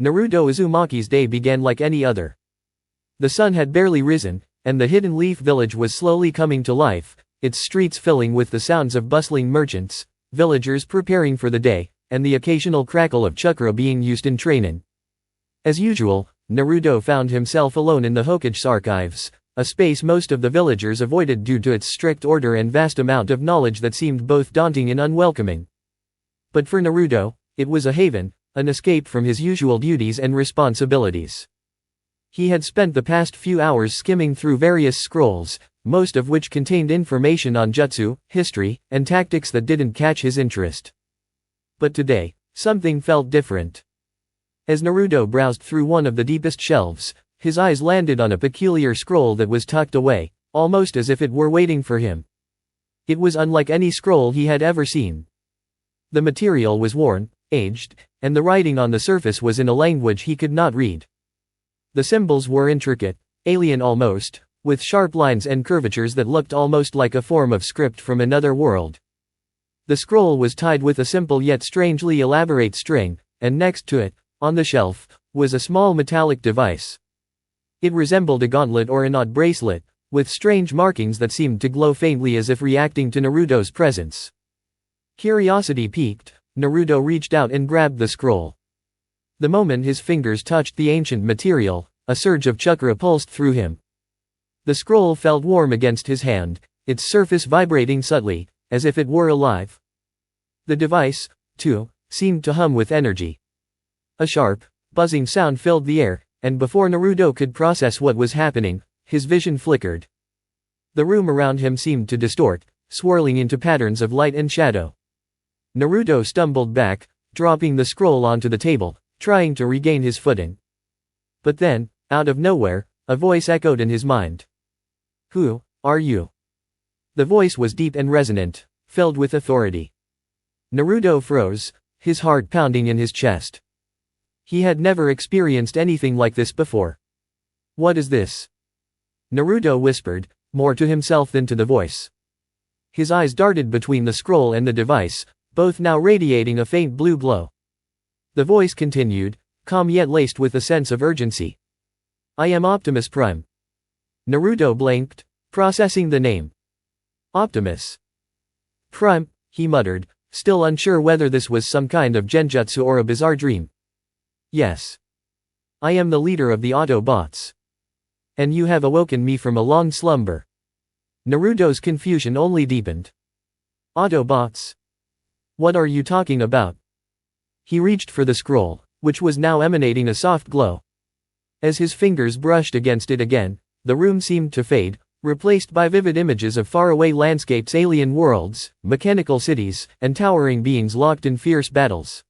Naruto Uzumaki's day began like any other. The sun had barely risen, and the Hidden Leaf village was slowly coming to life, its streets filling with the sounds of bustling merchants, villagers preparing for the day, and the occasional crackle of chakra being used in training. As usual, Naruto found himself alone in the Hokage's archives, a space most of the villagers avoided due to its strict order and vast amount of knowledge that seemed both daunting and unwelcoming. But for Naruto, it was a haven, an escape from his usual duties and responsibilities. He had spent the past few hours skimming through various scrolls, most of which contained information on jutsu, history, and tactics that didn't catch his interest. But today, something felt different. As Naruto browsed through one of the deepest shelves, his eyes landed on a peculiar scroll that was tucked away, almost as if it were waiting for him. It was unlike any scroll he had ever seen. The material was worn, aged, and the writing on the surface was in a language he could not read. The symbols were intricate, alien almost, with sharp lines and curvatures that looked almost like a form of script from another world. The scroll was tied with a simple yet strangely elaborate string, and next to it, on the shelf, was a small metallic device. It resembled a gauntlet or an odd bracelet, with strange markings that seemed to glow faintly as if reacting to Naruto's presence. Curiosity piqued, Naruto reached out and grabbed the scroll. The moment his fingers touched the ancient material, a surge of chakra pulsed through him. The scroll felt warm against his hand, its surface vibrating subtly, as if it were alive. The device, too, seemed to hum with energy. A sharp, buzzing sound filled the air, and before Naruto could process what was happening, his vision flickered. The room around him seemed to distort, swirling into patterns of light and shadow. Naruto stumbled back, dropping the scroll onto the table, trying to regain his footing. But then, out of nowhere, a voice echoed in his mind. "Who are you?" The voice was deep and resonant, filled with authority. Naruto froze, his heart pounding in his chest. He had never experienced anything like this before. "What is this?" Naruto whispered, more to himself than to the voice. His eyes darted between the scroll and the device, both now radiating a faint blue glow. The voice continued, calm yet laced with a sense of urgency. "I am Optimus Prime." Naruto blinked, processing the name. Optimus Prime, he muttered, still unsure whether this was some kind of genjutsu or a bizarre dream. "Yes. I am the leader of the Autobots. And you have awoken me from a long slumber." Naruto's confusion only deepened. "Autobots? What are you talking about?" He reached for the scroll, which was now emanating a soft glow. As his fingers brushed against it again, the room seemed to fade, replaced by vivid images of faraway landscapes, alien worlds, mechanical cities, and towering beings locked in fierce battles.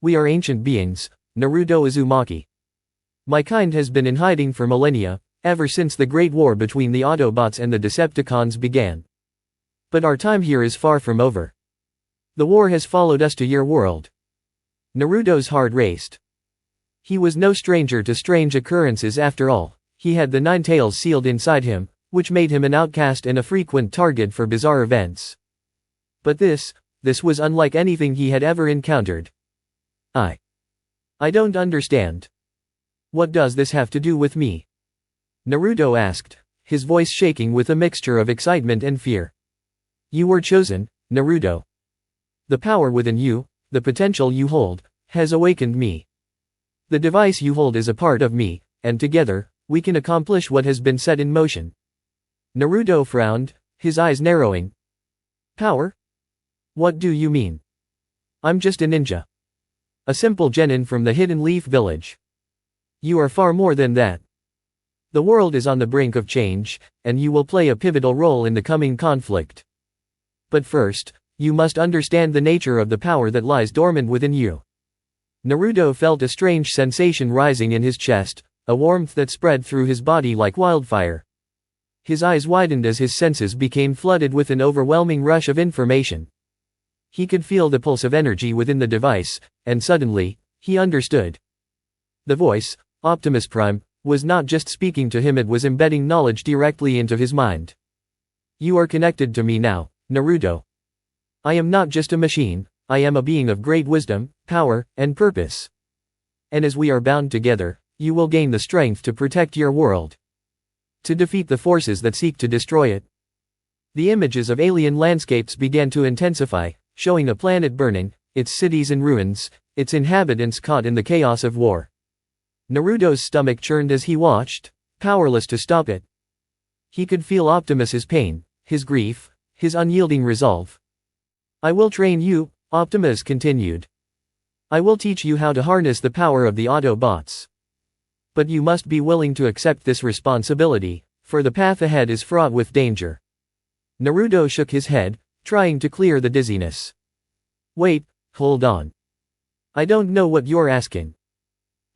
"We are ancient beings, Naruto Uzumaki. My kind has been in hiding for millennia, ever since the Great War between the Autobots and the Decepticons began. But our time here is far from over. The war has followed us to your world." Naruto's heart raced. He was no stranger to strange occurrences after all. He had the 9 tails sealed inside him, which made him an outcast and a frequent target for bizarre events. But this was unlike anything he had ever encountered. I don't understand. What does this have to do with me?" Naruto asked, his voice shaking with a mixture of excitement and fear. "You were chosen, Naruto. The power within you, the potential you hold, has awakened me. The device you hold is a part of me, and together, we can accomplish what has been set in motion." Naruto frowned, his eyes narrowing. "Power? What do you mean? I'm just a ninja. A simple genin from the Hidden Leaf village. You are far more than that. The world is on the brink of change, and you will play a pivotal role in the coming conflict. But first, you must understand the nature of the power that lies dormant within you." Naruto felt a strange sensation rising in his chest, a warmth that spread through his body like wildfire. His eyes widened as his senses became flooded with an overwhelming rush of information. He could feel the pulse of energy within the device, and suddenly, he understood. The voice, Optimus Prime, was not just speaking to him, it was embedding knowledge directly into his mind. "You are connected to me now, Naruto. I am not just a machine, I am a being of great wisdom, power, and purpose. And as we are bound together, you will gain the strength to protect your world. To defeat the forces that seek to destroy it. The images of alien landscapes began to intensify, showing a planet burning, its cities in ruins, its inhabitants caught in the chaos of war. Naruto's stomach churned as he watched, powerless to stop it. He could feel Optimus's pain, his grief, his unyielding resolve. I will train you, Optimus continued. I will teach you how to harness the power of the Autobots. But you must be willing to accept this responsibility, for the path ahead is fraught with danger. Naruto shook his head, trying to clear the dizziness. Wait, hold on. I don't know what you're asking.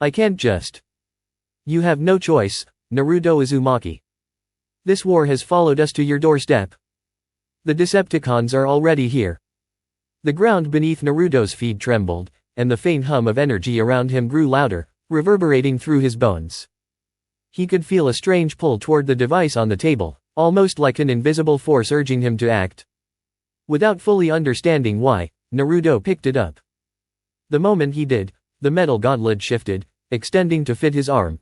I can't just. You have no choice, Naruto Uzumaki. This war has followed us to your doorstep. The Decepticons are already here. The ground beneath Naruto's feet trembled, and the faint hum of energy around him grew louder, reverberating through his bones. He could feel a strange pull toward the device on the table, almost like an invisible force urging him to act. Without fully understanding why, Naruto picked it up. The moment he did, the metal gauntlet shifted, extending to fit his arm.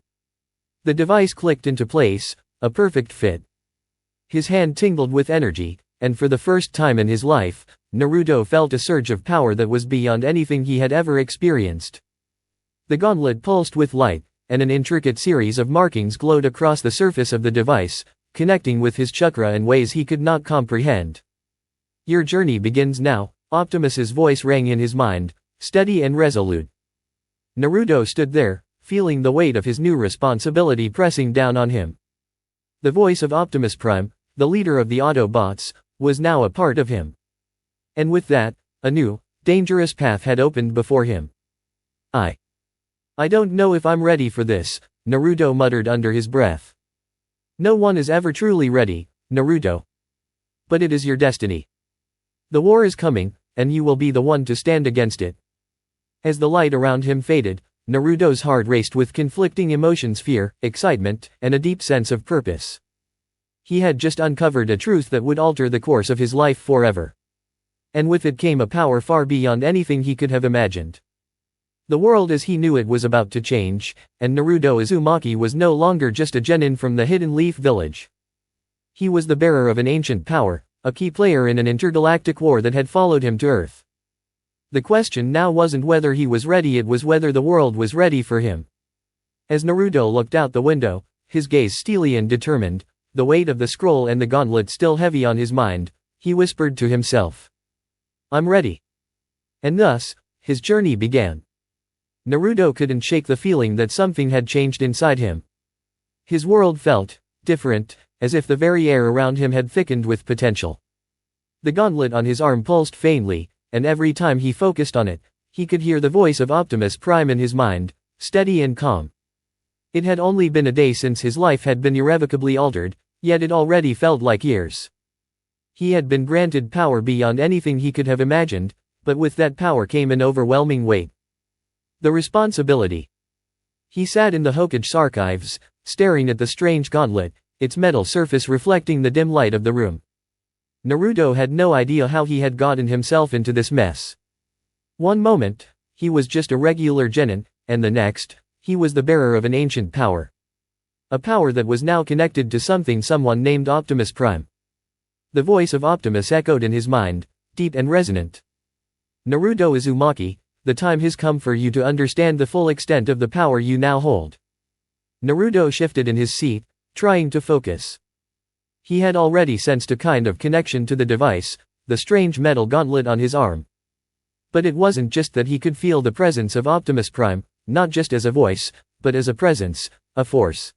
The device clicked into place, a perfect fit. His hand tingled with energy, and for the first time in his life, Naruto felt a surge of power that was beyond anything he had ever experienced. The gauntlet pulsed with light, and an intricate series of markings glowed across the surface of the device, connecting with his chakra in ways he could not comprehend. Your journey begins now, Optimus's voice rang in his mind, steady and resolute. Naruto stood there, feeling the weight of his new responsibility pressing down on him. The voice of Optimus Prime, the leader of the Autobots, was now a part of him. And with that, a new, dangerous path had opened before him. I don't know if I'm ready for this, Naruto muttered under his breath. No one is ever truly ready, Naruto. But it is your destiny. The war is coming, and you will be the one to stand against it. As the light around him faded, Naruto's heart raced with conflicting emotions: fear, excitement, and a deep sense of purpose. He had just uncovered a truth that would alter the course of his life forever. And with it came a power far beyond anything he could have imagined. The world as he knew it was about to change, and Naruto Uzumaki was no longer just a genin from the Hidden Leaf Village. He was the bearer of an ancient power, a key player in an intergalactic war that had followed him to Earth. The question now wasn't whether he was ready, it was whether the world was ready for him. As Naruto looked out the window, his gaze steely and determined, the weight of the scroll and the gauntlet still heavy on his mind, he whispered to himself. I'm ready. And thus, his journey began. Naruto couldn't shake the feeling that something had changed inside him. His world felt different, as if the very air around him had thickened with potential. The gauntlet on his arm pulsed faintly, and every time he focused on it, he could hear the voice of Optimus Prime in his mind, steady and calm. It had only been a day since his life had been irrevocably altered, yet it already felt like years. He had been granted power beyond anything he could have imagined, but with that power came an overwhelming weight. The responsibility. He sat in the Hokage's archives, staring at the strange gauntlet, its metal surface reflecting the dim light of the room. Naruto had no idea how he had gotten himself into this mess. One moment, he was just a regular genin, and the next, he was the bearer of an ancient power. A power that was now connected to someone named Optimus Prime. The voice of Optimus echoed in his mind, deep and resonant. Naruto Uzumaki, the time has come for you to understand the full extent of the power you now hold. Naruto shifted in his seat, trying to focus. He had already sensed a kind of connection to the device, the strange metal gauntlet on his arm. But it wasn't just that he could feel the presence of Optimus Prime, not just as a voice, but as a presence, a force.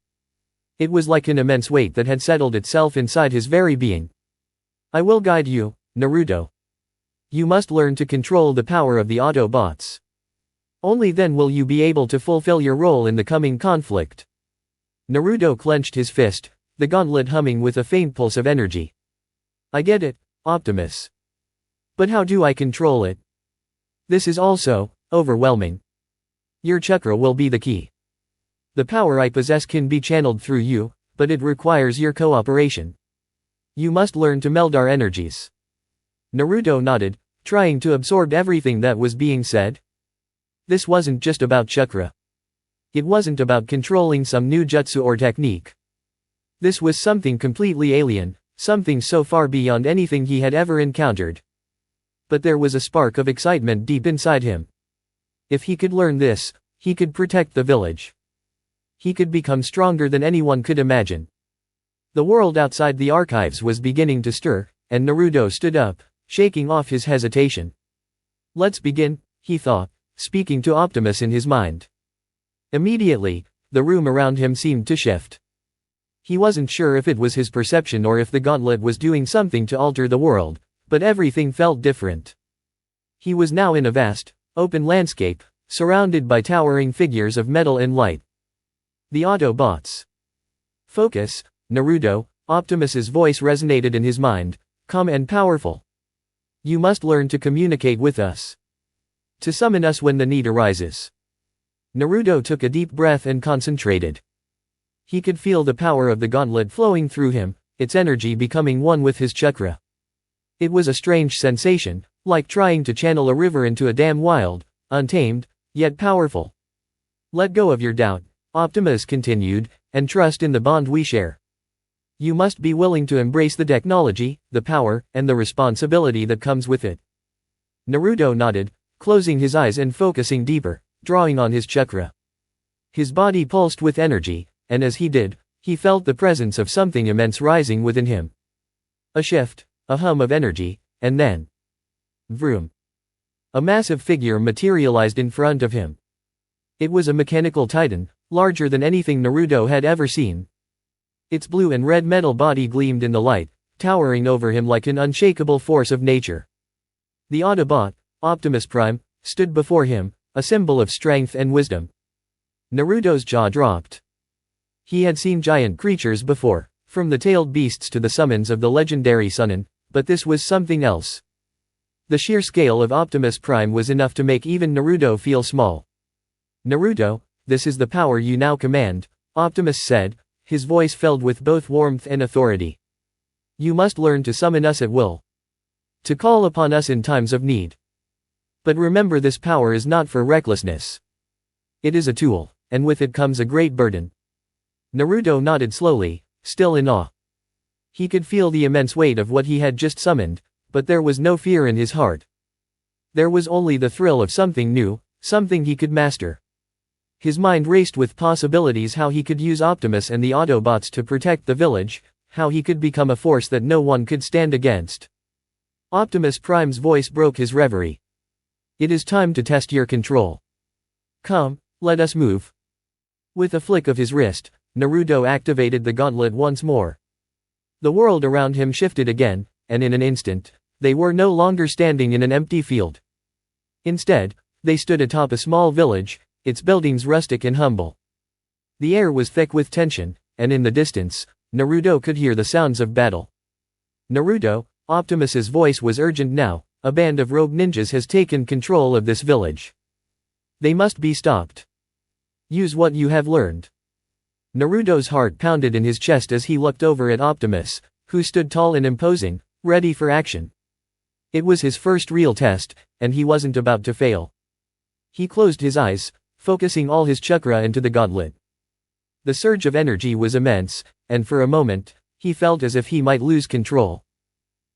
It was like an immense weight that had settled itself inside his very being. I will guide you, Naruto. You must learn to control the power of the Autobots. Only then will you be able to fulfill your role in the coming conflict. Naruto clenched his fist, the gauntlet humming with a faint pulse of energy. I get it, Optimus. But how do I control it? This is also overwhelming. Your chakra will be the key. The power I possess can be channeled through you, but it requires your cooperation. You must learn to meld our energies. Naruto nodded, trying to absorb everything that was being said. This wasn't just about chakra. It wasn't about controlling some new jutsu or technique. This was something completely alien, something so far beyond anything he had ever encountered. But there was a spark of excitement deep inside him. If he could learn this, he could protect the village. He could become stronger than anyone could imagine. The world outside the archives was beginning to stir, and Naruto stood up, shaking off his hesitation. Let's begin, he thought, speaking to Optimus in his mind. Immediately, the room around him seemed to shift. He wasn't sure if it was his perception or if the gauntlet was doing something to alter the world, but everything felt different. He was now in a vast, open landscape, surrounded by towering figures of metal and light. The Autobots. Focus, Naruto, Optimus's voice resonated in his mind, calm and powerful. You must learn to communicate with us. To summon us when the need arises. Naruto took a deep breath and concentrated. He could feel the power of the gauntlet flowing through him, its energy becoming one with his chakra. It was a strange sensation, like trying to channel a river into a dam, wild, untamed, yet powerful. Let go of your doubt, Optimus continued, and trust in the bond we share. You must be willing to embrace the technology, the power, and the responsibility that comes with it. Naruto nodded, closing his eyes and focusing deeper, drawing on his chakra. His body pulsed with energy, and as he did, he felt the presence of something immense rising within him. A shift, a hum of energy, and then... vroom. A massive figure materialized in front of him. It was a mechanical titan, larger than anything Naruto had ever seen. Its blue and red metal body gleamed in the light, towering over him like an unshakable force of nature. The Autobot, Optimus Prime, stood before him, a symbol of strength and wisdom. Naruto's jaw dropped. He had seen giant creatures before, from the tailed beasts to the summons of the legendary Sunin, but this was something else. The sheer scale of Optimus Prime was enough to make even Naruto feel small. Naruto, this is the power you now command, Optimus said, his voice filled with both warmth and authority. You must learn to summon us at will. To call upon us in times of need. But remember, this power is not for recklessness. It is a tool, and with it comes a great burden. Naruto nodded slowly, still in awe. He could feel the immense weight of what he had just summoned, but there was no fear in his heart. There was only the thrill of something new, something he could master. His mind raced with possibilities: how he could use Optimus and the Autobots to protect the village, how he could become a force that no one could stand against. Optimus Prime's voice broke his reverie. It is time to test your control. Come, let us move. With a flick of his wrist, Naruto activated the gauntlet once more. The world around him shifted again, and in an instant, they were no longer standing in an empty field. Instead, they stood atop a small village, its buildings rustic and humble. The air was thick with tension, and in the distance, Naruto could hear the sounds of battle. Naruto, Optimus's voice was urgent now, a band of rogue ninjas has taken control of this village. They must be stopped. Use what you have learned. Naruto's heart pounded in his chest as he looked over at Optimus, who stood tall and imposing, ready for action. It was his first real test, and he wasn't about to fail. He closed his eyes, focusing all his chakra into the gauntlet. The surge of energy was immense, and for a moment, he felt as if he might lose control.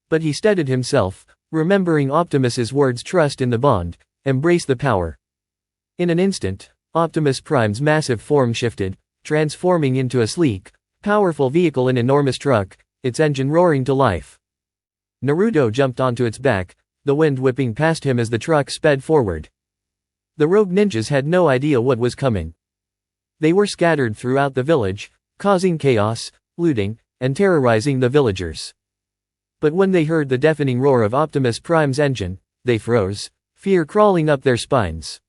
But he steadied himself, remembering Optimus's words: trust in the bond, embrace the power. In an instant, Optimus Prime's massive form shifted, transforming into a sleek, powerful vehicle, an enormous truck, its engine roaring to life. Naruto jumped onto its back, the wind whipping past him as the truck sped forward. The rogue ninjas had no idea what was coming. They were scattered throughout the village, causing chaos, looting, and terrorizing the villagers. But when they heard the deafening roar of Optimus Prime's engine, they froze, fear crawling up their spines.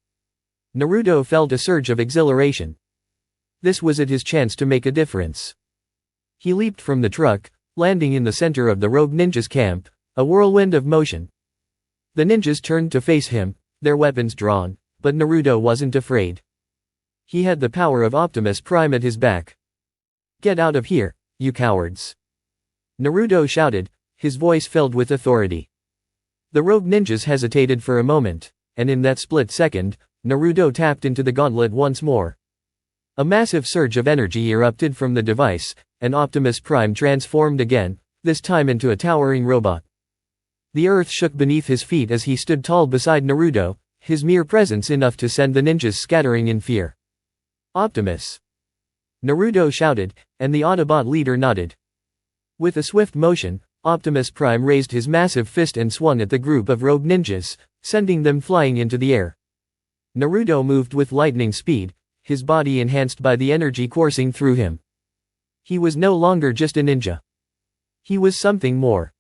Naruto felt a surge of exhilaration. This was his chance to make a difference. He leaped from the truck, landing in the center of the rogue ninjas' camp, a whirlwind of motion. The ninjas turned to face him, their weapons drawn, but Naruto wasn't afraid. He had the power of Optimus Prime at his back. Get out of here, you cowards! Naruto shouted, his voice filled with authority. The rogue ninjas hesitated for a moment, and in that split second, Naruto tapped into the gauntlet once more. A massive surge of energy erupted from the device, and Optimus Prime transformed again, this time into a towering robot. The earth shook beneath his feet as he stood tall beside Naruto, his mere presence enough to send the ninjas scattering in fear. Optimus! Naruto shouted, and the Autobot leader nodded. With a swift motion, Optimus Prime raised his massive fist and swung at the group of rogue ninjas, sending them flying into the air. Naruto moved with lightning speed, his body enhanced by the energy coursing through him. He was no longer just a ninja. He was something more.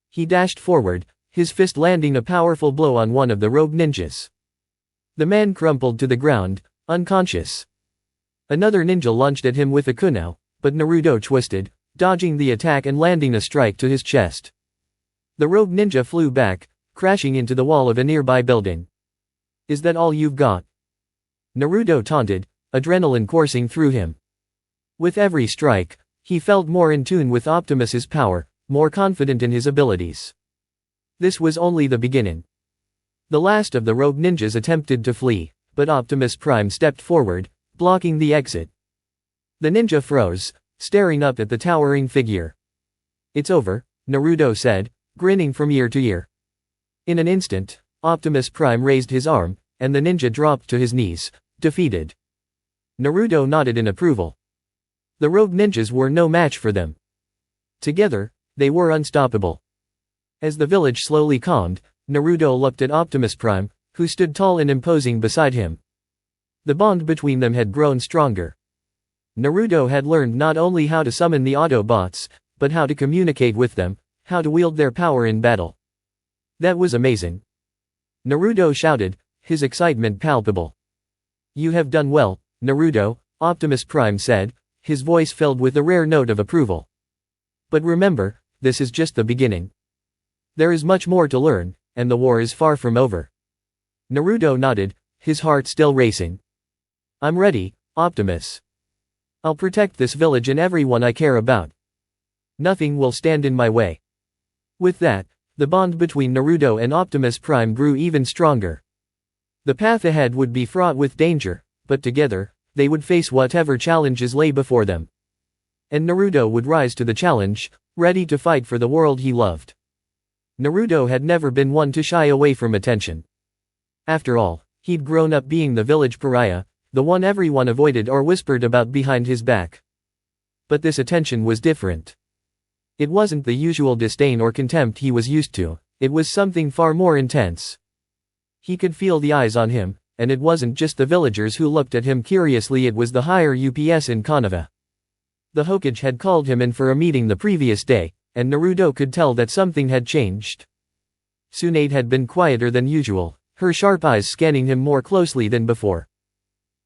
He dashed forward, his fist landing a powerful blow on one of the rogue ninjas. The man crumpled to the ground, unconscious. Another ninja lunged at him with a kunai, but Naruto twisted, dodging the attack and landing a strike to his chest. The rogue ninja flew back, crashing into the wall of a nearby building. Is that all you've got? Naruto taunted, adrenaline coursing through him. With every strike, he felt more in tune with Optimus's power, more confident in his abilities. This was only the beginning. The last of the rogue ninjas attempted to flee, but Optimus Prime stepped forward, blocking the exit. The ninja froze, staring up at the towering figure. It's over, Naruto said, grinning from ear to ear. In an instant, Optimus Prime raised his arm, and the ninja dropped to his knees, defeated. Naruto nodded in approval. The rogue ninjas were no match for them. Together, they were unstoppable. As the village slowly calmed, Naruto looked at Optimus Prime, who stood tall and imposing beside him. The bond between them had grown stronger. Naruto had learned not only how to summon the Autobots, but how to communicate with them, how to wield their power in battle. That was amazing. Naruto shouted, his excitement palpable. You have done well, Naruto, Optimus Prime said, his voice filled with a rare note of approval. But remember, this is just the beginning. There is much more to learn, and the war is far from over. Naruto nodded, his heart still racing. I'm ready, Optimus. I'll protect this village and everyone I care about. Nothing will stand in my way. With that, the bond between Naruto and Optimus Prime grew even stronger. The path ahead would be fraught with danger, but together, they would face whatever challenges lay before them. And Naruto would rise to the challenge, ready to fight for the world he loved. Naruto had never been one to shy away from attention. After all, he'd grown up being the village pariah, the one everyone avoided or whispered about behind his back. But this attention was different. It wasn't the usual disdain or contempt he was used to, it was something far more intense. He could feel the eyes on him, and it wasn't just the villagers who looked at him curiously, it was the higher UPS in Konoha. The Hokage had called him in for a meeting the previous day, and Naruto could tell that something had changed. Tsunade had been quieter than usual, her sharp eyes scanning him more closely than before.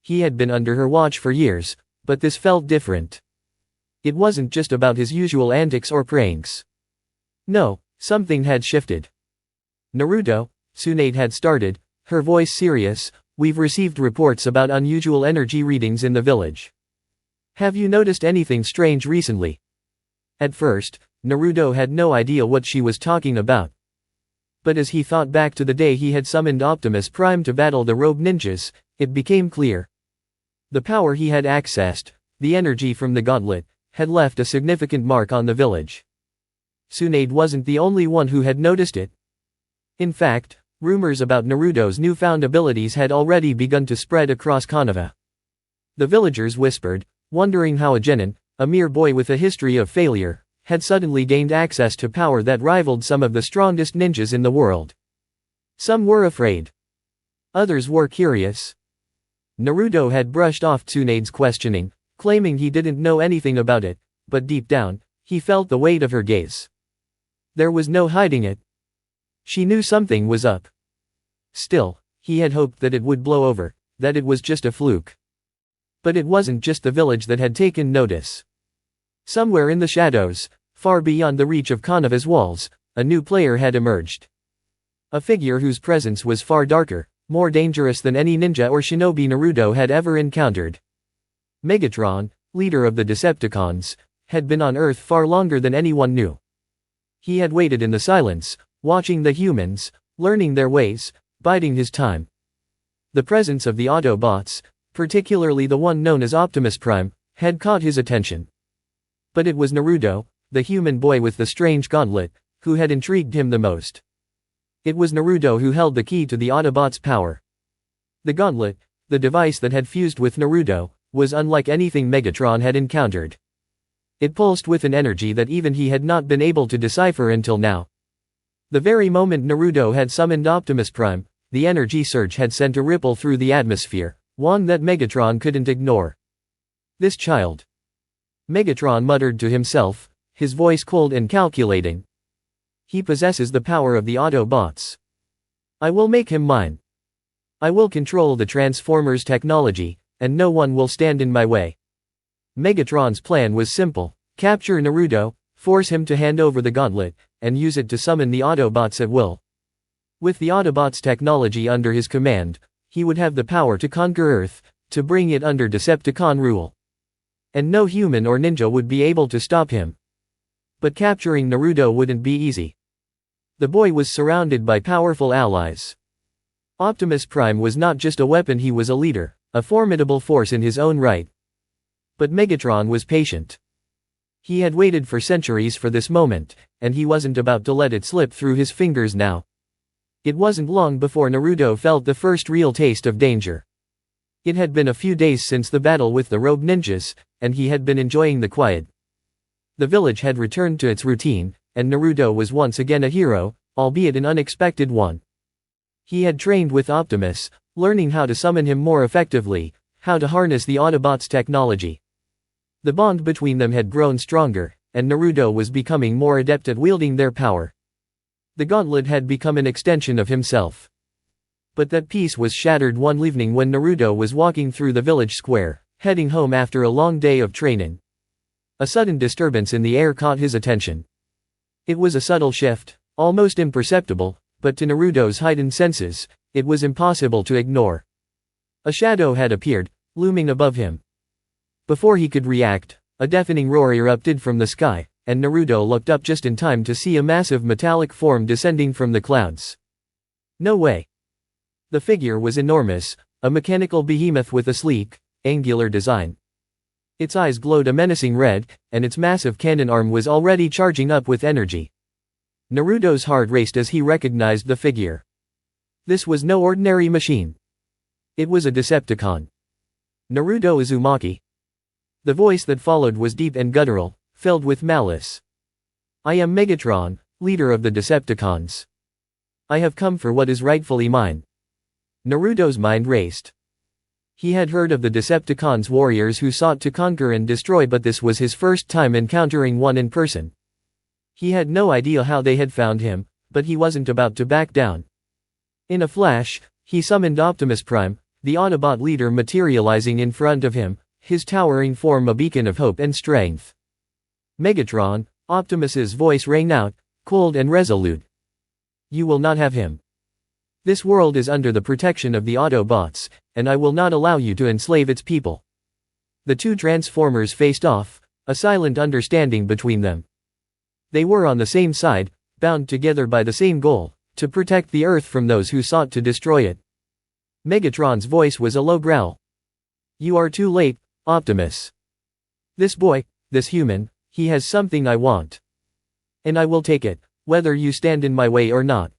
He had been under her watch for years, but this felt different. It wasn't just about his usual antics or pranks. No, something had shifted. Naruto, Tsunade had started, her voice serious, we've received reports about unusual energy readings in the village. Have you noticed anything strange recently? At first, Naruto had no idea what she was talking about. But as he thought back to the day he had summoned Optimus Prime to battle the rogue ninjas, it became clear. The power he had accessed, the energy from the gauntlet, had left a significant mark on the village. Tsunade wasn't the only one who had noticed it. In fact, rumors about Naruto's newfound abilities had already begun to spread across Konoha. The villagers whispered, wondering how a genin, a mere boy with a history of failure, had suddenly gained access to power that rivaled some of the strongest ninjas in the world. Some were afraid. Others were curious. Naruto had brushed off Tsunade's questioning, claiming he didn't know anything about it, but deep down, he felt the weight of her gaze. There was no hiding it. She knew something was up. Still, he had hoped that it would blow over, that it was just a fluke. But it wasn't just the village that had taken notice. Somewhere in the shadows, far beyond the reach of Konoha's walls, a new player had emerged. A figure whose presence was far darker, more dangerous than any ninja or shinobi Naruto had ever encountered. Megatron, leader of the Decepticons, had been on Earth far longer than anyone knew. He had waited in the silence, watching the humans, learning their ways, biding his time. The presence of the Autobots, particularly the one known as Optimus Prime, had caught his attention. But it was Naruto, the human boy with the strange gauntlet, who had intrigued him the most. It was Naruto who held the key to the Autobots' power. The gauntlet, the device that had fused with Naruto, was unlike anything Megatron had encountered. It pulsed with an energy that even he had not been able to decipher until now. The very moment Naruto had summoned Optimus Prime, the energy surge had sent a ripple through the atmosphere, one that Megatron couldn't ignore. This child. Megatron muttered to himself, his voice cold and calculating. He possesses the power of the Autobots. I will make him mine. I will control the Transformers technology, and no one will stand in my way. Megatron's plan was simple: capture Naruto, force him to hand over the gauntlet, and use it to summon the Autobots at will. With the Autobots' technology under his command, he would have the power to conquer Earth, to bring it under Decepticon rule. And no human or ninja would be able to stop him. But capturing Naruto wouldn't be easy. The boy was surrounded by powerful allies. Optimus Prime was not just a weapon, he was a leader, a formidable force in his own right. But Megatron was patient. He had waited for centuries for this moment, and he wasn't about to let it slip through his fingers now. It wasn't long before Naruto felt the first real taste of danger. It had been a few days since the battle with the rogue ninjas, and he had been enjoying the quiet. The village had returned to its routine, and Naruto was once again a hero, albeit an unexpected one. He had trained with Optimus, learning how to summon him more effectively, how to harness the Autobots' technology. The bond between them had grown stronger, and Naruto was becoming more adept at wielding their power. The gauntlet had become an extension of himself. But that peace was shattered one evening when Naruto was walking through the village square, heading home after a long day of training. A sudden disturbance in the air caught his attention. It was a subtle shift, almost imperceptible, but to Naruto's heightened senses, it was impossible to ignore. A shadow had appeared, looming above him. Before he could react, a deafening roar erupted from the sky, and Naruto looked up just in time to see a massive metallic form descending from the clouds. No way. The figure was enormous, a mechanical behemoth with a sleek, angular design. Its eyes glowed a menacing red, and its massive cannon arm was already charging up with energy. Naruto's heart raced as he recognized the figure. This was no ordinary machine. It was a Decepticon. Naruto Uzumaki. The voice that followed was deep and guttural, filled with malice. I am Megatron, leader of the Decepticons. I have come for what is rightfully mine. Naruto's mind raced. He had heard of the Decepticons' warriors who sought to conquer and destroy, but this was his first time encountering one in person. He had no idea how they had found him, but he wasn't about to back down. In a flash, he summoned Optimus Prime, the Autobot leader, materializing in front of him, his towering form a beacon of hope and strength. Megatron, Optimus's voice rang out, cold and resolute. You will not have him. This world is under the protection of the Autobots, and I will not allow you to enslave its people. The two Transformers faced off, a silent understanding between them. They were on the same side, bound together by the same goal, to protect the Earth from those who sought to destroy it. Megatron's voice was a low growl. You are too late, Optimus. This boy, this human, he has something I want. And I will take it, whether you stand in my way or not.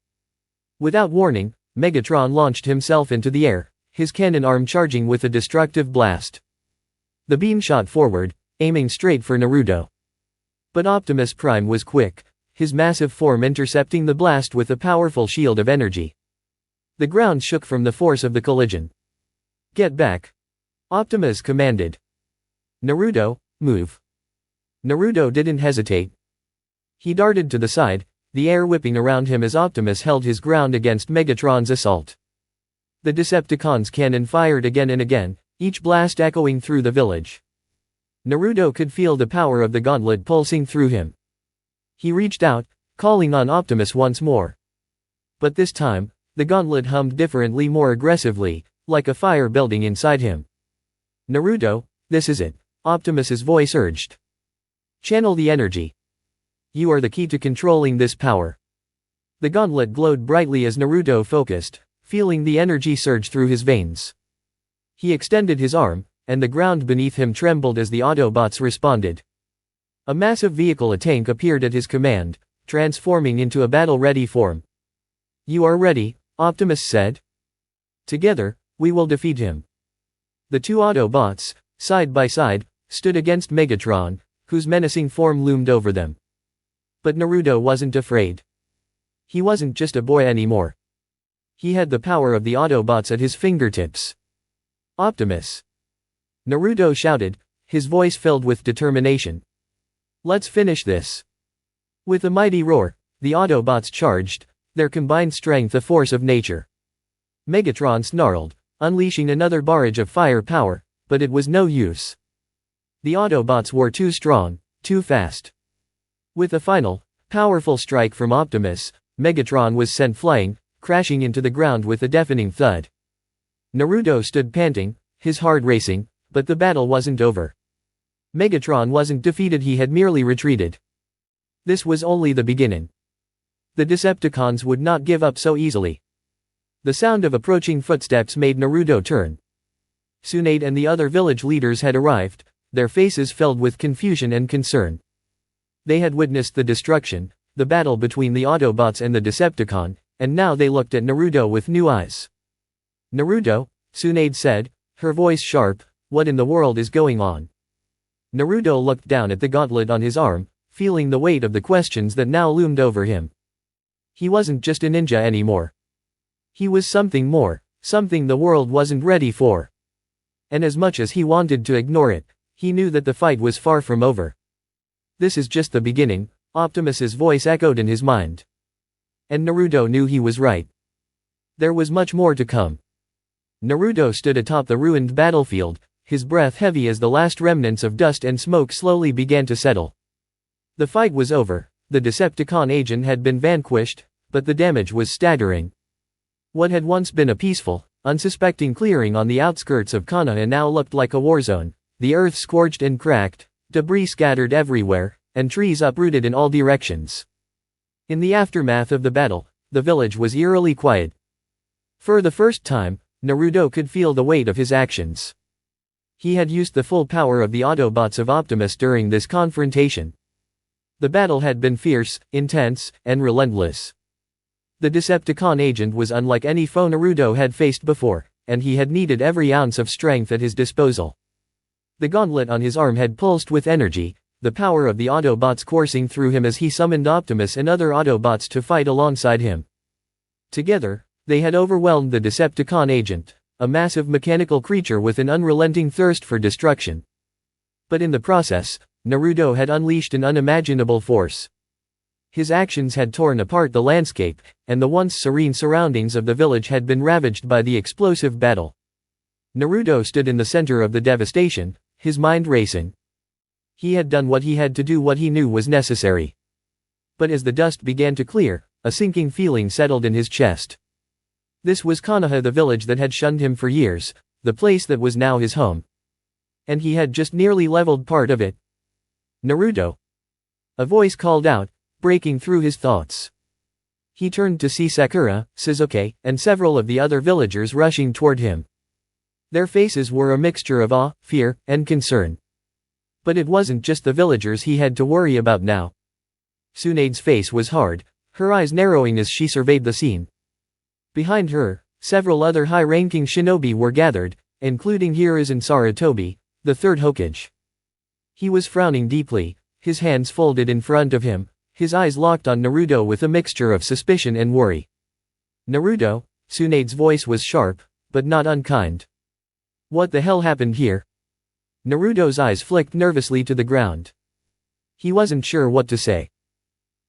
Without warning, Megatron launched himself into the air, his cannon arm charging with a destructive blast. The beam shot forward, aiming straight for Naruto. But Optimus Prime was quick, his massive form intercepting the blast with a powerful shield of energy. The ground shook from the force of the collision. Get back. Optimus commanded. Naruto, move. Naruto didn't hesitate. He darted to the side, the air whipping around him as Optimus held his ground against Megatron's assault. The Decepticons' cannon fired again and again, each blast echoing through the village. Naruto could feel the power of the gauntlet pulsing through him. He reached out, calling on Optimus once more. But this time, the gauntlet hummed differently, more aggressively, like a fire building inside him. Naruto, this is it, Optimus's voice urged. Channel the energy. You are the key to controlling this power. The gauntlet glowed brightly as Naruto focused, feeling the energy surge through his veins. He extended his arm, and the ground beneath him trembled as the Autobots responded. A massive vehicle tank appeared at his command, transforming into a battle-ready form. "You are ready," Optimus said. "Together, we will defeat him." The two Autobots, side by side, stood against Megatron, whose menacing form loomed over them. But Naruto wasn't afraid. He wasn't just a boy anymore. He had the power of the Autobots at his fingertips. "Optimus!" Naruto shouted, his voice filled with determination. "Let's finish this." With a mighty roar, the Autobots charged, their combined strength a force of nature. Megatron snarled, unleashing another barrage of fire power, but it was no use. The Autobots were too strong, too fast. With a final, powerful strike from Optimus, Megatron was sent flying, crashing into the ground with a deafening thud. Naruto stood panting, his heart racing, but the battle wasn't over. Megatron wasn't defeated, he had merely retreated. This was only the beginning. The Decepticons would not give up so easily. The sound of approaching footsteps made Naruto turn. Tsunade and the other village leaders had arrived, their faces filled with confusion and concern. They had witnessed the destruction, the battle between the Autobots and the Decepticon, and now they looked at Naruto with new eyes. "Naruto," Tsunade said, her voice sharp, "what in the world is going on?" Naruto looked down at the gauntlet on his arm, feeling the weight of the questions that now loomed over him. He wasn't just a ninja anymore. He was something more, something the world wasn't ready for. And as much as he wanted to ignore it, he knew that the fight was far from over. "This is just the beginning," Optimus's voice echoed in his mind. And Naruto knew he was right. There was much more to come. Naruto stood atop the ruined battlefield, his breath heavy as the last remnants of dust and smoke slowly began to settle. The fight was over, the Decepticon agent had been vanquished, but the damage was staggering. What had once been a peaceful, unsuspecting clearing on the outskirts of Konoha now looked like a war zone, the earth scorched and cracked, debris scattered everywhere, and trees uprooted in all directions. In the aftermath of the battle, the village was eerily quiet. For the first time, Naruto could feel the weight of his actions. He had used the full power of the Autobots of Optimus during this confrontation. The battle had been fierce, intense, and relentless. The Decepticon agent was unlike any foe Naruto had faced before, and he had needed every ounce of strength at his disposal. The gauntlet on his arm had pulsed with energy, the power of the Autobots coursing through him as he summoned Optimus and other Autobots to fight alongside him. Together, they had overwhelmed the Decepticon agent, a massive mechanical creature with an unrelenting thirst for destruction. But in the process, Naruto had unleashed an unimaginable force. His actions had torn apart the landscape, and the once serene surroundings of the village had been ravaged by the explosive battle. Naruto stood in the center of the devastation, his mind racing. He had done what he had to do, what he knew was necessary. But as the dust began to clear, a sinking feeling settled in his chest. This was Konoha, the village that had shunned him for years, the place that was now his home. And he had just nearly leveled part of it. "Naruto!" A voice called out, breaking through his thoughts. He turned to see Sakura, Sasuke, and several of the other villagers rushing toward him. Their faces were a mixture of awe, fear, and concern. But it wasn't just the villagers he had to worry about now. Tsunade's face was hard, her eyes narrowing as she surveyed the scene. Behind her, several other high-ranking shinobi were gathered, including Hiruzen Sarutobi, the third Hokage. He was frowning deeply, his hands folded in front of him, his eyes locked on Naruto with a mixture of suspicion and worry. "Naruto," Tsunade's voice was sharp, but not unkind. "What the hell happened here?" Naruto's eyes flicked nervously to the ground. He wasn't sure what to say.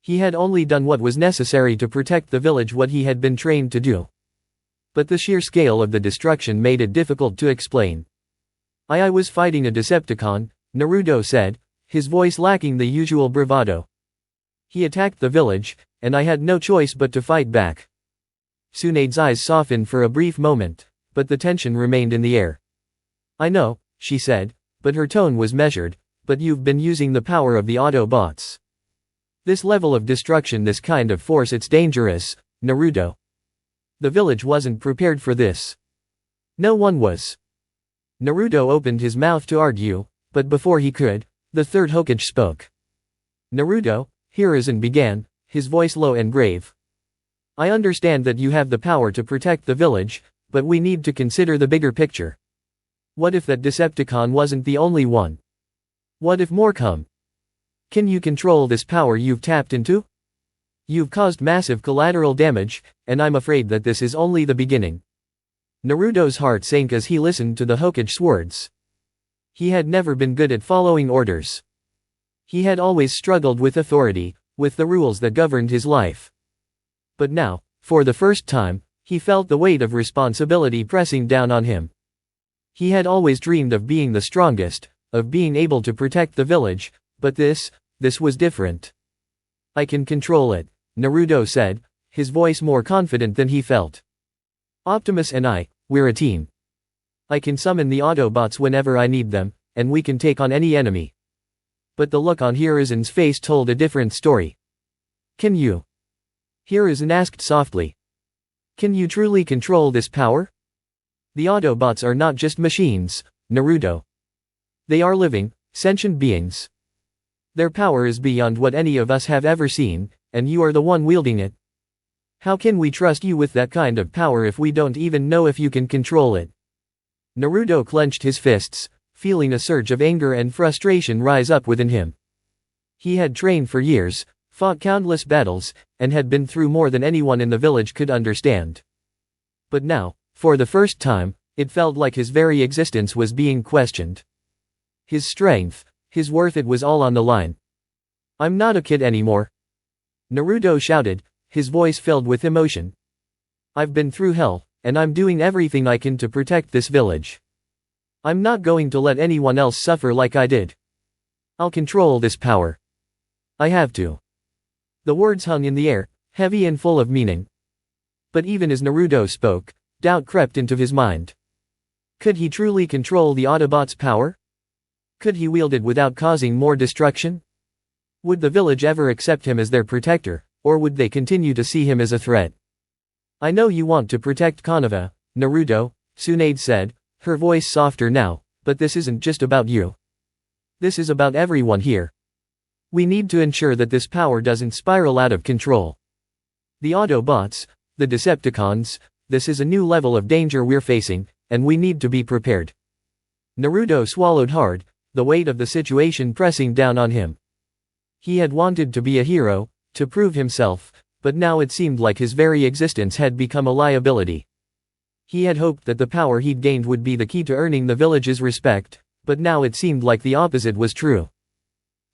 He had only done what was necessary to protect the village, what he had been trained to do. But the sheer scale of the destruction made it difficult to explain. I was fighting a Decepticon," Naruto said, his voice lacking the usual bravado. "He attacked the village, and I had no choice but to fight back." Tsunade's eyes softened for a brief moment, but the tension remained in the air. "I know," she said, but her tone was measured, "but you've been using the power of the Autobots. This level of destruction, this kind of force, it's dangerous, Naruto. The village wasn't prepared for this. No one was. Naruto opened his mouth to argue, but before he could, the third Hokage spoke. Naruto, Hiruzen began, his voice low and grave. I understand that you have the power to protect the village, but we need to consider the bigger picture. What if that Decepticon wasn't the only one? What if more come? Can you control this power you've tapped into? You've caused massive collateral damage, and I'm afraid that this is only the beginning. Naruto's heart sank as he listened to the Hokage's words. He had never been good at following orders. He had always struggled with authority, with the rules that governed his life. But now, for the first time, he felt the weight of responsibility pressing down on him. He had always dreamed of being the strongest, of being able to protect the village, but this was different. I can control it, Naruto said, his voice more confident than he felt. Optimus and we're a team. I can summon the Autobots whenever I need them, and we can take on any enemy. But the look on Hiruzen's face told a different story. Can you? Hiruzen asked softly. Can you truly control this power? The Autobots are not just machines, Naruto. They are living, sentient beings. Their power is beyond what any of us have ever seen, and you are the one wielding it. How can we trust you with that kind of power if we don't even know if you can control it? Naruto clenched his fists, feeling a surge of anger and frustration rise up within him. He had trained for years, fought countless battles, and had been through more than anyone in the village could understand. But now, for the first time, it felt like his very existence was being questioned. His strength, his worth, it was all on the line. I'm not a kid anymore. Naruto shouted, his voice filled with emotion. I've been through hell, and I'm doing everything I can to protect this village. I'm not going to let anyone else suffer like I did. I'll control this power. I have to. The words hung in the air, heavy and full of meaning. But even as Naruto spoke, doubt crept into his mind. Could he truly control the Autobots' power? Could he wield it without causing more destruction? Would the village ever accept him as their protector, or would they continue to see him as a threat? I know you want to protect Konoha, Naruto, Tsunade said, her voice softer now, but this isn't just about you. This is about everyone here. We need to ensure that this power doesn't spiral out of control. The Autobots, the Decepticons, this is a new level of danger we're facing, and we need to be prepared. Naruto swallowed hard, the weight of the situation pressing down on him. He had wanted to be a hero, to prove himself, but now it seemed like his very existence had become a liability. He had hoped that the power he'd gained would be the key to earning the village's respect, but now it seemed like the opposite was true.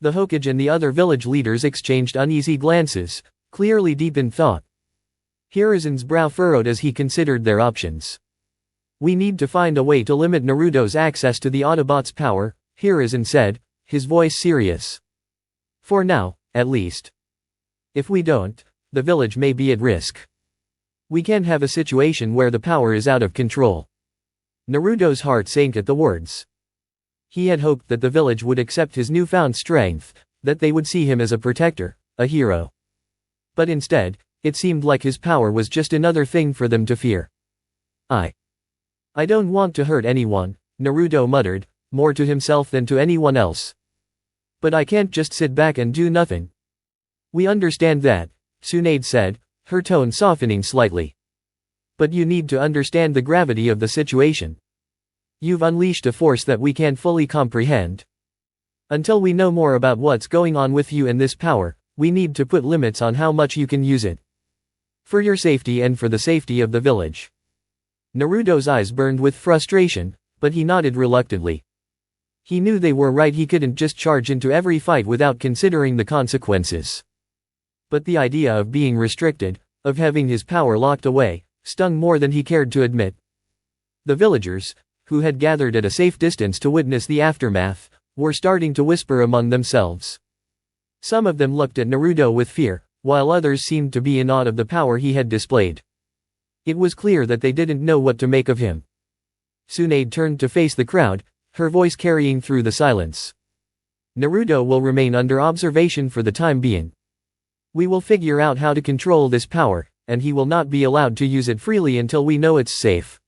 The Hokage and the other village leaders exchanged uneasy glances, clearly deep in thought. Hiruzen's brow furrowed as he considered their options. We need to find a way to limit Naruto's access to the Autobots' power, Hiruzen said, his voice serious. For now, at least. If we don't, the village may be at risk. We can't have a situation where the power is out of control. Naruto's heart sank at the words. He had hoped that the village would accept his newfound strength, that they would see him as a protector, a hero. But instead, it seemed like his power was just another thing for them to fear. I don't want to hurt anyone, Naruto muttered, more to himself than to anyone else. But I can't just sit back and do nothing. We understand that, Tsunade said, her tone softening slightly. But you need to understand the gravity of the situation. You've unleashed a force that we can't fully comprehend. Until we know more about what's going on with you and this power, we need to put limits on how much you can use it. For your safety and for the safety of the village. Naruto's eyes burned with frustration, but he nodded reluctantly. He knew they were right, he couldn't just charge into every fight without considering the consequences. But the idea of being restricted, of having his power locked away, stung more than he cared to admit. The villagers, who had gathered at a safe distance to witness the aftermath, were starting to whisper among themselves. Some of them looked at Naruto with fear, while others seemed to be in awe of the power he had displayed. It was clear that they didn't know what to make of him. Tsunade turned to face the crowd, her voice carrying through the silence. Naruto will remain under observation for the time being. We will figure out how to control this power, and he will not be allowed to use it freely until we know it's safe.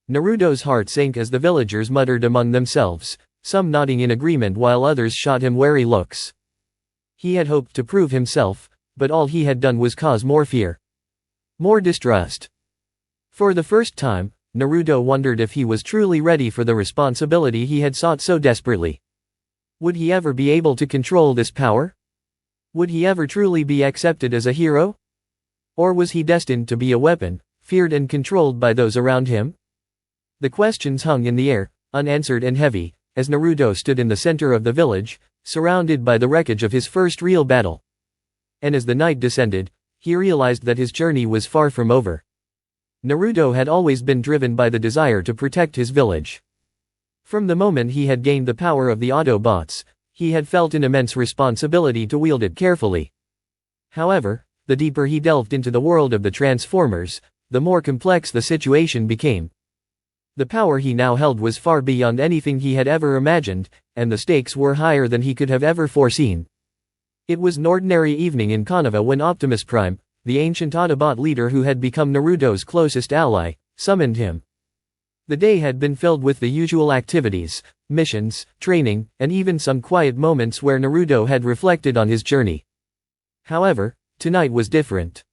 Naruto's heart sank as the villagers muttered among themselves, some nodding in agreement while others shot him wary looks. He had hoped to prove himself, but all he had done was cause more fear. More distrust. For the first time, Naruto wondered if he was truly ready for the responsibility he had sought so desperately. Would he ever be able to control this power? Would he ever truly be accepted as a hero? Or was he destined to be a weapon, feared and controlled by those around him? The questions hung in the air, unanswered and heavy, as Naruto stood in the center of the village, surrounded by the wreckage of his first real battle. And as the night descended, he realized that his journey was far from over. Naruto had always been driven by the desire to protect his village. From the moment he had gained the power of the Autobots, he had felt an immense responsibility to wield it carefully. However, the deeper he delved into the world of the Transformers, the more complex the situation became. The power he now held was far beyond anything he had ever imagined, and the stakes were higher than he could have ever foreseen. It was an ordinary evening in Konoha when Optimus Prime, the ancient Autobot leader who had become Naruto's closest ally, summoned him. The day had been filled with the usual activities, missions, training, and even some quiet moments where Naruto had reflected on his journey. However, tonight was different.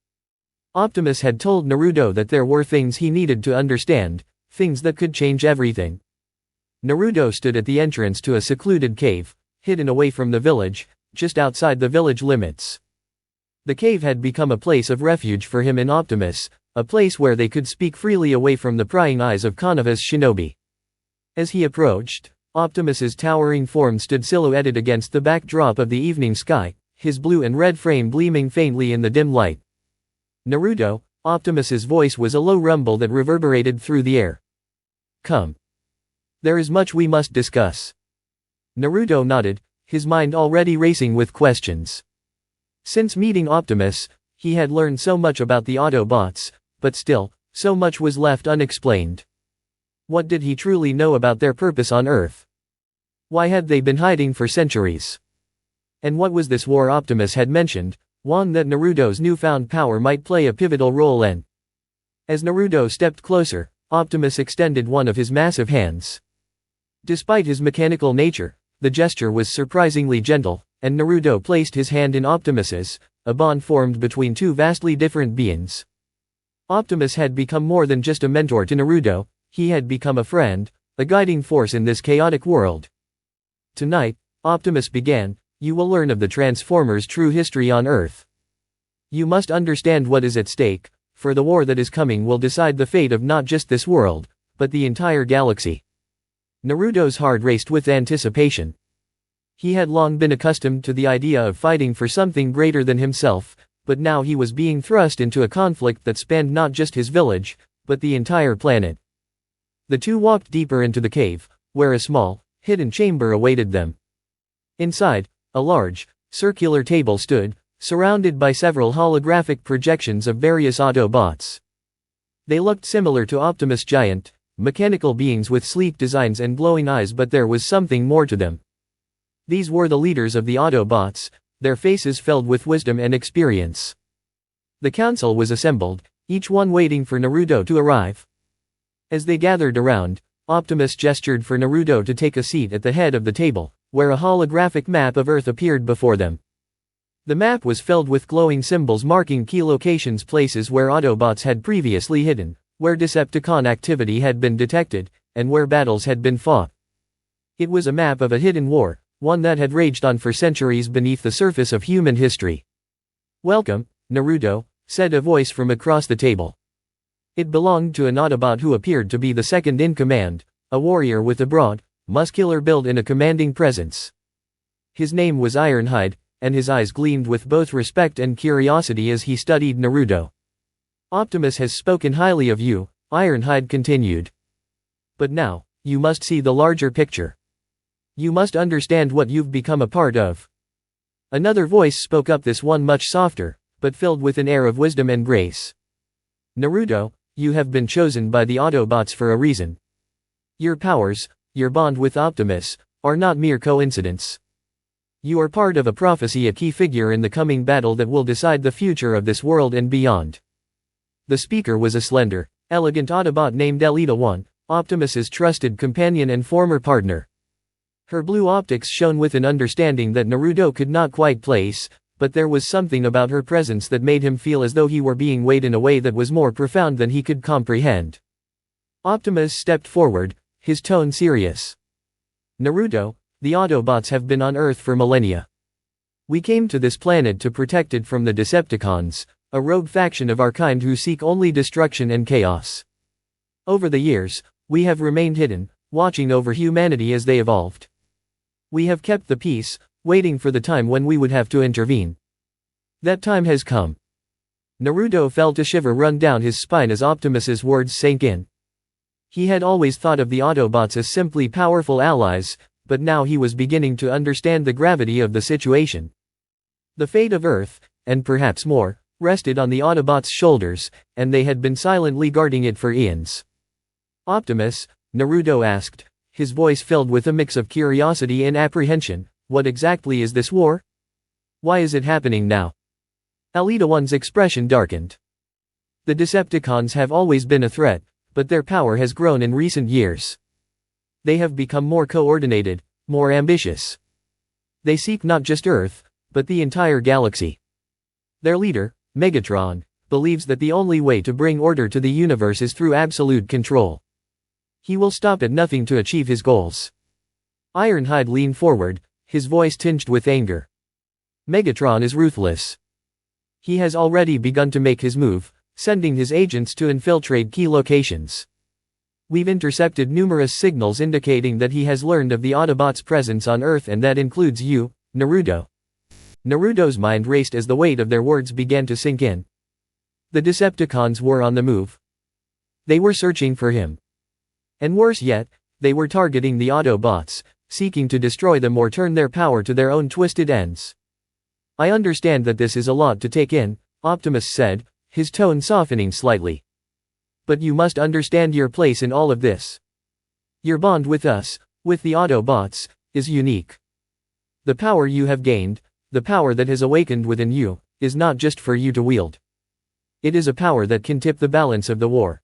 Optimus had told Naruto that there were things he needed to understand, things that could change everything. Naruto stood at the entrance to a secluded cave, hidden away from the village, just outside the village limits. The cave had become a place of refuge for him and Optimus, a place where they could speak freely away from the prying eyes of Konoha's shinobi. As he approached, Optimus's towering form stood silhouetted against the backdrop of the evening sky, his blue and red frame gleaming faintly in the dim light. Naruto, Optimus's voice was a low rumble that reverberated through the air. Come. There is much we must discuss. Naruto nodded, his mind already racing with questions. Since meeting Optimus, he had learned so much about the Autobots, but still, so much was left unexplained. What did he truly know about their purpose on Earth? Why had they been hiding for centuries? And what was this war Optimus had mentioned, one that Naruto's newfound power might play a pivotal role in? As Naruto stepped closer, Optimus extended one of his massive hands. Despite his mechanical nature, the gesture was surprisingly gentle, and Naruto placed his hand in Optimus's, a bond formed between two vastly different beings. Optimus had become more than just a mentor to Naruto, he had become a friend, a guiding force in this chaotic world. Tonight, Optimus began, you will learn of the Transformers' true history on Earth. You must understand what is at stake, for the war that is coming will decide the fate of not just this world, but the entire galaxy. Naruto's heart raced with anticipation. He had long been accustomed to the idea of fighting for something greater than himself, but now he was being thrust into a conflict that spanned not just his village, but the entire planet. The two walked deeper into the cave, where a small, hidden chamber awaited them. Inside, a large, circular table stood, surrounded by several holographic projections of various Autobots. They looked similar to Optimus Giant, mechanical beings with sleek designs and glowing eyes, but there was something more to them. These were the leaders of the Autobots, their faces filled with wisdom and experience. The council was assembled, each one waiting for Naruto to arrive. As they gathered around, Optimus gestured for Naruto to take a seat at the head of the table, where a holographic map of Earth appeared before them. The map was filled with glowing symbols marking key locations, places where Autobots had previously hidden, where Decepticon activity had been detected, and where battles had been fought. It was a map of a hidden war, one that had raged on for centuries beneath the surface of human history. Welcome, Naruto, said a voice from across the table. It belonged to an Autobot who appeared to be the second in command, a warrior with a broad, muscular build and a commanding presence. His name was Ironhide, and his eyes gleamed with both respect and curiosity as he studied Naruto. Optimus has spoken highly of you, Ironhide continued. But now, you must see the larger picture. You must understand what you've become a part of. Another voice spoke up, this one much softer, but filled with an air of wisdom and grace. Naruto, you have been chosen by the Autobots for a reason. Your powers, your bond with Optimus, are not mere coincidence. You are part of a prophecy, a key figure in the coming battle that will decide the future of this world and beyond. The speaker was a slender, elegant Autobot named Elita 1, Optimus's trusted companion and former partner. Her blue optics shone with an understanding that Naruto could not quite place, but there was something about her presence that made him feel as though he were being weighed in a way that was more profound than he could comprehend. Optimus stepped forward, his tone serious. Naruto, the Autobots have been on Earth for millennia. We came to this planet to protect it from the Decepticons, a rogue faction of our kind who seek only destruction and chaos. Over the years, we have remained hidden, watching over humanity as they evolved. We have kept the peace, waiting for the time when we would have to intervene. That time has come. Naruto felt a shiver run down his spine as Optimus's words sank in. He had always thought of the Autobots as simply powerful allies, but now he was beginning to understand the gravity of the situation. The fate of Earth, and perhaps more, rested on the Autobots' shoulders, and they had been silently guarding it for eons. Optimus, Naruto asked, his voice filled with a mix of curiosity and apprehension, what exactly is this war? Why is it happening now? Alita One's expression darkened. The Decepticons have always been a threat, but their power has grown in recent years. They have become more coordinated, more ambitious. They seek not just Earth, but the entire galaxy. Their leader, Megatron, believes that the only way to bring order to the universe is through absolute control. He will stop at nothing to achieve his goals. Ironhide leaned forward, his voice tinged with anger. Megatron is ruthless. He has already begun to make his move, sending his agents to infiltrate key locations. We've intercepted numerous signals indicating that he has learned of the Autobots' presence on Earth, and that includes you, Naruto. Naruto's mind raced as the weight of their words began to sink in. The Decepticons were on the move. They were searching for him. And worse yet, they were targeting the Autobots, seeking to destroy them or turn their power to their own twisted ends. I understand that this is a lot to take in, Optimus said, his tone softening slightly. But you must understand your place in all of this. Your bond with us, with the Autobots, is unique. The power you have gained, the power that has awakened within you, is not just for you to wield. It is a power that can tip the balance of the war.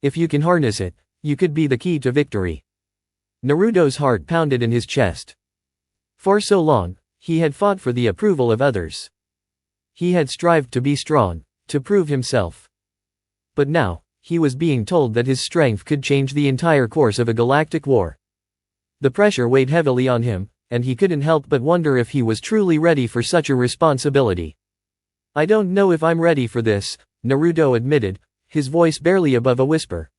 If you can harness it, you could be the key to victory. Naruto's heart pounded in his chest. For so long, he had fought for the approval of others. He had strived to be strong, to prove himself. But now, he was being told that his strength could change the entire course of a galactic war. The pressure weighed heavily on him, and he couldn't help but wonder if he was truly ready for such a responsibility. I don't know if I'm ready for this, Naruto admitted, his voice barely above a whisper.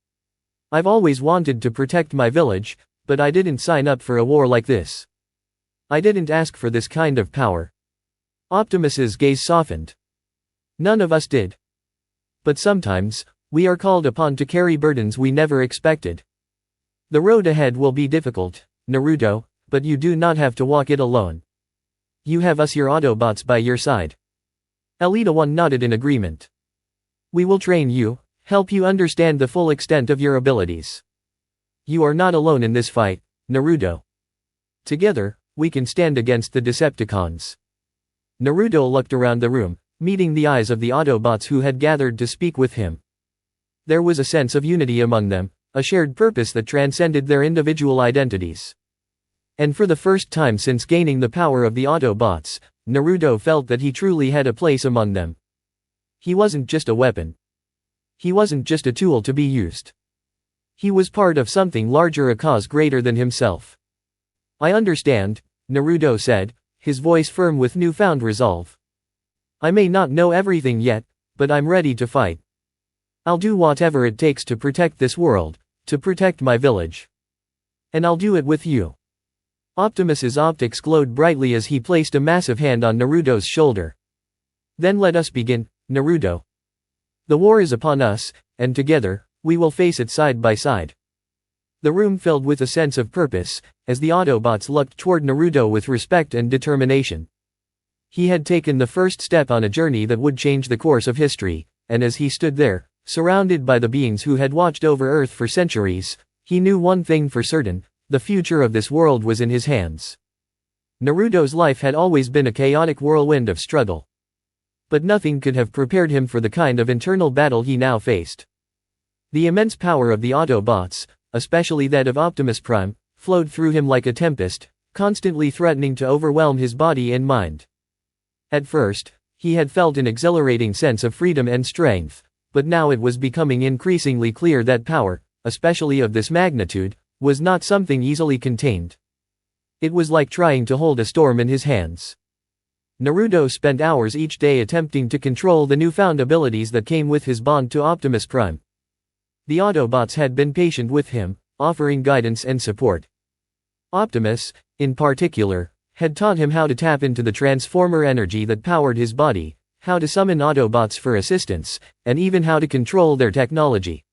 I've always wanted to protect my village, but I didn't sign up for a war like this. I didn't ask for this kind of power. Optimus's gaze softened. None of us did. But sometimes, we are called upon to carry burdens we never expected. The road ahead will be difficult, Naruto, but you do not have to walk it alone. You have us, your Autobots, by your side. Alita One nodded in agreement. We will train you, help you understand the full extent of your abilities. You are not alone in this fight, Naruto. Together, we can stand against the Decepticons. Naruto looked around the room, meeting the eyes of the Autobots who had gathered to speak with him. There was a sense of unity among them, a shared purpose that transcended their individual identities. And for the first time since gaining the power of the Autobots, Naruto felt that he truly had a place among them. He wasn't just a weapon. He wasn't just a tool to be used. He was part of something larger, a cause greater than himself. I understand, Naruto said, his voice firm with newfound resolve. I may not know everything yet, but I'm ready to fight. I'll do whatever it takes to protect this world, to protect my village. And I'll do it with you. Optimus's optics glowed brightly as he placed a massive hand on Naruto's shoulder. Then let us begin, Naruto. The war is upon us, and together, we will face it side by side. The room filled with a sense of purpose, as the Autobots looked toward Naruto with respect and determination. He had taken the first step on a journey that would change the course of history, and as he stood there, surrounded by the beings who had watched over Earth for centuries, he knew one thing for certain: the future of this world was in his hands. Naruto's life had always been a chaotic whirlwind of struggle. But nothing could have prepared him for the kind of internal battle he now faced. The immense power of the Autobots, especially that of Optimus Prime, flowed through him like a tempest, constantly threatening to overwhelm his body and mind. At first, he had felt an exhilarating sense of freedom and strength, but now it was becoming increasingly clear that power, especially of this magnitude, was not something easily contained. It was like trying to hold a storm in his hands. Naruto spent hours each day attempting to control the newfound abilities that came with his bond to Optimus Prime. The Autobots had been patient with him, offering guidance and support. Optimus, in particular, had taught him how to tap into the transformer energy that powered his body, how to summon Autobots for assistance, and even how to control their technology.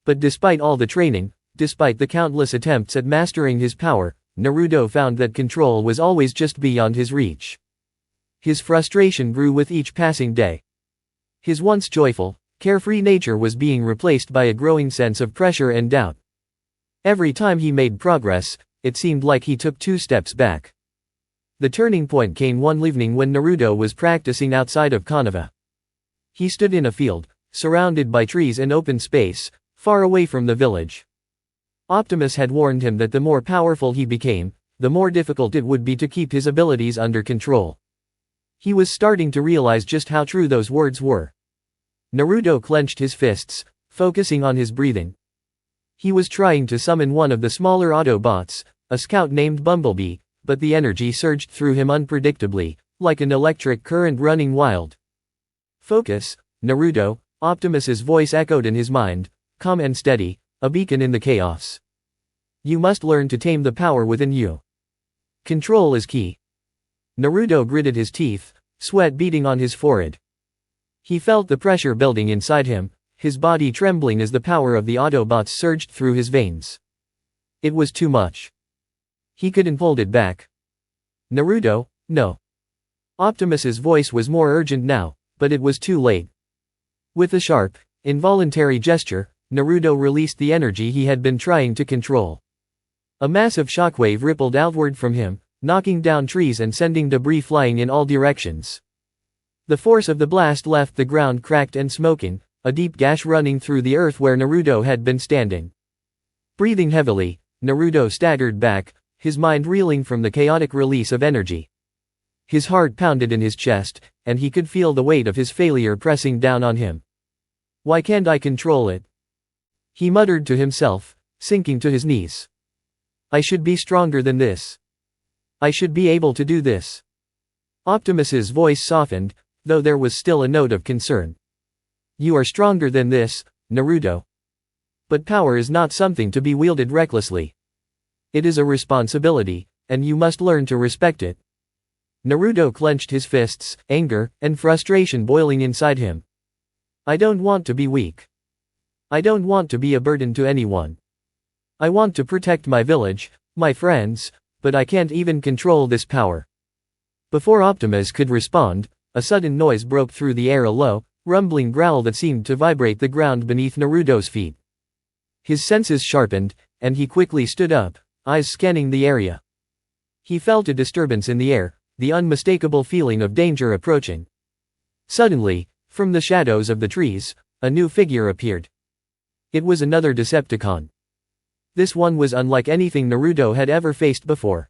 But despite all the training, despite the countless attempts at mastering his power, Naruto found that control was always just beyond his reach. His frustration grew with each passing day. His once joyful, carefree nature was being replaced by a growing sense of pressure and doubt. Every time he made progress, it seemed like he took 2 steps back. The turning point came one evening when Naruto was practicing outside of Konoha. He stood in a field, surrounded by trees and open space, far away from the village. Optimus had warned him that the more powerful he became, the more difficult it would be to keep his abilities under control. He was starting to realize just how true those words were. Naruto clenched his fists, focusing on his breathing. He was trying to summon one of the smaller Autobots, a scout named Bumblebee, but the energy surged through him unpredictably, like an electric current running wild. "Focus, Naruto," Optimus's voice echoed in his mind, calm and steady, a beacon in the chaos. "You must learn to tame the power within you. Control is key." Naruto gritted his teeth, sweat beading on his forehead. He felt the pressure building inside him, his body trembling as the power of the Autobots surged through his veins. It was too much. He couldn't hold it back. "Naruto, no." Optimus's voice was more urgent now, but it was too late. With a sharp, involuntary gesture, Naruto released the energy he had been trying to control. A massive shockwave rippled outward from him, knocking down trees and sending debris flying in all directions. The force of the blast left the ground cracked and smoking, a deep gash running through the earth where Naruto had been standing. Breathing heavily, Naruto staggered back, his mind reeling from the chaotic release of energy. His heart pounded in his chest, and he could feel the weight of his failure pressing down on him. "Why can't I control it?" he muttered to himself, sinking to his knees. "I should be stronger than this. I should be able to do this." Optimus's voice softened, though there was still a note of concern. "You are stronger than this, Naruto. But power is not something to be wielded recklessly. It is a responsibility, and you must learn to respect it." Naruto clenched his fists, anger and frustration boiling inside him. "I don't want to be weak. I don't want to be a burden to anyone. I want to protect my village, my friends, but I can't even control this power." Before Optimus could respond, a sudden noise broke through the air, a low, rumbling growl that seemed to vibrate the ground beneath Naruto's feet. His senses sharpened, and he quickly stood up, eyes scanning the area. He felt a disturbance in the air, the unmistakable feeling of danger approaching. Suddenly, from the shadows of the trees, a new figure appeared. It was another Decepticon. This one was unlike anything Naruto had ever faced before.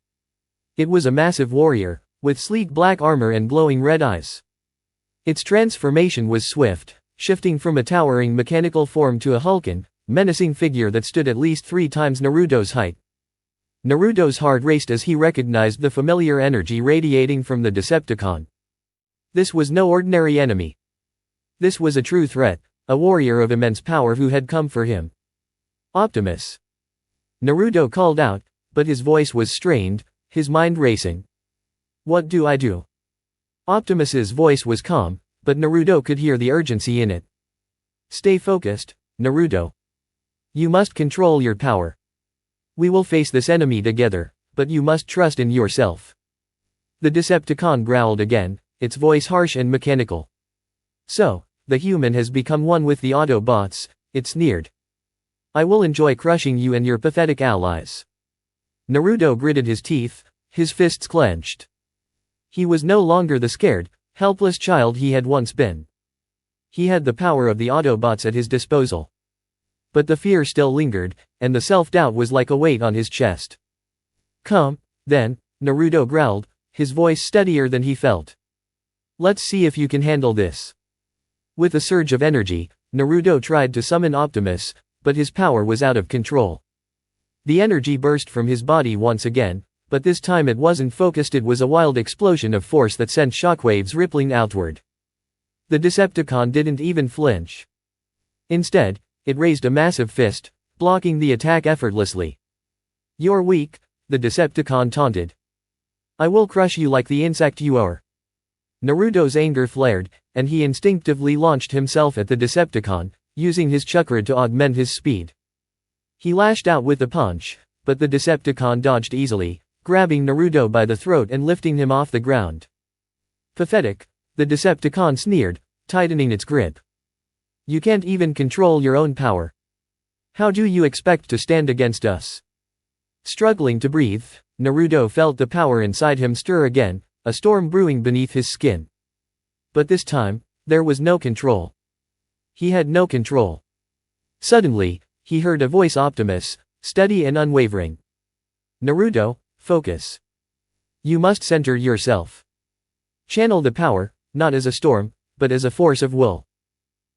It was a massive warrior, with sleek black armor and glowing red eyes. Its transformation was swift, shifting from a towering mechanical form to a hulking, menacing figure that stood at least 3 times Naruto's height. Naruto's heart raced as he recognized the familiar energy radiating from the Decepticon. This was no ordinary enemy. This was a true threat, a warrior of immense power who had come for him. "Optimus!" Naruto called out, but his voice was strained, his mind racing. "What do I do?" Optimus's voice was calm, but Naruto could hear the urgency in it. "Stay focused, Naruto. You must control your power. We will face this enemy together, but you must trust in yourself." The Decepticon growled again, its voice harsh and mechanical. "So, the human has become one with the Autobots," it sneered. "I will enjoy crushing you and your pathetic allies." Naruto gritted his teeth, his fists clenched. He was no longer the scared, helpless child he had once been. He had the power of the Autobots at his disposal. But the fear still lingered, and the self-doubt was like a weight on his chest. "Come, then," Naruto growled, his voice steadier than he felt. "Let's see if you can handle this." With a surge of energy, Naruto tried to summon Optimus, but his power was out of control. The energy burst from his body once again, but this time it wasn't focused, it was a wild explosion of force that sent shockwaves rippling outward. The Decepticon didn't even flinch. Instead, it raised a massive fist, blocking the attack effortlessly. "You're weak," the Decepticon taunted. "I will crush you like the insect you are." Naruto's anger flared, and he instinctively launched himself at the Decepticon, using his chakra to augment his speed. He lashed out with a punch, but the Decepticon dodged easily, grabbing Naruto by the throat and lifting him off the ground. "Pathetic," the Decepticon sneered, tightening its grip. "You can't even control your own power. How do you expect to stand against us?" Struggling to breathe, Naruto felt the power inside him stir again, a storm brewing beneath his skin. But this time, there was no control. He had no control. Suddenly, he heard a voice, Optimus, steady and unwavering. "Naruto, focus. You must center yourself. Channel the power, not as a storm, but as a force of will.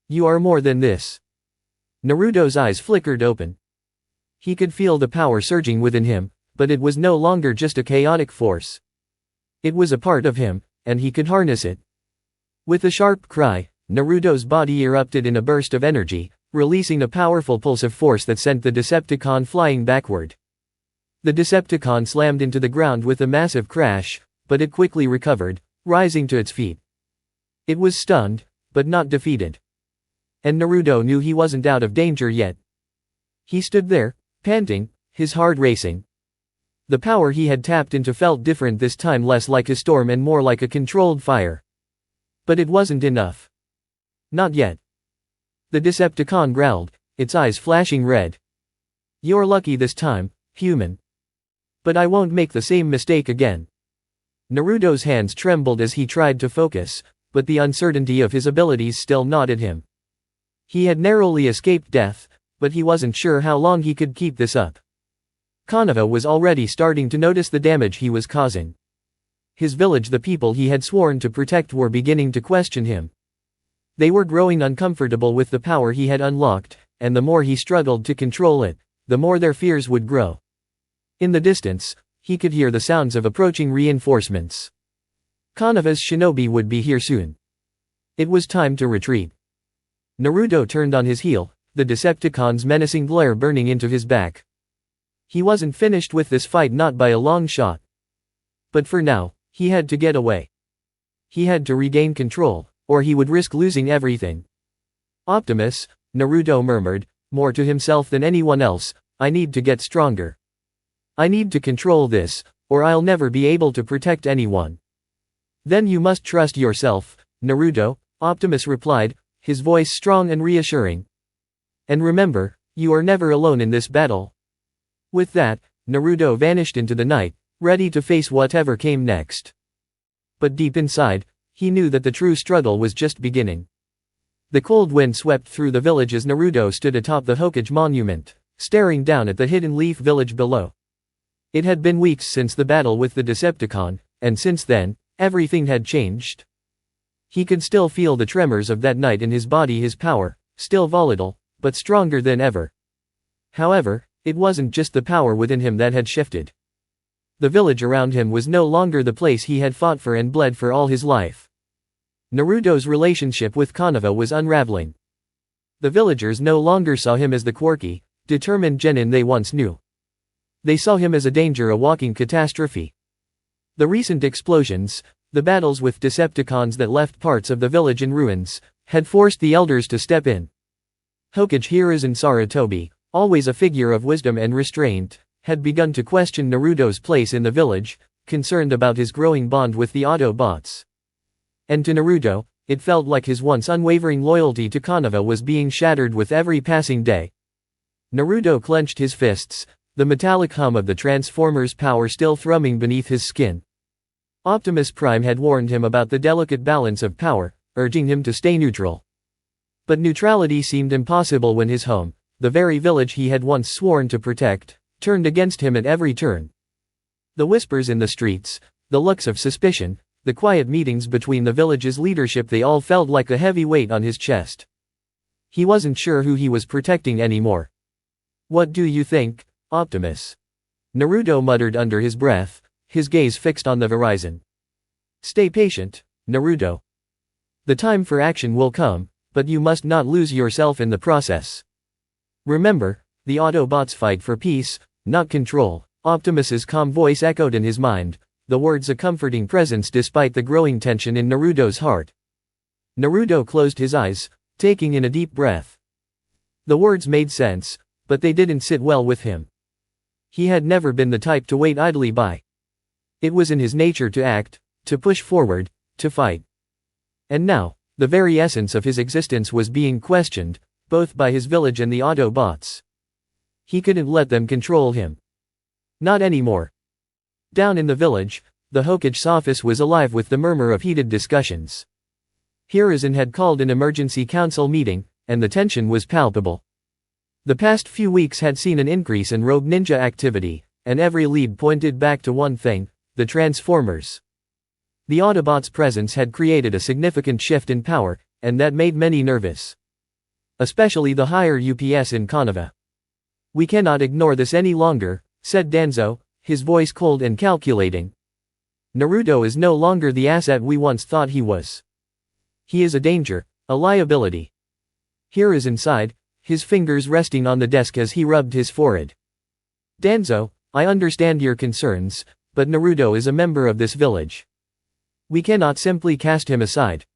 You are more than this." Naruto's eyes flickered open. He could feel the power surging within him, but it was no longer just a chaotic force. It was a part of him, and he could harness it. With a sharp cry, Naruto's body erupted in a burst of energy, releasing a powerful pulse of force that sent the Decepticon flying backward. The Decepticon slammed into the ground with a massive crash, but it quickly recovered, rising to its feet. It was stunned, but not defeated. And Naruto knew he wasn't out of danger yet. He stood there, panting, his heart racing. The power he had tapped into felt different this time, less like a storm and more like a controlled fire. But it wasn't enough. Not yet. The Decepticon growled, its eyes flashing red. "You're lucky this time, human. But I won't make the same mistake again." Naruto's hands trembled as he tried to focus, but the uncertainty of his abilities still gnawed at him. He had narrowly escaped death, but he wasn't sure how long he could keep this up. Konoha was already starting to notice the damage he was causing. His village, the people he had sworn to protect, were beginning to question him. They were growing uncomfortable with the power he had unlocked, and the more he struggled to control it, the more their fears would grow. In the distance, he could hear the sounds of approaching reinforcements. Konoha's shinobi would be here soon. It was time to retreat. Naruto turned on his heel, the Decepticon's menacing glare burning into his back. He wasn't finished with this fight, not by a long shot. But for now, he had to get away. He had to regain control, or he would risk losing everything. "Optimus," Naruto murmured, more to himself than anyone else, "I need to get stronger. I need to control this, or I'll never be able to protect anyone." "Then you must trust yourself, Naruto," Optimus replied, his voice strong and reassuring. "And remember, you are never alone in this battle." With that, Naruto vanished into the night, ready to face whatever came next. But deep inside, he knew that the true struggle was just beginning. The cold wind swept through the village as Naruto stood atop the Hokage monument, staring down at the hidden leaf village below. It had been weeks since the battle with the Decepticon, and since then, everything had changed. He could still feel the tremors of that night in his body, his power, still volatile, but stronger than ever. However, it wasn't just the power within him that had shifted. The village around him was no longer the place he had fought for and bled for all his life. Naruto's relationship with Konoha was unraveling. The villagers no longer saw him as the quirky, determined genin they once knew. They saw him as a danger, a walking catastrophe. The recent explosions, the battles with Decepticons that left parts of the village in ruins, had forced the elders to step in. Hokage Hiruzen Sarutobi, always a figure of wisdom and restraint, had begun to question Naruto's place in the village, concerned about his growing bond with the Autobots. And to Naruto, it felt like his once unwavering loyalty to Konoha was being shattered with every passing day. Naruto clenched his fists, the metallic hum of the Transformers' power still thrumming beneath his skin. Optimus Prime had warned him about the delicate balance of power, urging him to stay neutral. But neutrality seemed impossible when his home, The very village he had once sworn to protect, turned against him at every turn. The whispers in the streets, the looks of suspicion, the quiet meetings between the village's leadership, they all felt like a heavy weight on his chest. He wasn't sure who he was protecting anymore. "What do you think, Optimus?" Naruto muttered under his breath, his gaze fixed on the horizon. "Stay patient, Naruto. The time for action will come, but you must not lose yourself in the process. Remember, the Autobots fight for peace, not control." Optimus's calm voice echoed in his mind, the words a comforting presence despite the growing tension in Naruto's heart. Naruto closed his eyes, taking in a deep breath. The words made sense, but they didn't sit well with him. He had never been the type to wait idly by. It was in his nature to act, to push forward, to fight. And now, the very essence of his existence was being questioned, both by his village and the Autobots. He couldn't let them control him. Not anymore. Down in the village, the Hokage's office was alive with the murmur of heated discussions. Hiruzen had called an emergency council meeting, and the tension was palpable. The past few weeks had seen an increase in rogue ninja activity, and every lead pointed back to one thing: the Transformers. The Autobots' presence had created a significant shift in power, and that made many nervous. Especially the higher UPS in Konoha. "We cannot ignore this any longer," said Danzo, his voice cold and calculating. "Naruto is no longer the asset we once thought he was. He is a danger, a liability." Hiruzen sighed, his fingers resting on the desk as he rubbed his forehead. "Danzo, I understand your concerns, but Naruto is a member of this village. We cannot simply cast him aside.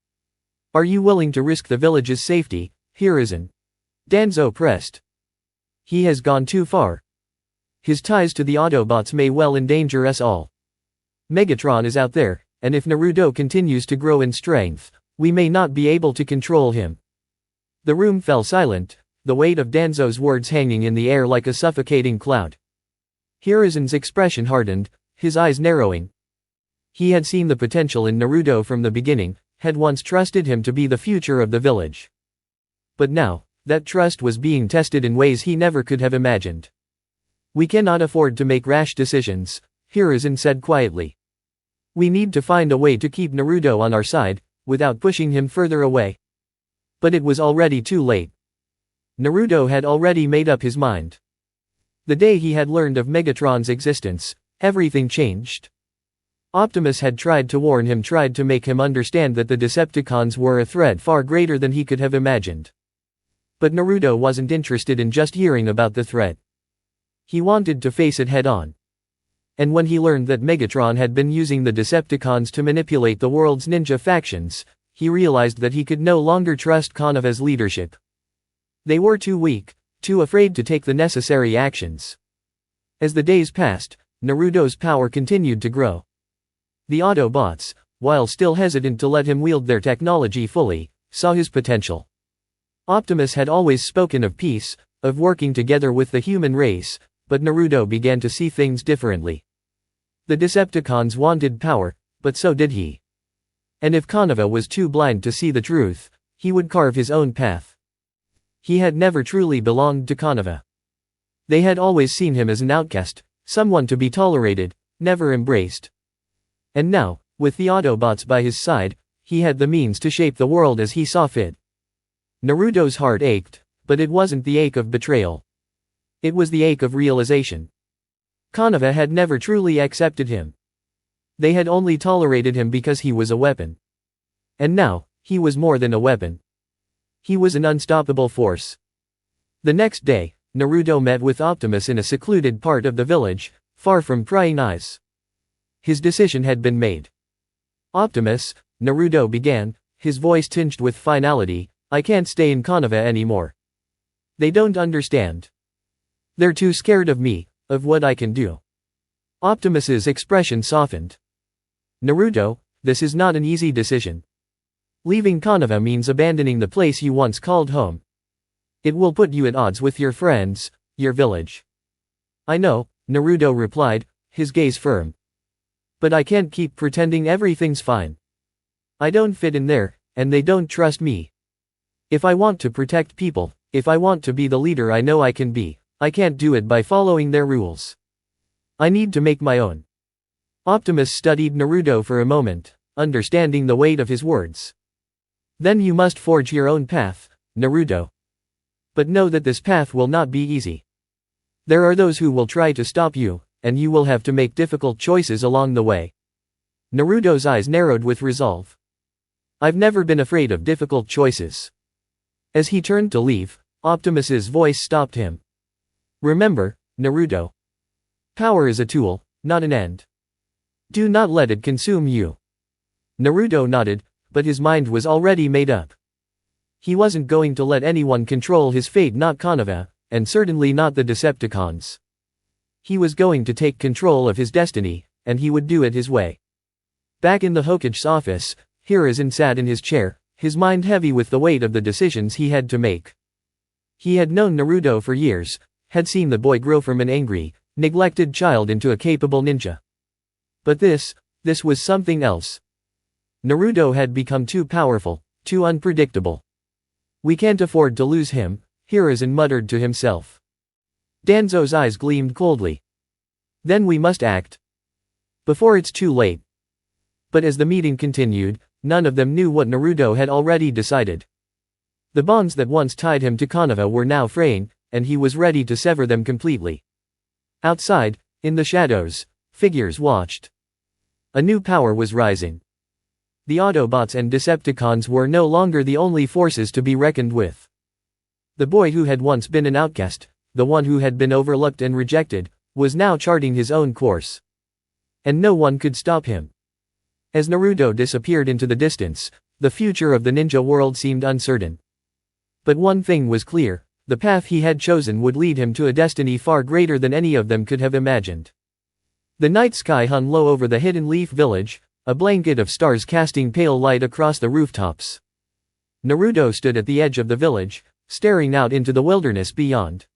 Are you willing to risk the village's safety, Hiruzen?" Danzo pressed. "He has gone too far. His ties to the Autobots may well endanger us all. Megatron is out there, and if Naruto continues to grow in strength, we may not be able to control him." The room fell silent, the weight of Danzo's words hanging in the air like a suffocating cloud. Hiruzen's expression hardened, his eyes narrowing. He had seen the potential in Naruto from the beginning, had once trusted him to be the future of the village. But now, that trust was being tested in ways he never could have imagined. "We cannot afford to make rash decisions," Hiruzen said quietly. "We need to find a way to keep Naruto on our side, without pushing him further away." But it was already too late. Naruto had already made up his mind. The day he had learned of Megatron's existence, everything changed. Optimus had tried to warn him, tried to make him understand that the Decepticons were a threat far greater than he could have imagined. But Naruto wasn't interested in just hearing about the threat. He wanted to face it head-on. And when he learned that Megatron had been using the Decepticons to manipulate the world's ninja factions, he realized that he could no longer trust Konoha's leadership. They were too weak, too afraid to take the necessary actions. As the days passed, Naruto's power continued to grow. The Autobots, while still hesitant to let him wield their technology fully, saw his potential. Optimus had always spoken of peace, of working together with the human race, but Naruto began to see things differently. The Decepticons wanted power, but so did he. And if Konoha was too blind to see the truth, he would carve his own path. He had never truly belonged to Konoha. They had always seen him as an outcast, someone to be tolerated, never embraced. And now, with the Autobots by his side, he had the means to shape the world as he saw fit. Naruto's heart ached, but it wasn't the ache of betrayal. It was the ache of realization. Konoha had never truly accepted him. They had only tolerated him because he was a weapon. And now, he was more than a weapon. He was an unstoppable force. The next day, Naruto met with Optimus in a secluded part of the village, far from prying eyes. His decision had been made. "Optimus," Naruto began, his voice tinged with finality, "I can't stay in Konoha anymore. They don't understand. They're too scared of me, of what I can do." Optimus's expression softened. "Naruto, this is not an easy decision. Leaving Konoha means abandoning the place you once called home. It will put you at odds with your friends, your village." "I know," Naruto replied, his gaze firm. "But I can't keep pretending everything's fine. I don't fit in there, and they don't trust me. If I want to protect people, If I want to be the leader I know I can be, I can't do it by following their rules. I need to make my own. Optimus studied Naruto for a moment, understanding the weight of his words. Then you must forge your own path, Naruto. But know that this path will not be easy. There are those who will try to stop you, and you will have to make difficult choices along the way. Naruto's eyes narrowed with resolve. I've never been afraid of difficult choices. As he turned to leave, Optimus's voice stopped him. Remember, Naruto. Power is a tool, not an end. Do not let it consume you. Naruto nodded, but his mind was already made up. He wasn't going to let anyone control his fate, not Konoha, and certainly not the Decepticons. He was going to take control of his destiny, and he would do it his way. Back in the Hokage's office, Hiruzen sat in his chair, his mind heavy with the weight of the decisions he had to make. He had known Naruto for years, had seen the boy grow from an angry, neglected child into a capable ninja. But this was something else. Naruto had become too powerful, too unpredictable. We can't afford to lose him, Hiruzen muttered to himself. Danzo's eyes gleamed coldly. Then we must act. Before it's too late. But as the meeting continued, none of them knew what Naruto had already decided. The bonds that once tied him to Konoha were now fraying, and he was ready to sever them completely. Outside, in the shadows, figures watched. A new power was rising. The Autobots and Decepticons were no longer the only forces to be reckoned with. The boy who had once been an outcast, the one who had been overlooked and rejected, was now charting his own course. And no one could stop him. As Naruto disappeared into the distance, the future of the ninja world seemed uncertain. But one thing was clear, the path he had chosen would lead him to a destiny far greater than any of them could have imagined. The night sky hung low over the Hidden Leaf Village, a blanket of stars casting pale light across the rooftops. Naruto stood at the edge of the village, staring out into the wilderness beyond.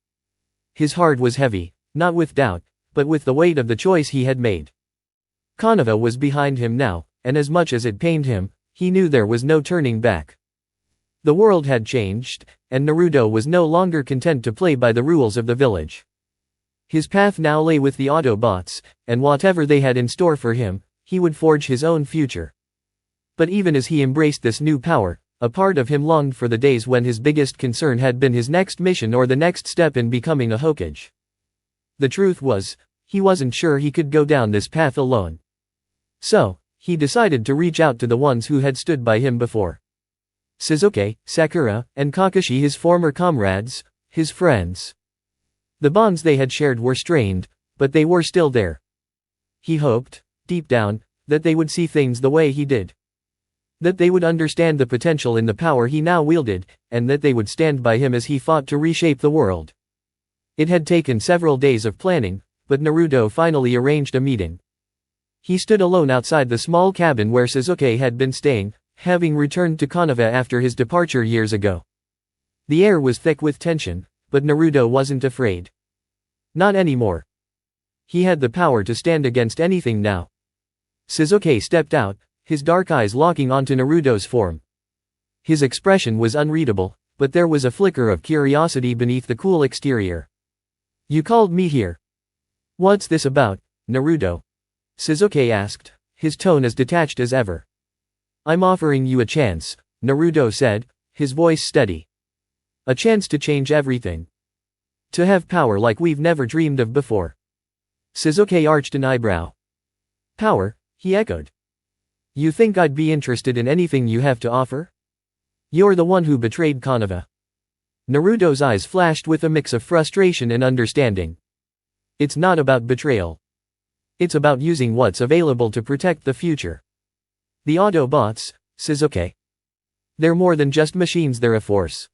His heart was heavy, not with doubt, but with the weight of the choice he had made. Konoha was behind him now, and as much as it pained him, he knew there was no turning back. The world had changed, and Naruto was no longer content to play by the rules of the village. His path now lay with the Autobots, and whatever they had in store for him, he would forge his own future. But even as he embraced this new power, a part of him longed for the days when his biggest concern had been his next mission or the next step in becoming a Hokage. The truth was, he wasn't sure he could go down this path alone. So, he decided to reach out to the ones who had stood by him before. Sasuke, Sakura, and Kakashi, his former comrades, his friends. The bonds they had shared were strained, but they were still there. He hoped, deep down, that they would see things the way he did. That they would understand the potential in the power he now wielded, and that they would stand by him as he fought to reshape the world. It had taken several days of planning, but Naruto finally arranged a meeting. He stood alone outside the small cabin where Sasuke had been staying, having returned to Konoha after his departure years ago. The air was thick with tension, but Naruto wasn't afraid. Not anymore. He had the power to stand against anything now. Sasuke stepped out, his dark eyes locking onto Naruto's form. His expression was unreadable, but there was a flicker of curiosity beneath the cool exterior. You called me here. What's this about, Naruto? Sasuke asked, his tone as detached as ever. I'm offering you a chance, Naruto said, his voice steady. A chance to change everything. To have power like we've never dreamed of before. Sasuke arched an eyebrow. Power, he echoed. You think I'd be interested in anything you have to offer? You're the one who betrayed Konoha. Naruto's eyes flashed with a mix of frustration and understanding. It's not about betrayal. It's about using what's available to protect the future. The Autobots, Sasuke. They're more than just machines, they're a force.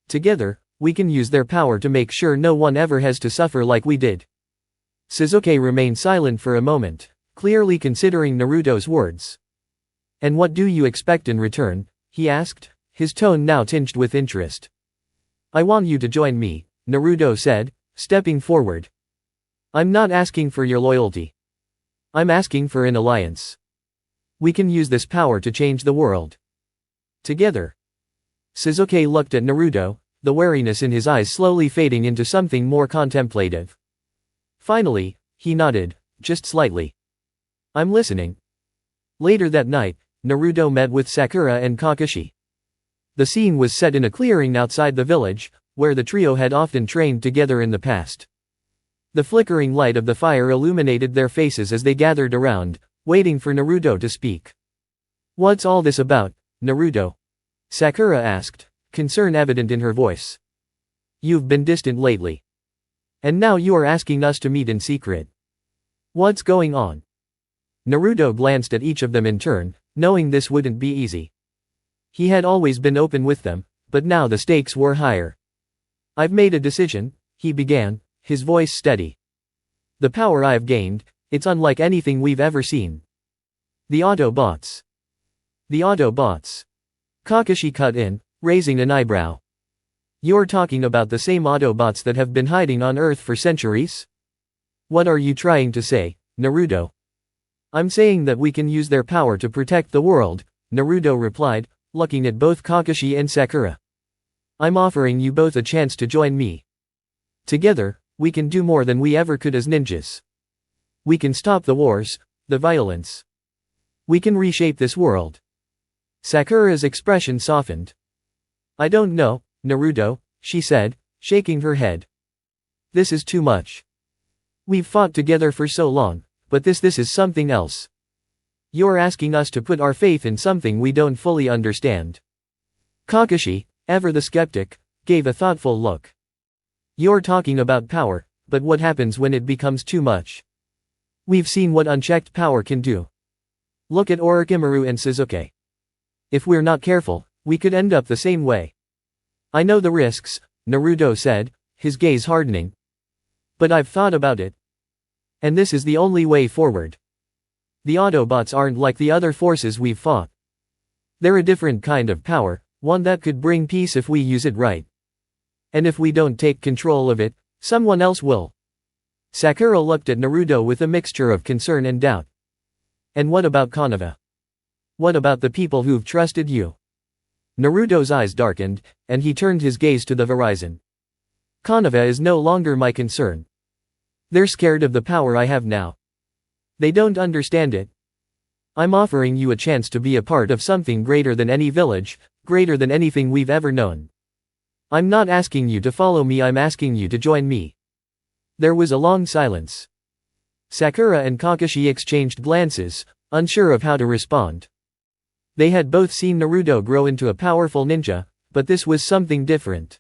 Together, we can use their power to make sure no one ever has to suffer like we did. Sasuke remained silent for a moment, clearly considering Naruto's words. And what do you expect in return? He asked, his tone now tinged with interest. I want you to join me, Naruto said, stepping forward. I'm not asking for your loyalty. I'm asking for an alliance. We can use this power to change the world. Together. Sasuke looked at Naruto, the wariness in his eyes slowly fading into something more contemplative. Finally, he nodded, just slightly. I'm listening. Later that night, Naruto met with Sakura and Kakashi. The scene was set in a clearing outside the village, where the trio had often trained together in the past. The flickering light of the fire illuminated their faces as they gathered around, waiting for Naruto to speak. What's all this about, Naruto? Sakura asked, concern evident in her voice. You've been distant lately. And now you are asking us to meet in secret. What's going on? Naruto glanced at each of them in turn, knowing this wouldn't be easy. He had always been open with them, but now the stakes were higher. I've made a decision, he began, his voice steady. The power I've gained, it's unlike anything we've ever seen. The Autobots. The Autobots. Kakashi cut in, raising an eyebrow. You're talking about the same Autobots that have been hiding on Earth for centuries? What are you trying to say, Naruto? I'm saying that we can use their power to protect the world, Naruto replied, looking at both Kakashi and Sakura. I'm offering you both a chance to join me. Together, we can do more than we ever could as ninjas. We can stop the wars, the violence. We can reshape this world. Sakura's expression softened. I don't know, Naruto, she said, shaking her head. This is too much. We've fought together for so long, but this is something else. You're asking us to put our faith in something we don't fully understand. Kakashi, ever the skeptic, gave a thoughtful look. You're talking about power, but what happens when it becomes too much? We've seen what unchecked power can do. Look at Orochimaru and Sasuke. If we're not careful, we could end up the same way. I know the risks, Naruto said, his gaze hardening. But I've thought about it. And this is the only way forward. The Autobots aren't like the other forces we've fought. They're a different kind of power, one that could bring peace if we use it right. And if we don't take control of it, someone else will. Sakura looked at Naruto with a mixture of concern and doubt. And what about Konoha? What about the people who've trusted you? Naruto's eyes darkened, and he turned his gaze to the horizon. Konoha is no longer my concern. They're scared of the power I have now. They don't understand it. I'm offering you a chance to be a part of something greater than any village, greater than anything we've ever known. I'm not asking you to follow me, I'm asking you to join me. There was a long silence. Sakura and Kakashi exchanged glances, unsure of how to respond. They had both seen Naruto grow into a powerful ninja, but this was something different.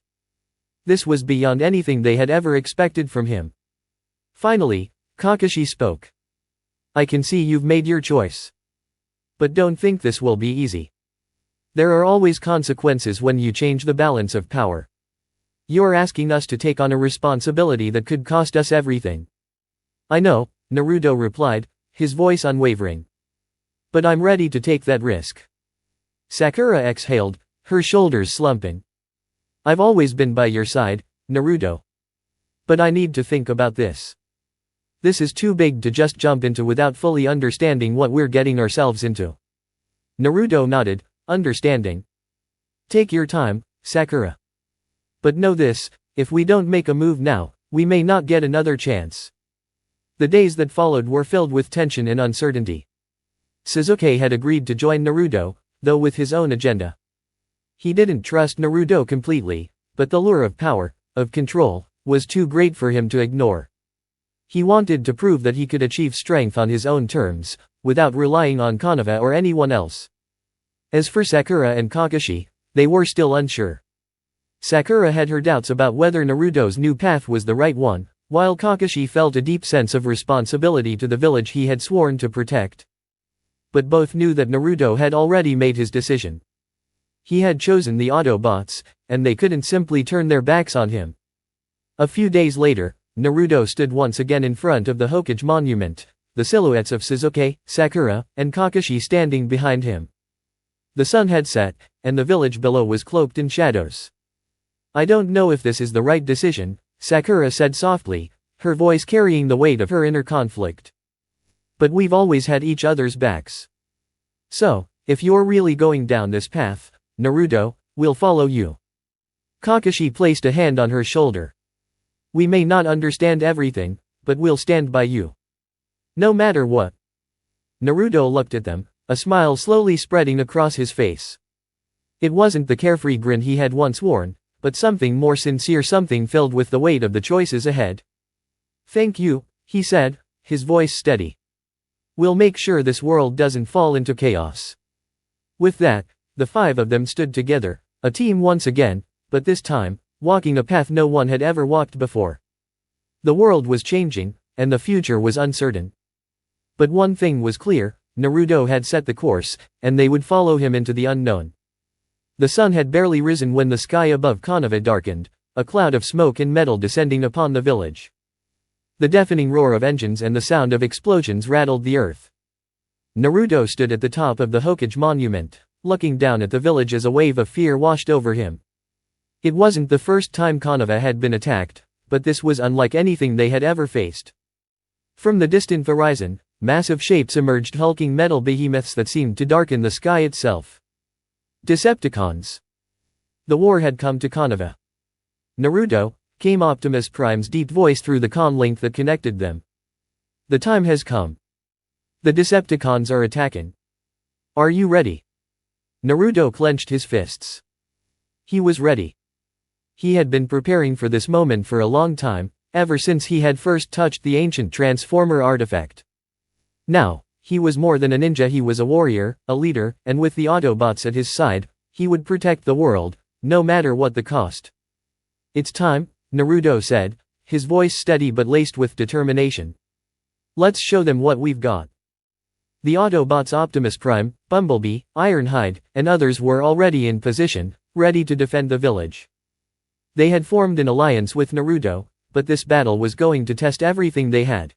This was beyond anything they had ever expected from him. Finally, Kakashi spoke. I can see you've made your choice. But don't think this will be easy. There are always consequences when you change the balance of power. You're asking us to take on a responsibility that could cost us everything. I know, Naruto replied, his voice unwavering. But I'm ready to take that risk. Sakura exhaled, her shoulders slumping. I've always been by your side, Naruto. But I need to think about this. This is too big to just jump into without fully understanding what we're getting ourselves into. Naruto nodded, understanding. Take your time, Sakura. But know this, if we don't make a move now, we may not get another chance. The days that followed were filled with tension and uncertainty. Sasuke had agreed to join Naruto, though with his own agenda. He didn't trust Naruto completely, but the lure of power, of control, was too great for him to ignore. He wanted to prove that he could achieve strength on his own terms, without relying on Konoha or anyone else. As for Sakura and Kakashi, they were still unsure. Sakura had her doubts about whether Naruto's new path was the right one, while Kakashi felt a deep sense of responsibility to the village he had sworn to protect. But both knew that Naruto had already made his decision. He had chosen the Autobots, and they couldn't simply turn their backs on him. A few days later, Naruto stood once again in front of the Hokage monument, the silhouettes of Sasuke, Sakura, and Kakashi standing behind him. The sun had set, and the village below was cloaked in shadows. I don't know if this is the right decision, Sakura said softly, her voice carrying the weight of her inner conflict. But we've always had each other's backs. So, if you're really going down this path, Naruto, we'll follow you. Kakashi placed a hand on her shoulder. We may not understand everything, but we'll stand by you. No matter what. Naruto looked at them, a smile slowly spreading across his face. It wasn't the carefree grin he had once worn, but something more sincere, something filled with the weight of the choices ahead. Thank you, he said, his voice steady. We'll make sure this world doesn't fall into chaos. With that, the five of them stood together, a team once again, but this time, walking a path no one had ever walked before. The world was changing, and the future was uncertain. But one thing was clear, Naruto had set the course, and they would follow him into the unknown. The sun had barely risen when the sky above Konoha darkened, a cloud of smoke and metal descending upon the village. The deafening roar of engines and the sound of explosions rattled the earth. Naruto stood at the top of the Hokage monument, looking down at the village as a wave of fear washed over him. It wasn't the first time Konoha had been attacked, but this was unlike anything they had ever faced. From the distant horizon, massive shapes emerged, hulking metal behemoths that seemed to darken the sky itself. Decepticons. The war had come to Konoha. Naruto, came Optimus Prime's deep voice through the con link that connected them. The time has come. The Decepticons are attacking. Are you ready? Naruto clenched his fists. He was ready. He had been preparing for this moment for a long time, ever since he had first touched the ancient Transformer artifact. Now, he was more than a ninja, he was a warrior, a leader, and with the Autobots at his side, he would protect the world, no matter what the cost. It's time, Naruto said, his voice steady but laced with determination. Let's show them what we've got. The Autobots Optimus Prime, Bumblebee, Ironhide, and others were already in position, ready to defend the village. They had formed an alliance with Naruto, but this battle was going to test everything they had.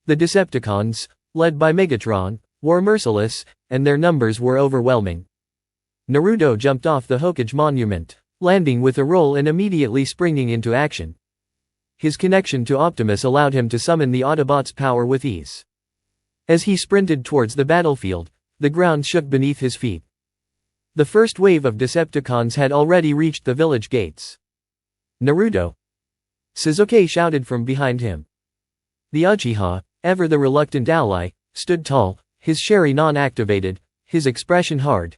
The Decepticons, led by Megatron, were merciless, and their numbers were overwhelming. Naruto jumped off the Hokage monument, landing with a roll and immediately springing into action. His connection to Optimus allowed him to summon the Autobots' power with ease. As he sprinted towards the battlefield, the ground shook beneath his feet. The first wave of Decepticons had already reached the village gates. Naruto! Sasuke shouted from behind him. The Uchiha, ever the reluctant ally, stood tall, his Sharingan activated, his expression hard.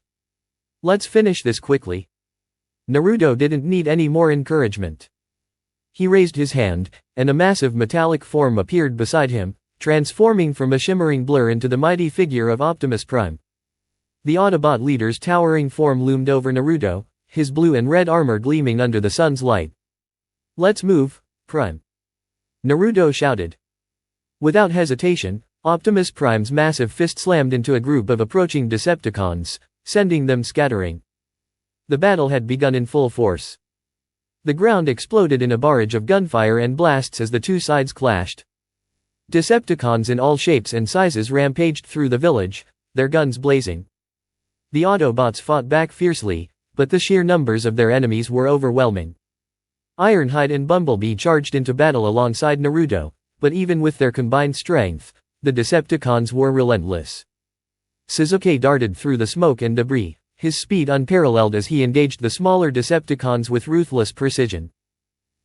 Let's finish this quickly. Naruto didn't need any more encouragement. He raised his hand, and a massive metallic form appeared beside him, transforming from a shimmering blur into the mighty figure of Optimus Prime. The Autobot leader's towering form loomed over Naruto, his blue and red armor gleaming under the sun's light. Let's move, Prime. Naruto shouted. Without hesitation, Optimus Prime's massive fist slammed into a group of approaching Decepticons, sending them scattering. The battle had begun in full force. The ground exploded in a barrage of gunfire and blasts as the two sides clashed. Decepticons in all shapes and sizes rampaged through the village, their guns blazing. The Autobots fought back fiercely, but the sheer numbers of their enemies were overwhelming. Ironhide and Bumblebee charged into battle alongside Naruto, but even with their combined strength, the Decepticons were relentless. Sasuke darted through the smoke and debris, his speed unparalleled as he engaged the smaller Decepticons with ruthless precision.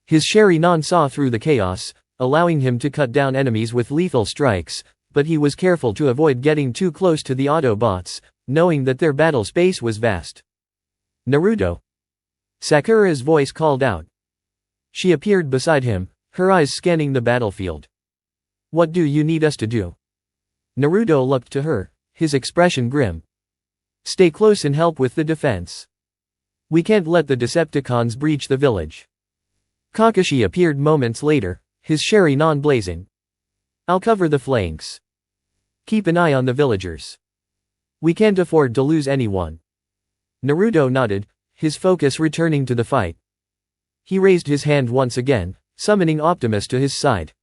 His Sharingan saw through the chaos, allowing him to cut down enemies with lethal strikes, but he was careful to avoid getting too close to the Autobots, knowing that their battle space was vast. Naruto! Sakura's voice called out. She appeared beside him, her eyes scanning the battlefield. What do you need us to do? Naruto looked to her, his expression grim. Stay close and help with the defense. We can't let the Decepticons breach the village. Kakashi appeared moments later, his Sharingan blazing. I'll cover the flanks. Keep an eye on the villagers. We can't afford to lose anyone. Naruto nodded, his focus returning to the fight. He raised his hand once again, summoning Optimus to his side.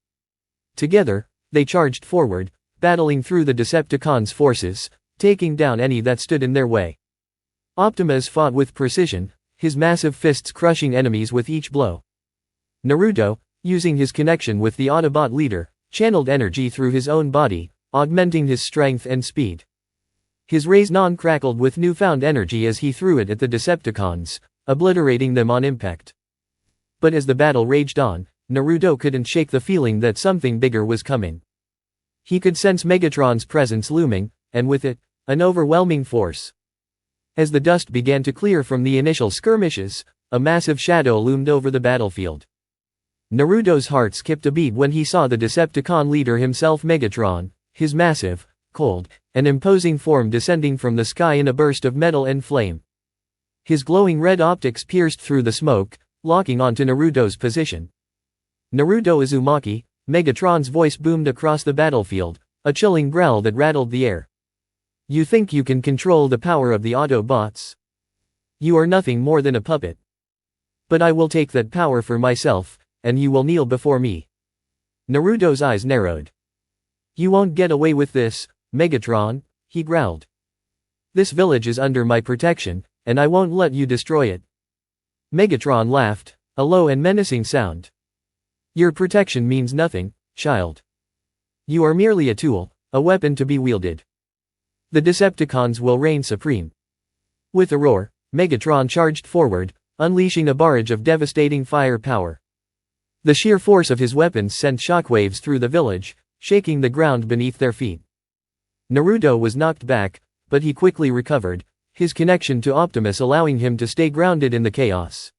Together, they charged forward, battling through the Decepticons' forces, taking down any that stood in their way. Optimus fought with precision, his massive fists crushing enemies with each blow. Naruto, using his connection with the Autobot leader, channeled energy through his own body, augmenting his strength and speed. His Rasengan crackled with newfound energy as he threw it at the Decepticons, obliterating them on impact. But as the battle raged on, Naruto couldn't shake the feeling that something bigger was coming. He could sense Megatron's presence looming, and with it, an overwhelming force. As the dust began to clear from the initial skirmishes, a massive shadow loomed over the battlefield. Naruto's heart skipped a beat when he saw the Decepticon leader himself, Megatron, his massive, cold, and imposing form descending from the sky in a burst of metal and flame. His glowing red optics pierced through the smoke, locking onto Naruto's position. Naruto Uzumaki, Megatron's voice boomed across the battlefield, a chilling growl that rattled the air. You think you can control the power of the Autobots? You are nothing more than a puppet. But I will take that power for myself, and you will kneel before me. Naruto's eyes narrowed. You won't get away with this, Megatron, he growled. This village is under my protection, and I won't let you destroy it. Megatron laughed, a low and menacing sound. Your protection means nothing, child. You are merely a tool, a weapon to be wielded. The Decepticons will reign supreme. With a roar, Megatron charged forward, unleashing a barrage of devastating fire power. The sheer force of his weapons sent shockwaves through the village, shaking the ground beneath their feet. Naruto was knocked back, but he quickly recovered, his connection to Optimus allowing him to stay grounded in the chaos.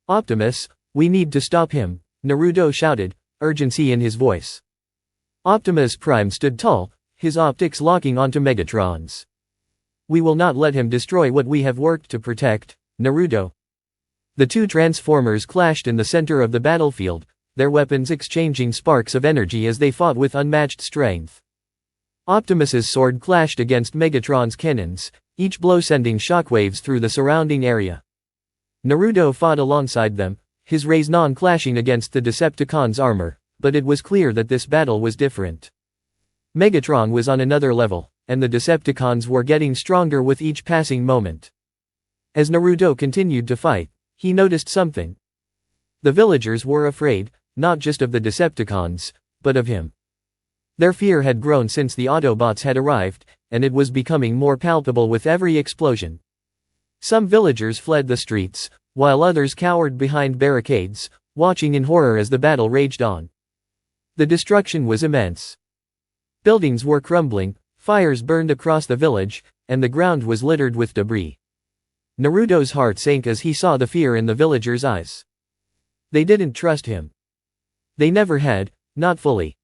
Optimus, we need to stop him, Naruto shouted, urgency in his voice. Optimus Prime stood tall, his optics locking onto Megatron's. We will not let him destroy what we have worked to protect, Naruto. The two Transformers clashed in the center of the battlefield, their weapons exchanging sparks of energy as they fought with unmatched strength. Optimus's sword clashed against Megatron's cannons, each blow sending shockwaves through the surrounding area. Naruto fought alongside them, his rays clashing against the Decepticon's armor, but it was clear that this battle was different. Megatron was on another level, and the Decepticons were getting stronger with each passing moment. As Naruto continued to fight, he noticed something. The villagers were afraid, not just of the Decepticons, but of him. Their fear had grown since the Autobots had arrived, and it was becoming more palpable with every explosion. Some villagers fled the streets, while others cowered behind barricades, watching in horror as the battle raged on. The destruction was immense. Buildings were crumbling, fires burned across the village, and the ground was littered with debris. Naruto's heart sank as he saw the fear in the villagers' eyes. They didn't trust him. They never had, not fully.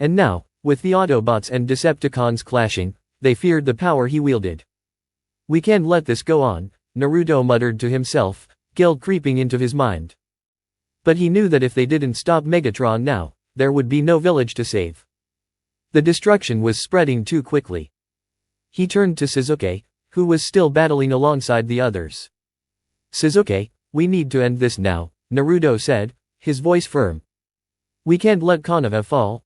And now, with the Autobots and Decepticons clashing, they feared the power he wielded. We can't let this go on, Naruto muttered to himself, guilt creeping into his mind. But he knew that if they didn't stop Megatron now, there would be no village to save. The destruction was spreading too quickly. He turned to Sasuke, who was still battling alongside the others. Sasuke, we need to end this now, Naruto said, his voice firm. We can't let Konoha fall.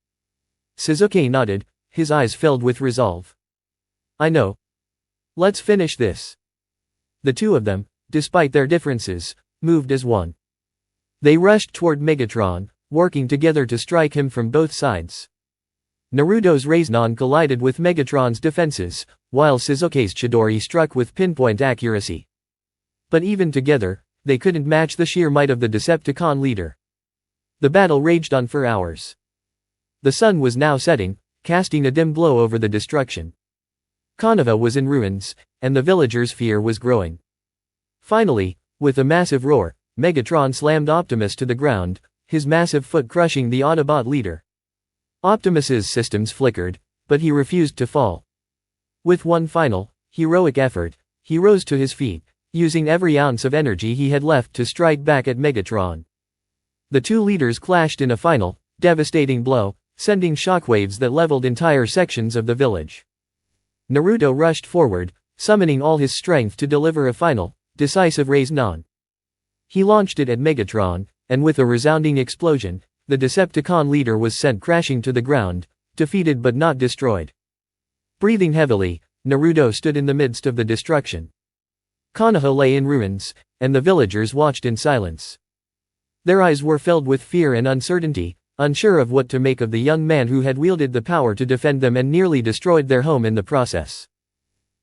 Sasuke nodded, his eyes filled with resolve. I know. Let's finish this. The two of them, despite their differences, moved as one. They rushed toward Megatron, working together to strike him from both sides. Naruto's Rasengan collided with Megatron's defenses, while Sasuke's Chidori struck with pinpoint accuracy. But even together, they couldn't match the sheer might of the Decepticon leader. The battle raged on for hours. The sun was now setting, casting a dim glow over the destruction. Konoha was in ruins, and the villagers' fear was growing. Finally, with a massive roar, Megatron slammed Optimus to the ground, his massive foot crushing the Autobot leader. Optimus's systems flickered, but he refused to fall. With one final, heroic effort, he rose to his feet, using every ounce of energy he had left to strike back at Megatron. The two leaders clashed in a final, devastating blow, sending shockwaves that leveled entire sections of the village. Naruto rushed forward, summoning all his strength to deliver a final, decisive Rasengan. He launched it at Megatron, and with a resounding explosion, the Decepticon leader was sent crashing to the ground, defeated but not destroyed. Breathing heavily, Naruto stood in the midst of the destruction. Konoha lay in ruins, and the villagers watched in silence. Their eyes were filled with fear and uncertainty, unsure of what to make of the young man who had wielded the power to defend them and nearly destroyed their home in the process.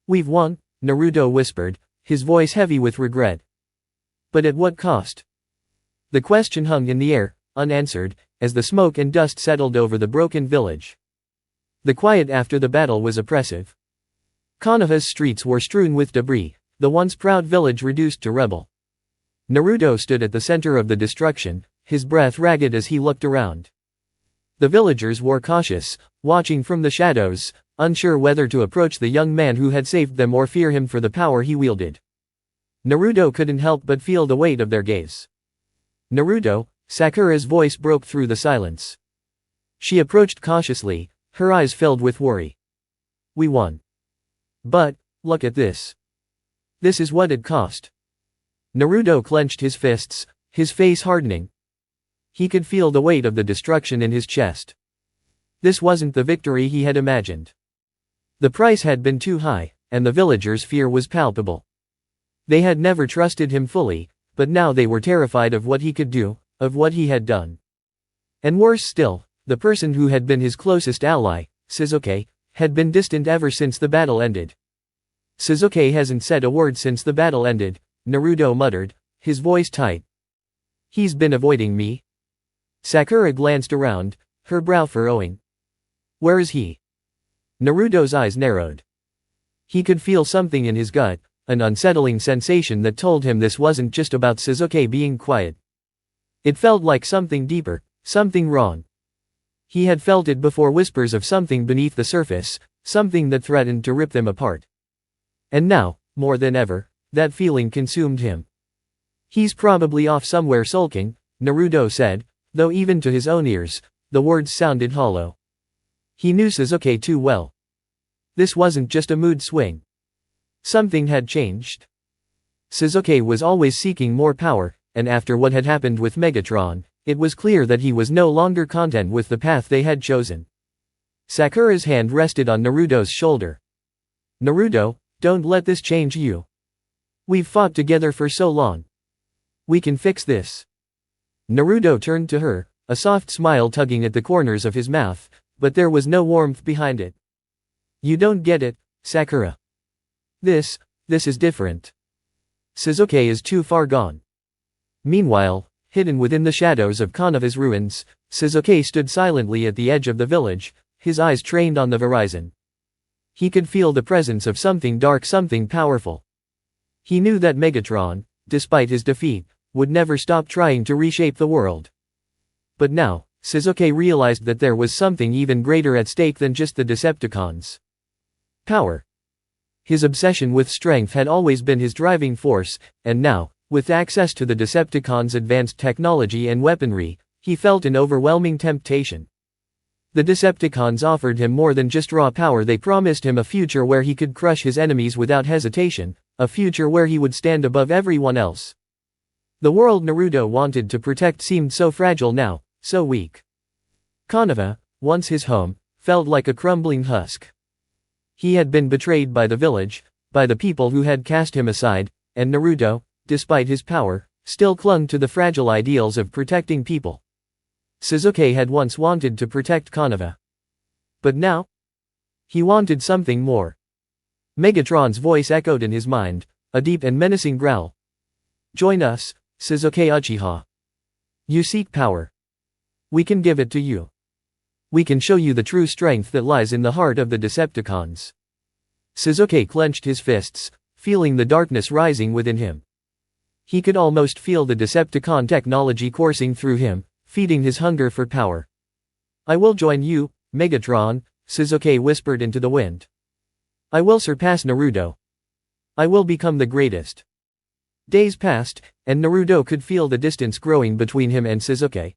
We've won, Naruto whispered, his voice heavy with regret. But at what cost? The question hung in the air, unanswered, as the smoke and dust settled over the broken village. The quiet after the battle was oppressive. Konoha's streets were strewn with debris, the once proud village reduced to rubble. Naruto stood at the center of the destruction, his breath ragged as he looked around. The villagers were cautious, watching from the shadows, unsure whether to approach the young man who had saved them or fear him for the power he wielded. Naruto couldn't help but feel the weight of their gaze. Naruto, Sakura's voice broke through the silence. She approached cautiously, her eyes filled with worry. We won. But, look at this. This is what it cost. Naruto clenched his fists, his face hardening. He could feel the weight of the destruction in his chest. This wasn't the victory he had imagined. The price had been too high, and the villagers' fear was palpable. They had never trusted him fully, but now they were terrified of what he could do, of what he had done. And worse still, the person who had been his closest ally, Sasuke, had been distant ever since the battle ended. Sasuke hasn't said a word since the battle ended, Naruto muttered, his voice tight. He's been avoiding me. Sakura glanced around, her brow furrowing. Where is he? Naruto's eyes narrowed. He could feel something in his gut, an unsettling sensation that told him this wasn't just about Sasuke being quiet. It felt like something deeper, something wrong. He had felt it before, whispers of something beneath the surface, something that threatened to rip them apart. And now, more than ever, that feeling consumed him. He's probably off somewhere sulking, Naruto said, though even to his own ears, the words sounded hollow. He knew Sasuke too well. This wasn't just a mood swing. Something had changed. Sasuke was always seeking more power, and after what had happened with Megatron, it was clear that he was no longer content with the path they had chosen. Sakura's hand rested on Naruto's shoulder. Naruto, don't let this change you. We've fought together for so long. We can fix this. Naruto turned to her, a soft smile tugging at the corners of his mouth, but there was no warmth behind it. You don't get it, Sakura. This is different. Sasuke is too far gone. Meanwhile, hidden within the shadows of Konoha's ruins, Sasuke stood silently at the edge of the village, his eyes trained on the horizon. He could feel the presence of something dark, something powerful. He knew that Megatron, despite his defeat, would never stop trying to reshape the world. But now, Sasuke realized that there was something even greater at stake than just the Decepticons. Power. His obsession with strength had always been his driving force, and now, with access to the Decepticons' advanced technology and weaponry, he felt an overwhelming temptation. The Decepticons offered him more than just raw power. They promised him a future where he could crush his enemies without hesitation, a future where he would stand above everyone else. The world Naruto wanted to protect seemed so fragile now, so weak. Konoha, once his home, felt like a crumbling husk. He had been betrayed by the village, by the people who had cast him aside, and Naruto, despite his power, still clung to the fragile ideals of protecting people. Sasuke had once wanted to protect Konoha. But now? He wanted something more. Megatron's voice echoed in his mind, a deep and menacing growl. Join us, Sasuke Uchiha. You seek power. We can give it to you. We can show you the true strength that lies in the heart of the Decepticons. Sasuke clenched his fists, feeling the darkness rising within him. He could almost feel the Decepticon technology coursing through him, feeding his hunger for power. I will join you, Megatron, Sasuke whispered into the wind. I will surpass Naruto. I will become the greatest. Days passed, and Naruto could feel the distance growing between him and Sasuke.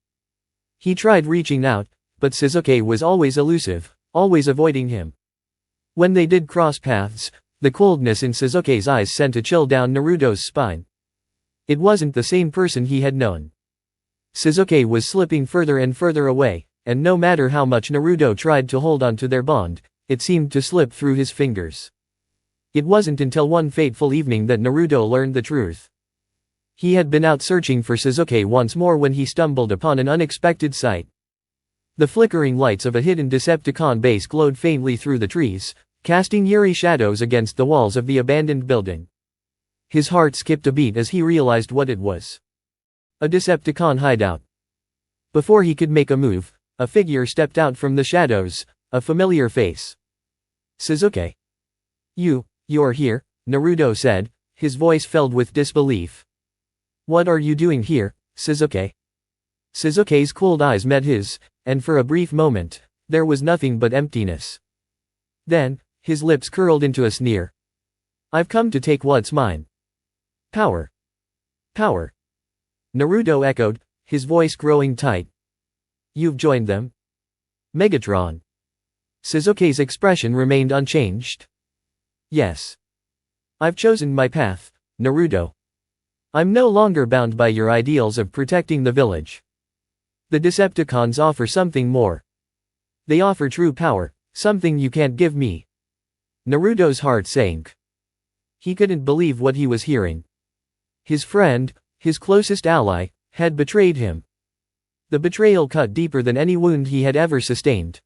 He tried reaching out, but Sasuke was always elusive, always avoiding him. When they did cross paths, the coldness in Sasuke's eyes sent a chill down Naruto's spine. It wasn't the same person he had known. Sasuke was slipping further and further away, and no matter how much Naruto tried to hold on to their bond, it seemed to slip through his fingers. It wasn't until one fateful evening that Naruto learned the truth. He had been out searching for Sasuke once more when he stumbled upon an unexpected sight. The flickering lights of a hidden Decepticon base glowed faintly through the trees, casting eerie shadows against the walls of the abandoned building. His heart skipped a beat as he realized what it was. A Decepticon hideout. Before he could make a move, a figure stepped out from the shadows, a familiar face. Sasuke. You're here, Naruto said, his voice filled with disbelief. What are you doing here, Sasuke? Sasuke's cold eyes met his, and for a brief moment, there was nothing but emptiness. Then, his lips curled into a sneer. I've come to take what's mine. Power. Power. Naruto echoed, his voice growing tight. You've joined them? Megatron. Sasuke's expression remained unchanged. Yes. I've chosen my path, Naruto. I'm no longer bound by your ideals of protecting the village. The Decepticons offer something more. They offer true power, something you can't give me. Naruto's heart sank. He couldn't believe what he was hearing. His friend, his closest ally, had betrayed him. The betrayal cut deeper than any wound he had ever sustained.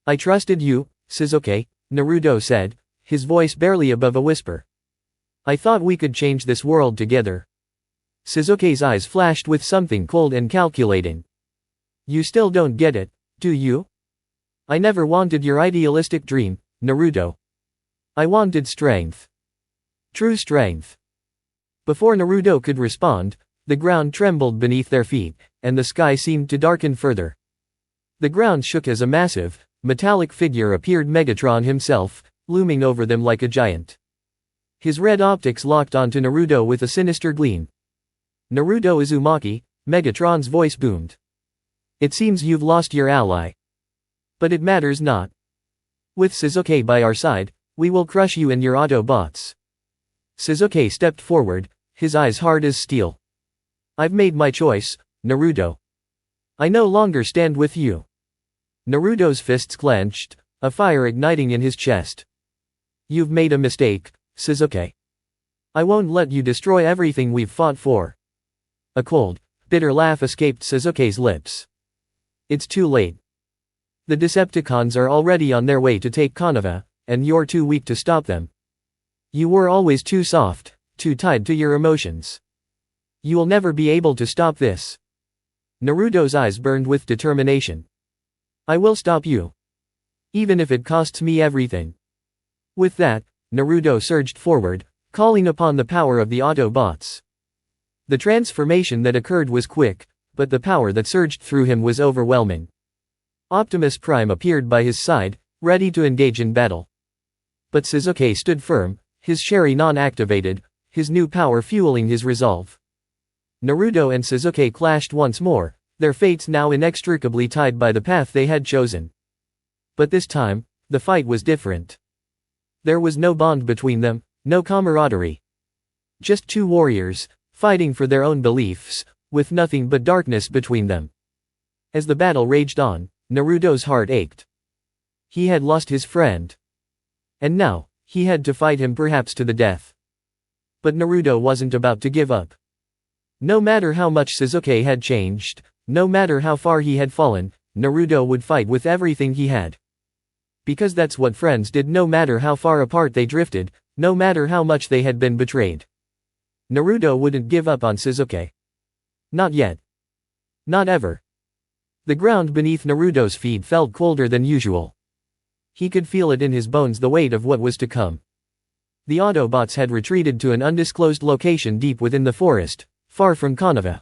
I trusted you, Sasuke, Naruto said, his voice barely above a whisper. I thought we could change this world together. Sasuke's eyes flashed with something cold and calculating. You still don't get it, do you? I never wanted your idealistic dream, Naruto. I wanted strength. True strength. Before Naruto could respond, the ground trembled beneath their feet, and the sky seemed to darken further. The ground shook as a massive, metallic figure appeared, Megatron himself, looming over them like a giant. His red optics locked onto Naruto with a sinister gleam. Naruto Uzumaki, Megatron's voice boomed. It seems you've lost your ally. But it matters not. With Sasuke by our side, we will crush you and your Autobots. Sasuke stepped forward, his eyes hard as steel. I've made my choice, Naruto. I no longer stand with you. Naruto's fists clenched, a fire igniting in his chest. You've made a mistake, Sasuke. I won't let you destroy everything we've fought for. A cold, bitter laugh escaped Sasuke's lips. It's too late. The Decepticons are already on their way to take Konoha, and you're too weak to stop them. You were always too soft, too tied to your emotions. You'll never be able to stop this. Naruto's eyes burned with determination. I will stop you. Even if it costs me everything. With that, Naruto surged forward, calling upon the power of the Autobots. The transformation that occurred was quick, but the power that surged through him was overwhelming. Optimus Prime appeared by his side, ready to engage in battle. But Sasuke stood firm, his Sharingan activated, his new power fueling his resolve. Naruto and Sasuke clashed once more, their fates now inextricably tied by the path they had chosen. But this time, the fight was different. There was no bond between them, no camaraderie. Just two warriors, fighting for their own beliefs, with nothing but darkness between them. As the battle raged on, Naruto's heart ached. He had lost his friend. And now, he had to fight him perhaps to the death. But Naruto wasn't about to give up. No matter how much Sasuke had changed, no matter how far he had fallen, Naruto would fight with everything he had. Because that's what friends did, no matter how far apart they drifted, no matter how much they had been betrayed. Naruto wouldn't give up on Sasuke. Not yet. Not ever. The ground beneath Naruto's feet felt colder than usual. He could feel it in his bones, the weight of what was to come. The Autobots had retreated to an undisclosed location deep within the forest, far from Konoha.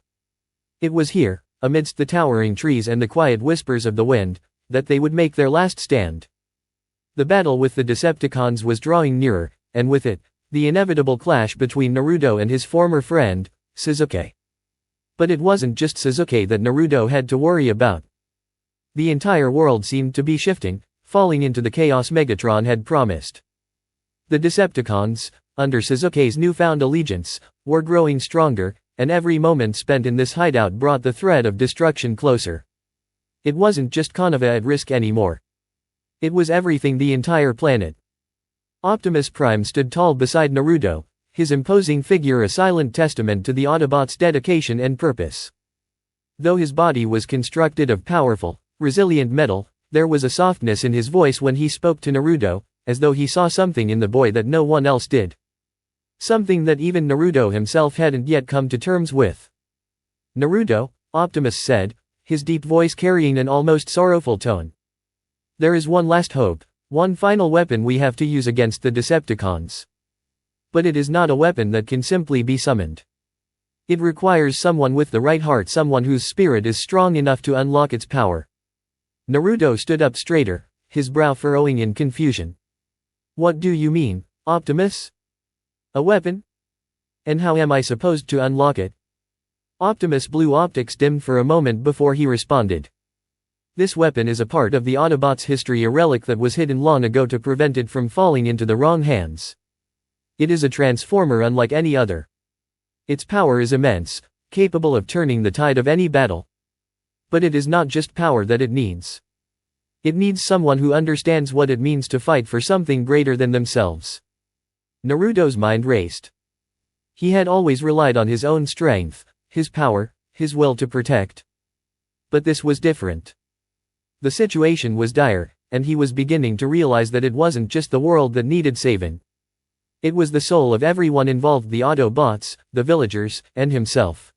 It was here, amidst the towering trees and the quiet whispers of the wind, that they would make their last stand. The battle with the Decepticons was drawing nearer, and with it, the inevitable clash between Naruto and his former friend, Sasuke. But it wasn't just Sasuke that Naruto had to worry about. The entire world seemed to be shifting, falling into the chaos Megatron had promised. The Decepticons, under Sasuke's newfound allegiance, were growing stronger, and every moment spent in this hideout brought the threat of destruction closer. It wasn't just Konoha at risk anymore. It was everything, the entire planet. Optimus Prime stood tall beside Naruto, his imposing figure a silent testament to the Autobots' dedication and purpose. Though his body was constructed of powerful, resilient metal, there was a softness in his voice when he spoke to Naruto, as though he saw something in the boy that no one else did. Something that even Naruto himself hadn't yet come to terms with. Naruto, Optimus said, his deep voice carrying an almost sorrowful tone. There is one last hope, one final weapon we have to use against the Decepticons. But it is not a weapon that can simply be summoned. It requires someone with the right heart, someone whose spirit is strong enough to unlock its power. Naruto stood up straighter, his brow furrowing in confusion. What do you mean, Optimus? A weapon? And how am I supposed to unlock it? Optimus' blue optics dimmed for a moment before he responded. This weapon is a part of the Autobots' history, a relic that was hidden long ago to prevent it from falling into the wrong hands. It is a transformer unlike any other. Its power is immense, capable of turning the tide of any battle. But it is not just power that it needs. It needs someone who understands what it means to fight for something greater than themselves. Naruto's mind raced. He had always relied on his own strength, his power, his will to protect. But this was different. The situation was dire, and he was beginning to realize that it wasn't just the world that needed saving. It was the soul of everyone involved, the Autobots, the villagers, and himself.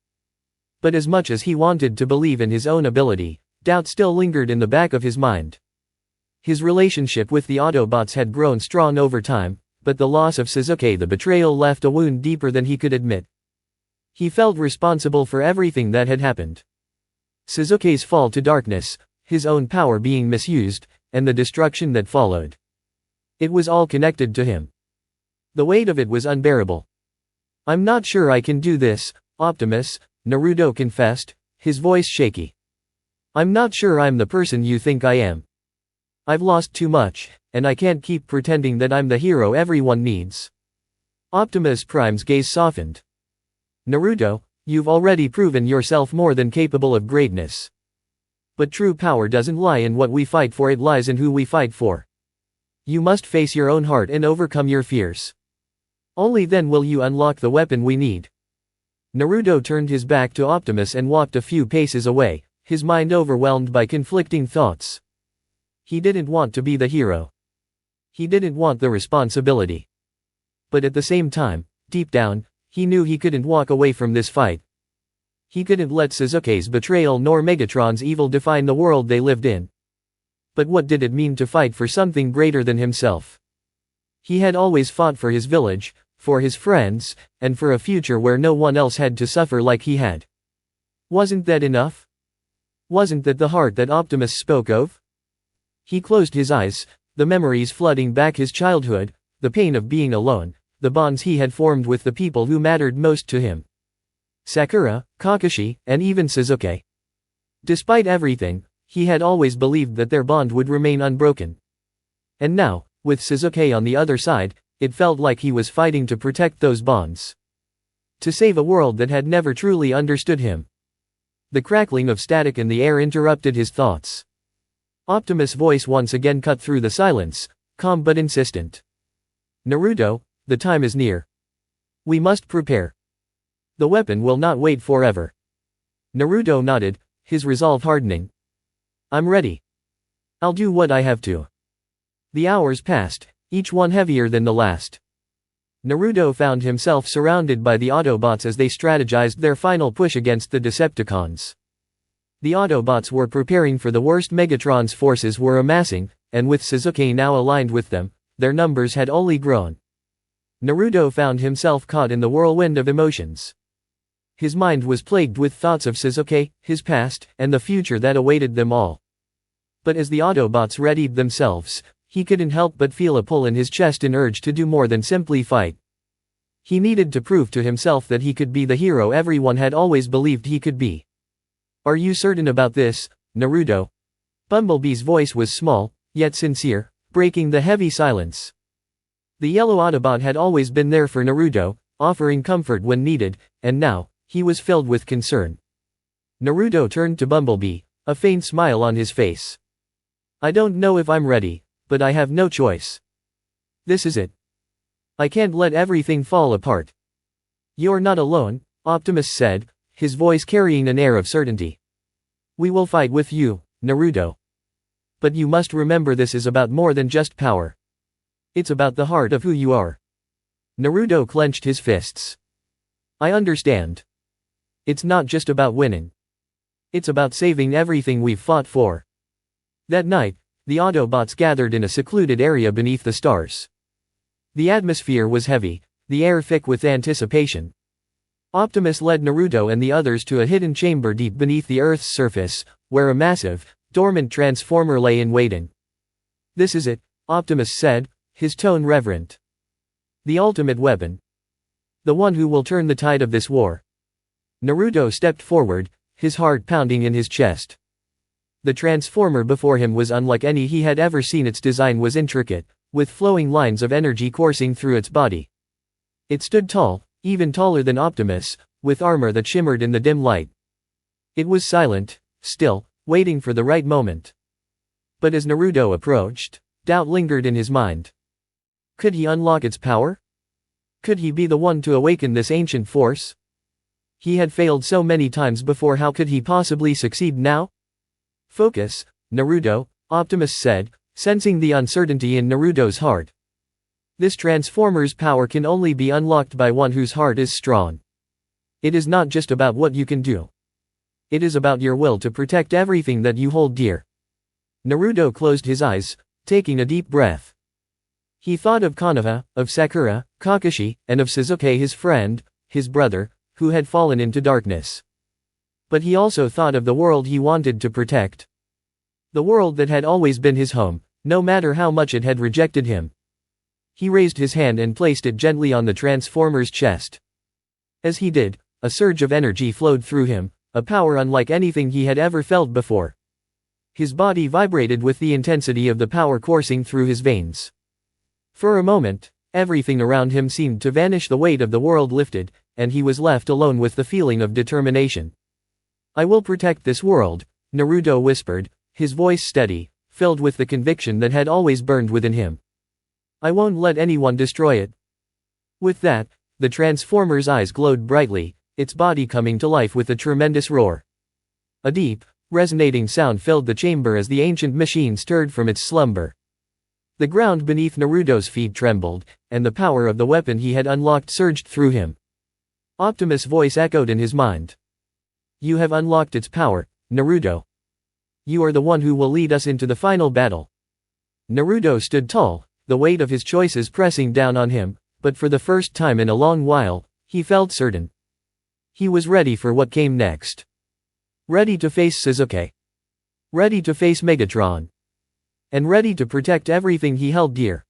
But as much as he wanted to believe in his own ability, doubt still lingered in the back of his mind. His relationship with the Autobots had grown strong over time, but the loss of Sasuke, the betrayal, left a wound deeper than he could admit. He felt responsible for everything that had happened. Sasuke's fall to darkness, his own power being misused, and the destruction that followed. It was all connected to him. The weight of it was unbearable. I'm not sure I can do this, Optimus, Naruto confessed, his voice shaky. I'm not sure I'm the person you think I am. I've lost too much, and I can't keep pretending that I'm the hero everyone needs. Optimus Prime's gaze softened. Naruto, you've already proven yourself more than capable of greatness. But true power doesn't lie in what we fight for, it lies in who we fight for. You must face your own heart and overcome your fears. Only then will you unlock the weapon we need. Naruto turned his back to Optimus and walked a few paces away, his mind overwhelmed by conflicting thoughts. He didn't want to be the hero. He didn't want the responsibility. But at the same time, deep down, he knew he couldn't walk away from this fight. He couldn't let Sasuke's betrayal nor Megatron's evil define the world they lived in. But what did it mean to fight for something greater than himself? He had always fought for his village, for his friends, and for a future where no one else had to suffer like he had. Wasn't that enough? Wasn't that the heart that Optimus spoke of? He closed his eyes, the memories flooding back his childhood, the pain of being alone, the bonds he had formed with the people who mattered most to him. Sakura, Kakashi, and even Sasuke. Despite everything, he had always believed that their bond would remain unbroken. And now, with Sasuke on the other side, it felt like he was fighting to protect those bonds. To save a world that had never truly understood him. The crackling of static in the air interrupted his thoughts. Optimus' voice once again cut through the silence, calm but insistent. Naruto, the time is near. We must prepare. The weapon will not wait forever. Naruto nodded, his resolve hardening. I'm ready. I'll do what I have to. The hours passed, each one heavier than the last. Naruto found himself surrounded by the Autobots as they strategized their final push against the Decepticons. The Autobots were preparing for the worst. Megatron's forces were amassing, and with Sasuke now aligned with them, their numbers had only grown. Naruto found himself caught in the whirlwind of emotions. His mind was plagued with thoughts of Sasuke, his past, and the future that awaited them all. But as the Autobots readied themselves, he couldn't help but feel a pull in his chest, an urge to do more than simply fight. He needed to prove to himself that he could be the hero everyone had always believed he could be. Are you certain about this, Naruto? Bumblebee's voice was small, yet sincere, breaking the heavy silence. The yellow Autobot had always been there for Naruto, offering comfort when needed, and now, he was filled with concern. Naruto turned to Bumblebee, a faint smile on his face. I don't know if I'm ready, but I have no choice. This is it. I can't let everything fall apart. You're not alone, Optimus said, his voice carrying an air of certainty. We will fight with you, Naruto. But you must remember this is about more than just power. It's about the heart of who you are. Naruto clenched his fists. I understand. It's not just about winning. It's about saving everything we've fought for. That night, the Autobots gathered in a secluded area beneath the stars. The atmosphere was heavy, the air thick with anticipation. Optimus led Naruto and the others to a hidden chamber deep beneath the Earth's surface, where a massive, dormant transformer lay in waiting. This is it, Optimus said, his tone reverent. The ultimate weapon. The one who will turn the tide of this war. Naruto stepped forward, his heart pounding in his chest. The transformer before him was unlike any he had ever seen. Its design was intricate, with flowing lines of energy coursing through its body. It stood tall, even taller than Optimus, with armor that shimmered in the dim light. It was silent, still, waiting for the right moment. But as Naruto approached, doubt lingered in his mind. Could he unlock its power? Could he be the one to awaken this ancient force? He had failed so many times before. How could he possibly succeed now? Focus, Naruto, Optimus said, sensing the uncertainty in Naruto's heart. This transformer's power can only be unlocked by one whose heart is strong. It is not just about what you can do. It is about your will to protect everything that you hold dear. Naruto closed his eyes, taking a deep breath. He thought of Konoha, of Sakura, Kakashi, and of Sasuke, his friend, his brother, who had fallen into darkness. But he also thought of the world he wanted to protect. The world that had always been his home, no matter how much it had rejected him. He raised his hand and placed it gently on the transformer's chest. As he did, a surge of energy flowed through him, a power unlike anything he had ever felt before. His body vibrated with the intensity of the power coursing through his veins. For a moment, everything around him seemed to vanish. The weight of the world lifted, and he was left alone with the feeling of determination. I will protect this world, Naruto whispered, his voice steady, filled with the conviction that had always burned within him. I won't let anyone destroy it. With that, the transformer's eyes glowed brightly, its body coming to life with a tremendous roar. A deep, resonating sound filled the chamber as the ancient machine stirred from its slumber. The ground beneath Naruto's feet trembled, and the power of the weapon he had unlocked surged through him. Optimus' voice echoed in his mind. You have unlocked its power, Naruto. You are the one who will lead us into the final battle. Naruto stood tall, the weight of his choices pressing down on him, but for the first time in a long while, he felt certain. He was ready for what came next. Ready to face Sasuke. Ready to face Megatron. And ready to protect everything he held dear.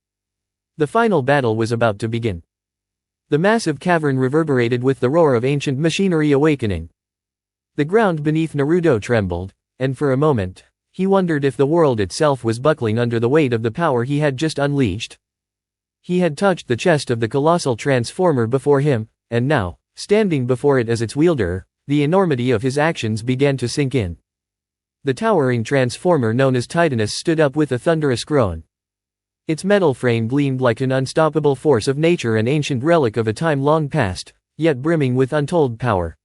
The final battle was about to begin. The massive cavern reverberated with the roar of ancient machinery awakening. The ground beneath Naruto trembled, and for a moment, he wondered if the world itself was buckling under the weight of the power he had just unleashed. He had touched the chest of the colossal transformer before him, and now, standing before it as its wielder, the enormity of his actions began to sink in. The towering transformer known as Titanus stood up with a thunderous groan. Its metal frame gleamed like an unstoppable force of nature, an ancient relic of a time long past, yet brimming with untold power.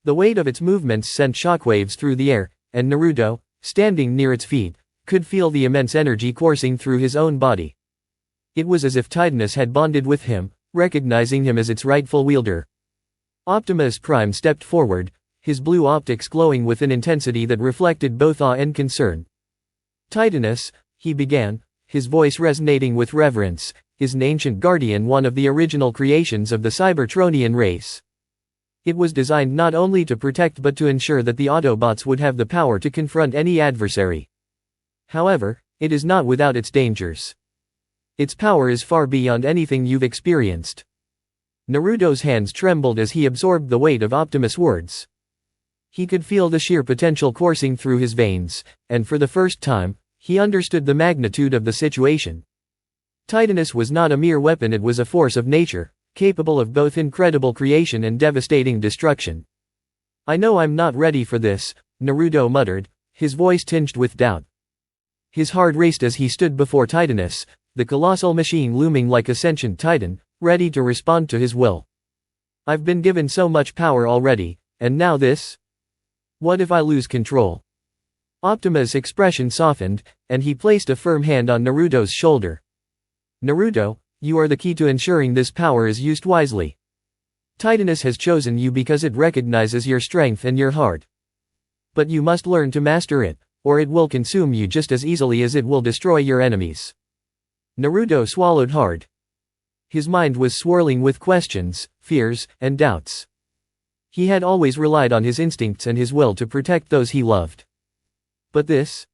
The weight of its movements sent shockwaves through the air, and Naruto, standing near its feet, could feel the immense energy coursing through his own body. It was as if Titanus had bonded with him, recognizing him as its rightful wielder. Optimus Prime stepped forward, his blue optics glowing with an intensity that reflected both awe and concern. Titanus, he began, his voice resonating with reverence, is an ancient guardian, one of the original creations of the Cybertronian race. It was designed not only to protect but to ensure that the Autobots would have the power to confront any adversary. However, it is not without its dangers. Its power is far beyond anything you've experienced. Naruto's hands trembled as he absorbed the weight of Optimus' words. He could feel the sheer potential coursing through his veins, and for the first time, he understood the magnitude of the situation. Titanus was not a mere weapon, it was a force of nature, capable of both incredible creation and devastating destruction. I know I'm not ready for this, Naruto muttered, his voice tinged with doubt. His heart raced as he stood before Titanus, the colossal machine looming like a sentient titan, ready to respond to his will. I've been given so much power already, and now this? What if I lose control? Optimus' expression softened, and he placed a firm hand on Naruto's shoulder. Naruto, You are the key to ensuring this power is used wisely. Titanus has chosen you because it recognizes your strength and your heart. But you must learn to master it, or it will consume you just as easily as it will destroy your enemies. Naruto swallowed hard. His mind was swirling with questions, fears, and doubts. He had always relied on his instincts and his will to protect those he loved. But this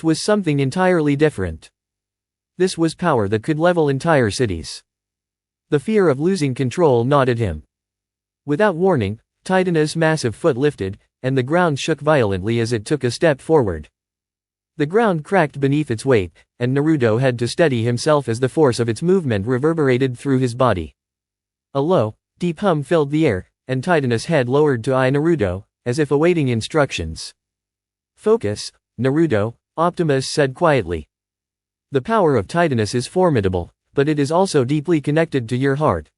was something entirely different. This was power that could level entire cities. The fear of losing control gnawed at him. Without warning, Titanus' massive foot lifted, and the ground shook violently as it took a step forward. The ground cracked beneath its weight, and Naruto had to steady himself as the force of its movement reverberated through his body. A low, deep hum filled the air, and Titanus' head lowered to eye Naruto, as if awaiting instructions. "Focus, Naruto," Optimus said quietly. "The power of Titanus is formidable, but it is also deeply connected to your heart.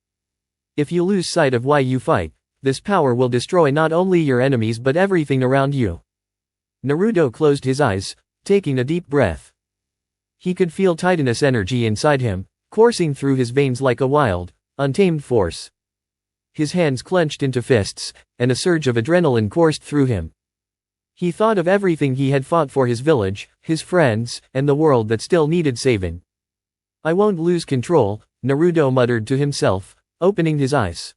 If you lose sight of why you fight, this power will destroy not only your enemies but everything around you." Naruto closed his eyes, taking a deep breath. He could feel Titanus' energy inside him, coursing through his veins like a wild, untamed force. His hands clenched into fists, and a surge of adrenaline coursed through him. He thought of everything he had fought for: his village, his friends, and the world that still needed saving. "I won't lose control," Naruto muttered to himself, opening his eyes.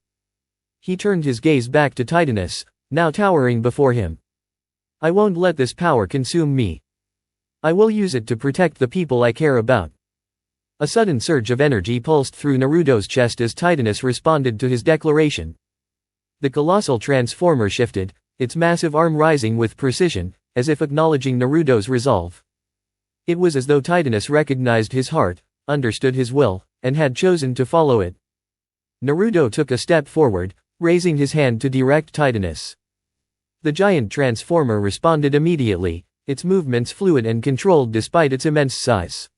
He turned his gaze back to Titanus, now towering before him. "I won't let this power consume me. I will use it to protect the people I care about." A sudden surge of energy pulsed through Naruto's chest as Titanus responded to his declaration. The colossal transformer shifted, its massive arm rising with precision, as if acknowledging Naruto's resolve. It was as though Titanus recognized his heart, understood his will, and had chosen to follow it. Naruto took a step forward, raising his hand to direct Titanus. The giant transformer responded immediately, its movements fluid and controlled despite its immense size.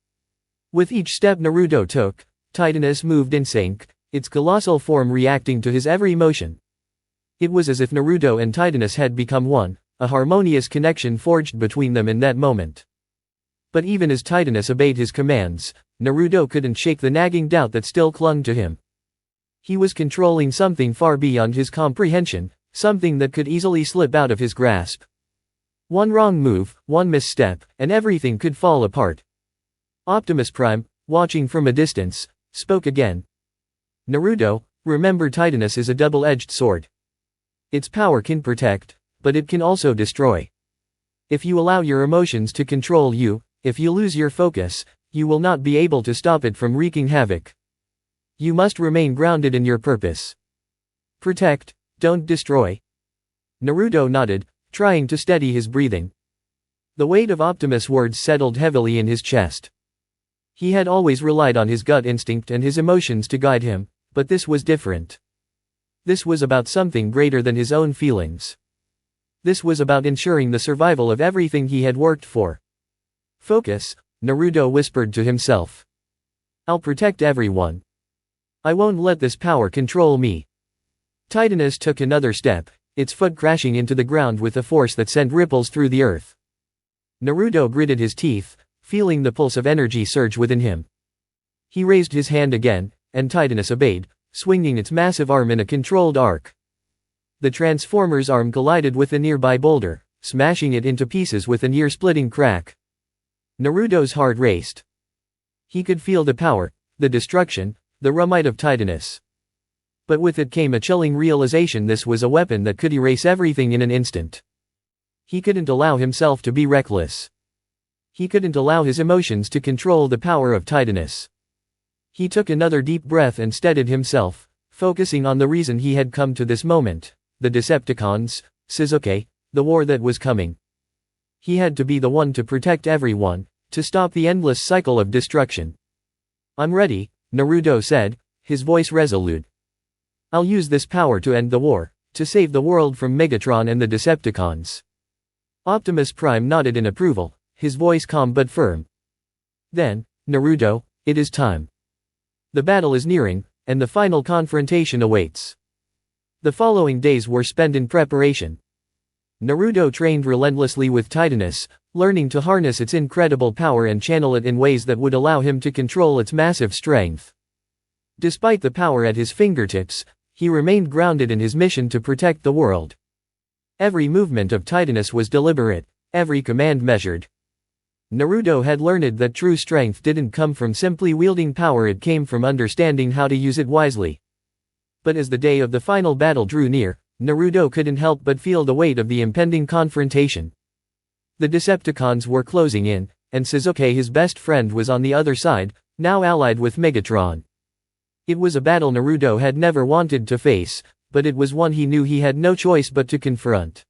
With each step Naruto took, Titanus moved in sync, its colossal form reacting to his every motion. It was as if Naruto and Titanus had become one, a harmonious connection forged between them in that moment. But even as Titanus obeyed his commands, Naruto couldn't shake the nagging doubt that still clung to him. He was controlling something far beyond his comprehension, something that could easily slip out of his grasp. One wrong move, one misstep, and everything could fall apart. Optimus Prime, watching from a distance, spoke again. "Naruto, remember, Titanus is a double-edged sword. Its power can protect, but it can also destroy. If you allow your emotions to control you, if you lose your focus, you will not be able to stop it from wreaking havoc. You must remain grounded in your purpose. Protect, don't destroy." Naruto nodded, trying to steady his breathing. The weight of Optimus' words settled heavily in his chest. He had always relied on his gut instinct and his emotions to guide him, but this was different. This was about something greater than his own feelings. This was about ensuring the survival of everything he had worked for. "Focus," Naruto whispered to himself. "I'll protect everyone. I won't let this power control me." Titanus took another step, its foot crashing into the ground with a force that sent ripples through the earth. Naruto gritted his teeth, feeling the pulse of energy surge within him. He raised his hand again, and Titanus obeyed, swinging its massive arm in a controlled arc. The transformer's arm collided with a nearby boulder, smashing it into pieces with a near-splitting crack. Naruto's heart raced. He could feel the power, the destruction, the might of Titanus. But with it came a chilling realization: this was a weapon that could erase everything in an instant. He couldn't allow himself to be reckless. He couldn't allow his emotions to control the power of Titanus. He took another deep breath and steadied himself, focusing on the reason he had come to this moment: the Decepticons, Sasuke, the war that was coming. He had to be the one to protect everyone, to stop the endless cycle of destruction. "I'm ready," Naruto said, his voice resolute. "I'll use this power to end the war, to save the world from Megatron and the Decepticons." Optimus Prime nodded in approval, his voice calm but firm. "Then, Naruto, it is time. The battle is nearing, and the final confrontation awaits." The following days were spent in preparation. Naruto trained relentlessly with Titanus, learning to harness its incredible power and channel it in ways that would allow him to control its massive strength. Despite the power at his fingertips, he remained grounded in his mission to protect the world. Every movement of Titanus was deliberate, every command measured. Naruto had learned that true strength didn't come from simply wielding power, it came from understanding how to use it wisely. But as the day of the final battle drew near, Naruto couldn't help but feel the weight of the impending confrontation. The Decepticons were closing in, and Sasuke, his best friend, was on the other side, now allied with Megatron. It was a battle Naruto had never wanted to face, but it was one he knew he had no choice but to confront.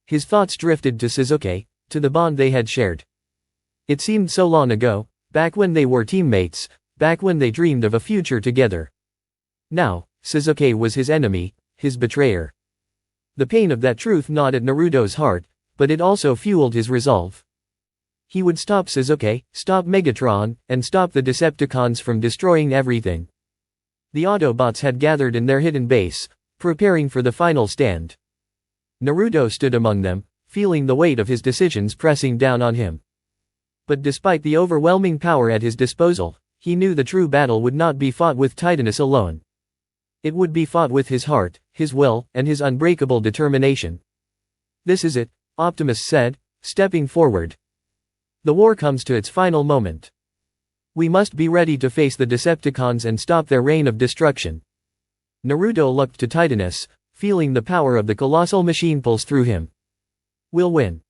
His thoughts drifted to Sasuke, to the bond they had shared. It seemed so long ago, back when they were teammates, back when they dreamed of a future together. Now, Sasuke was his enemy, his betrayer. The pain of that truth gnawed at Naruto's heart, but it also fueled his resolve. He would stop Sasuke, stop Megatron, and stop the Decepticons from destroying everything. The Autobots had gathered in their hidden base, preparing for the final stand. Naruto stood among them, feeling the weight of his decisions pressing down on him. But despite the overwhelming power at his disposal, he knew the true battle would not be fought with Titanus alone. It would be fought with his heart, his will, and his unbreakable determination. "This is it," Optimus said, stepping forward. "The war comes to its final moment. We must be ready to face the Decepticons and stop their reign of destruction." Naruto looked to Titanus, feeling the power of the colossal machine pulse through him. "We'll win.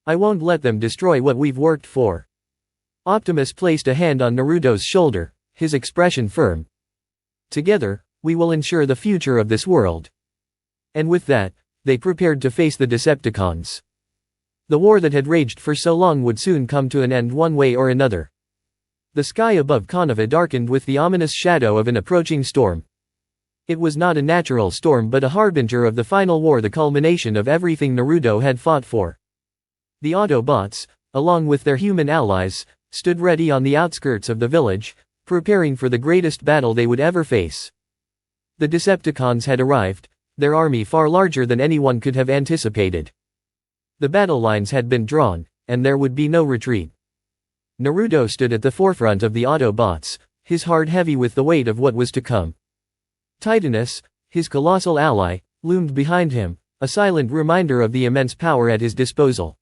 I won't let them destroy what we've worked for." Optimus placed a hand on Naruto's shoulder, his expression firm. "Together, we will ensure the future of this world." And with that, they prepared to face the Decepticons. The war that had raged for so long would soon come to an end one way or another. The sky above Konoha darkened with the ominous shadow of an approaching storm. It was not a natural storm but a harbinger of the final war, the culmination of everything Naruto had fought for. The Autobots, along with their human allies, stood ready on the outskirts of the village, preparing for the greatest battle they would ever face. The Decepticons had arrived, their army far larger than anyone could have anticipated. The battle lines had been drawn, and there would be no retreat. Naruto stood at the forefront of the Autobots, his heart heavy with the weight of what was to come. Titanus, his colossal ally, loomed behind him, a silent reminder of the immense power at his disposal.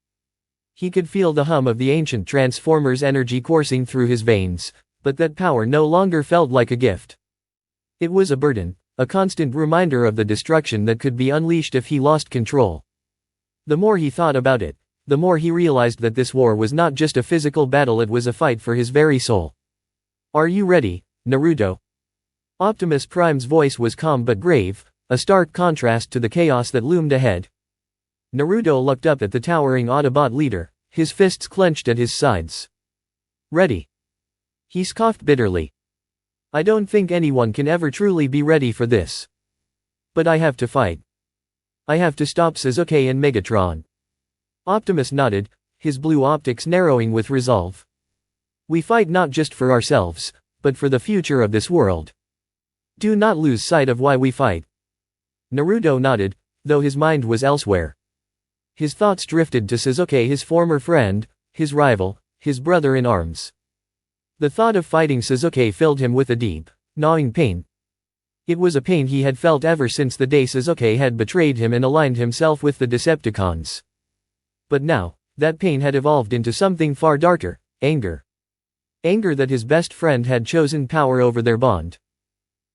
He could feel the hum of the ancient Transformers' energy coursing through his veins, but that power no longer felt like a gift. It was a burden, a constant reminder of the destruction that could be unleashed if he lost control. The more he thought about it, the more he realized that this war was not just a physical battle, it was a fight for his very soul. "Are you ready, Naruto?" Optimus Prime's voice was calm but grave, a stark contrast to the chaos that loomed ahead. Naruto looked up at the towering Autobot leader, his fists clenched at his sides. "Ready?" He scoffed bitterly. "I don't think anyone can ever truly be ready for this. But I have to fight. I have to stop Sasuke and Megatron." Optimus nodded, his blue optics narrowing with resolve. "We fight not just for ourselves, but for the future of this world. Do not lose sight of why we fight." Naruto nodded, though his mind was elsewhere. His thoughts drifted to Sasuke, his former friend, his rival, his brother in arms. The thought of fighting Sasuke filled him with a deep, gnawing pain. It was a pain he had felt ever since the day Sasuke had betrayed him and aligned himself with the Decepticons. But now, that pain had evolved into something far darker, anger. Anger that his best friend had chosen power over their bond.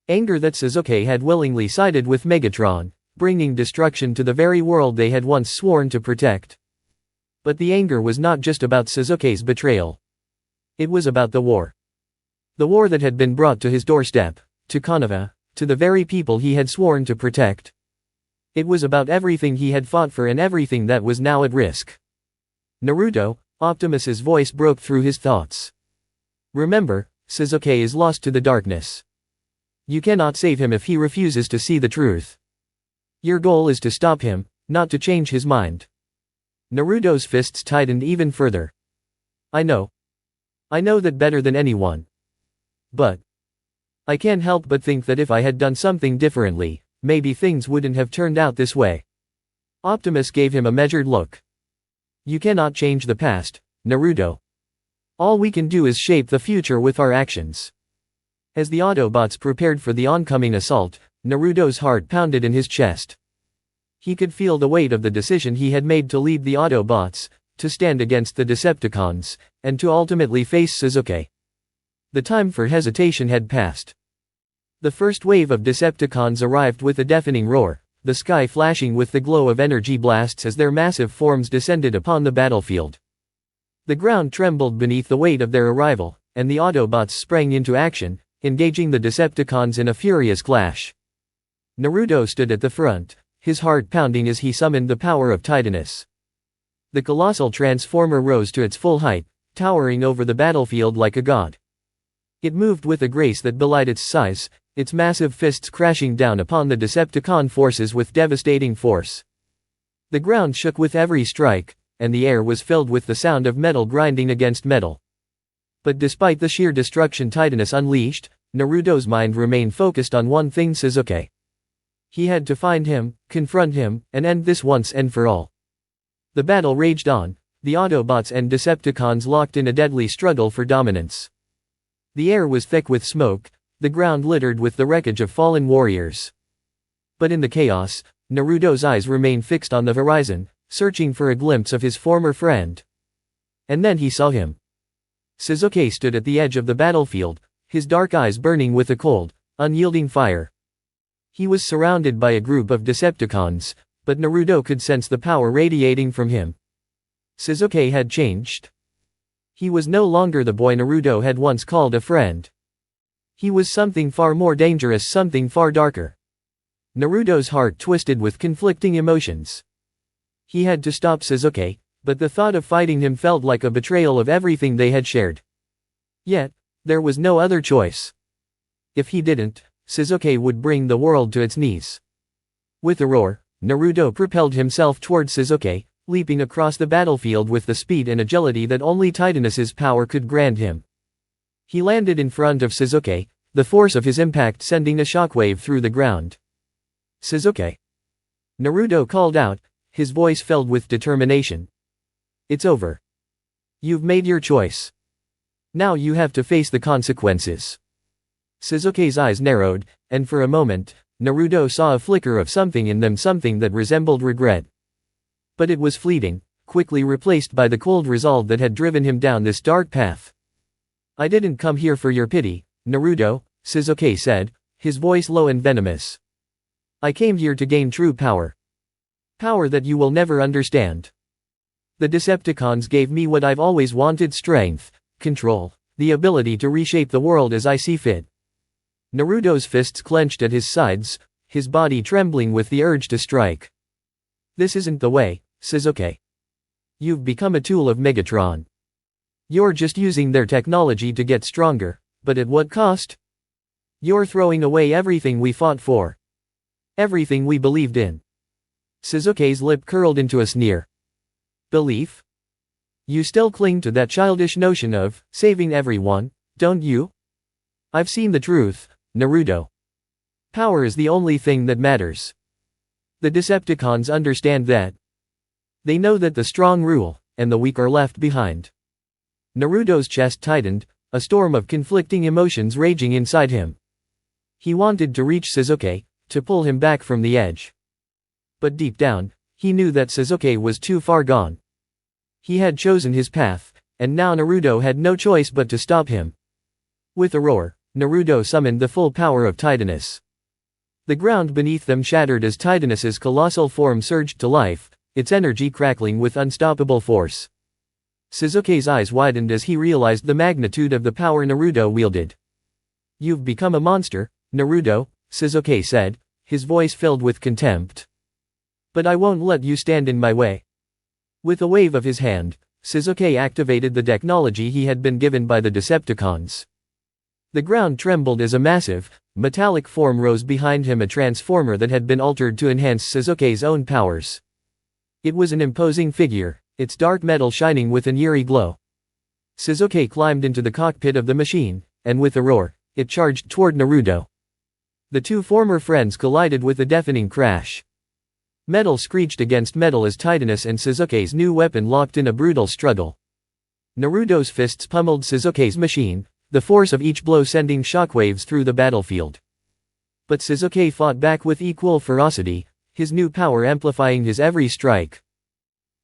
Anger that Sasuke had willingly sided with Megatron, bringing destruction to the very world they had once sworn to protect. But the anger was not just about Sasuke's betrayal. It was about the war. The war that had been brought to his doorstep, to Konoha, to the very people he had sworn to protect. It was about everything he had fought for and everything that was now at risk. "Naruto," Optimus's voice broke through his thoughts. "Remember, Sasuke is lost to the darkness. You cannot save him if he refuses to see the truth. Your goal is to stop him, not to change his mind." Naruto's fists tightened even further. I know that better than anyone. But I can't help but think that if I had done something differently, maybe things wouldn't have turned out this way." Optimus gave him a measured look. You cannot change the past, Naruto. All we can do is shape the future with our actions. As the Autobots prepared for the oncoming assault, Naruto's heart pounded in his chest. He could feel the weight of the decision he had made to lead the Autobots, to stand against the Decepticons, and to ultimately face Sasuke. The time for hesitation had passed. The first wave of Decepticons arrived with a deafening roar, the sky flashing with the glow of energy blasts as their massive forms descended upon the battlefield. The ground trembled beneath the weight of their arrival, and the Autobots sprang into action, engaging the Decepticons in a furious clash. Naruto stood at the front, his heart pounding as he summoned the power of Titanus. The colossal transformer rose to its full height, towering over the battlefield like a god. It moved with a grace that belied its size, its massive fists crashing down upon the Decepticon forces with devastating force. The ground shook with every strike, and the air was filled with the sound of metal grinding against metal. But despite the sheer destruction Titanus unleashed, Naruto's mind remained focused on one thing: Sasuke. He had to find him, confront him, and end this once and for all. The battle raged on, the Autobots and Decepticons locked in a deadly struggle for dominance. The air was thick with smoke, the ground littered with the wreckage of fallen warriors. But in the chaos, Naruto's eyes remained fixed on the horizon, searching for a glimpse of his former friend. And then he saw him. Sasuke stood at the edge of the battlefield, his dark eyes burning with a cold, unyielding fire. He was surrounded by a group of Decepticons, but Naruto could sense the power radiating from him. Sasuke had changed. He was no longer the boy Naruto had once called a friend. He was something far more dangerous, something far darker. Naruto's heart twisted with conflicting emotions. He had to stop Sasuke, but the thought of fighting him felt like a betrayal of everything they had shared. Yet, there was no other choice. If he didn't, Sasuke would bring the world to its knees. With a roar, Naruto propelled himself toward Sasuke, leaping across the battlefield with the speed and agility that only Titanus's power could grant him. He landed in front of Sasuke, the force of his impact sending a shockwave through the ground. Sasuke! Naruto called out, his voice filled with determination. It's over. You've made your choice. Now you have to face the consequences. Sasuke's eyes narrowed, and for a moment, Naruto saw a flicker of something in them, something that resembled regret. But it was fleeting, quickly replaced by the cold resolve that had driven him down this dark path. I didn't come here for your pity, Naruto, Sasuke said, his voice low and venomous. I came here to gain true power. Power that you will never understand. The Decepticons gave me what I've always wanted: strength, control, the ability to reshape the world as I see fit. Naruto's fists clenched at his sides, his body trembling with the urge to strike. This isn't the way, Sasuke. You've become a tool of Megatron. You're just using their technology to get stronger, but at what cost? You're throwing away everything we fought for. Everything we believed in. Sasuke's lip curled into a sneer. Belief? You still cling to that childish notion of saving everyone, don't you? I've seen the truth, Naruto. Power is the only thing that matters. The Decepticons understand that. They know that the strong rule, and the weak are left behind. Naruto's chest tightened, a storm of conflicting emotions raging inside him. He wanted to reach Sasuke, to pull him back from the edge. But deep down, he knew that Sasuke was too far gone. He had chosen his path, and now Naruto had no choice but to stop him. With a roar, Naruto summoned the full power of Titanus. The ground beneath them shattered as Titanus's colossal form surged to life, its energy crackling with unstoppable force. Sasuke's eyes widened as he realized the magnitude of the power Naruto wielded. You've become a monster, Naruto, Sasuke said, his voice filled with contempt. But I won't let you stand in my way. With a wave of his hand, Sasuke activated the technology he had been given by the Decepticons. The ground trembled as a massive, metallic form rose behind him, a transformer that had been altered to enhance Sasuke's own powers. It was an imposing figure, its dark metal shining with an eerie glow. Sasuke climbed into the cockpit of the machine, and with a roar, it charged toward Naruto. The two former friends collided with a deafening crash. Metal screeched against metal as Titanus and Sasuke's new weapon locked in a brutal struggle. Naruto's fists pummeled Sasuke's machine, the force of each blow sending shockwaves through the battlefield. But Sasuke fought back with equal ferocity, his new power amplifying his every strike.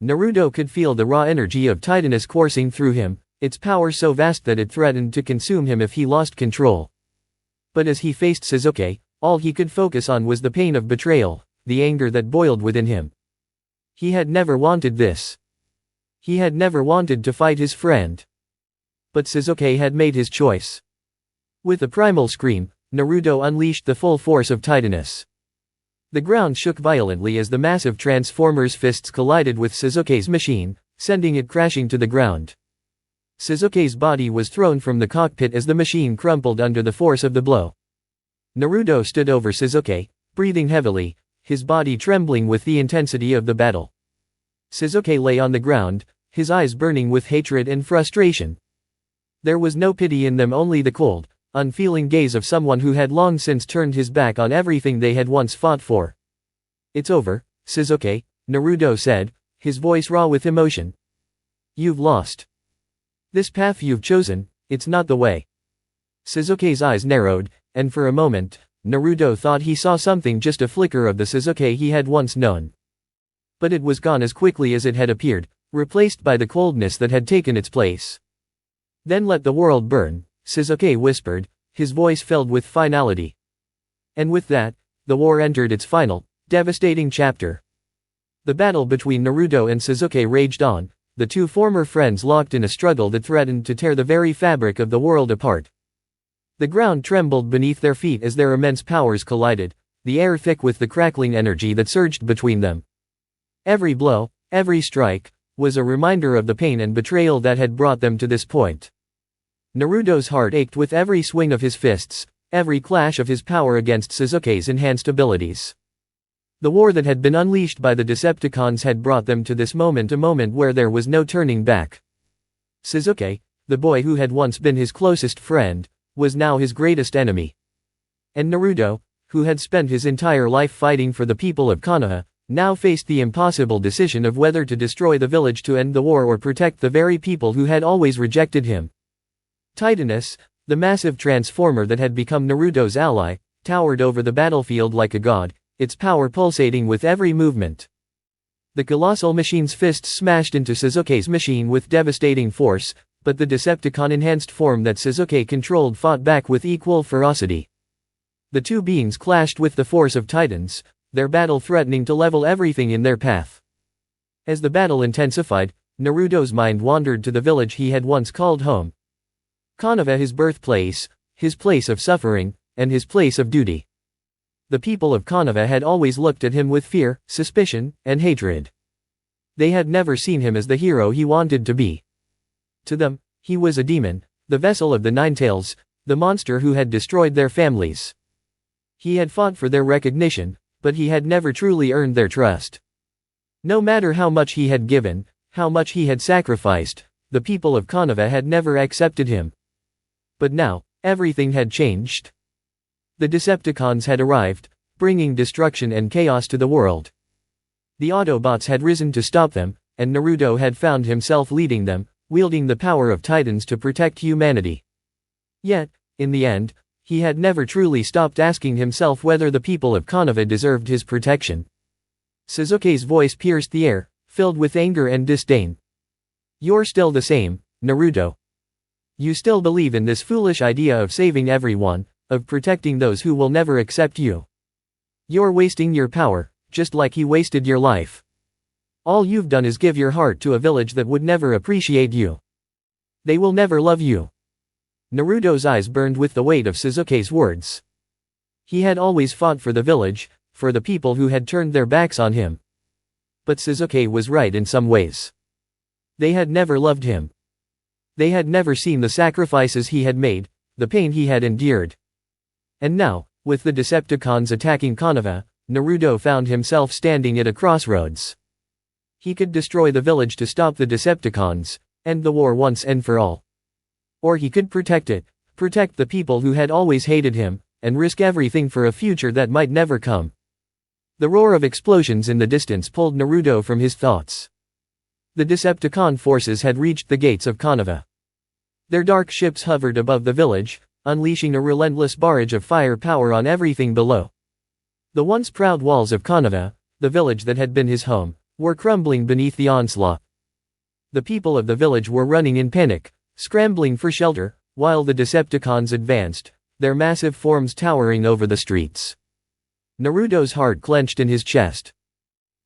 Naruto could feel the raw energy of Titanus coursing through him, its power so vast that it threatened to consume him if he lost control. But as he faced Sasuke, all he could focus on was the pain of betrayal, the anger that boiled within him. He had never wanted this. He had never wanted to fight his friend. But Sasuke had made his choice. With a primal scream, Naruto unleashed the full force of Titanus. The ground shook violently as the massive Transformer's fists collided with Sasuke's machine, sending it crashing to the ground. Sasuke's body was thrown from the cockpit as the machine crumpled under the force of the blow. Naruto stood over Sasuke, breathing heavily, his body trembling with the intensity of the battle. Sasuke lay on the ground, his eyes burning with hatred and frustration. There was no pity in them, only the cold, unfeeling gaze of someone who had long since turned his back on everything they had once fought for. "It's over, Sasuke," Naruto said, his voice raw with emotion. "You've lost. This path you've chosen, it's not the way." Sasuke's eyes narrowed, and for a moment, Naruto thought he saw something, just a flicker of the Sasuke he had once known. But it was gone as quickly as it had appeared, replaced by the coldness that had taken its place. "Then let the world burn," Sasuke whispered, his voice filled with finality. And with that, the war entered its final, devastating chapter. The battle between Naruto and Sasuke raged on, the two former friends locked in a struggle that threatened to tear the very fabric of the world apart. The ground trembled beneath their feet as their immense powers collided, the air thick with the crackling energy that surged between them. Every blow, every strike, was a reminder of the pain and betrayal that had brought them to this point. Naruto's heart ached with every swing of his fists, every clash of his power against Sasuke's enhanced abilities. The war that had been unleashed by the Decepticons had brought them to this moment, a moment where there was no turning back. Sasuke, the boy who had once been his closest friend, was now his greatest enemy. And Naruto, who had spent his entire life fighting for the people of Konoha, now faced the impossible decision of whether to destroy the village to end the war or protect the very people who had always rejected him. Titanus, the massive transformer that had become Naruto's ally, towered over the battlefield like a god, its power pulsating with every movement. The colossal machine's fists smashed into Sasuke's machine with devastating force, but the Decepticon-enhanced form that Sasuke controlled fought back with equal ferocity. The two beings clashed with the force of titans, their battle threatening to level everything in their path. As the battle intensified, Naruto's mind wandered to the village he had once called home. Konoha, his birthplace, his place of suffering, and his place of duty. The people of Konoha had always looked at him with fear, suspicion, and hatred. They had never seen him as the hero he wanted to be. To them, he was a demon, the vessel of the Nine Tails, the monster who had destroyed their families. He had fought for their recognition, but he had never truly earned their trust. No matter how much he had given, how much he had sacrificed, the people of Konoha had never accepted him. But now, everything had changed. The Decepticons had arrived, bringing destruction and chaos to the world. The Autobots had risen to stop them, and Naruto had found himself leading them, wielding the power of Titans to protect humanity. Yet, in the end, he had never truly stopped asking himself whether the people of Konoha deserved his protection. Sasuke's voice pierced the air, filled with anger and disdain. "You're still the same, Naruto. You still believe in this foolish idea of saving everyone, of protecting those who will never accept you. You're wasting your power, just like he wasted your life. All you've done is give your heart to a village that would never appreciate you. They will never love you." Naruto's eyes burned with the weight of Sasuke's words. He had always fought for the village, for the people who had turned their backs on him. But Sasuke was right in some ways. They had never loved him. They had never seen the sacrifices he had made, the pain he had endured. And now, with the Decepticons attacking Konoha, Naruto found himself standing at a crossroads. He could destroy the village to stop the Decepticons, end the war once and for all. Or he could protect it, protect the people who had always hated him, and risk everything for a future that might never come. The roar of explosions in the distance pulled Naruto from his thoughts. The Decepticon forces had reached the gates of Konoha. Their dark ships hovered above the village, unleashing a relentless barrage of fire power on everything below. The once proud walls of Konoha, the village that had been his home, were crumbling beneath the onslaught. The people of the village were running in panic, scrambling for shelter, while the Decepticons advanced, their massive forms towering over the streets. Naruto's heart clenched in his chest.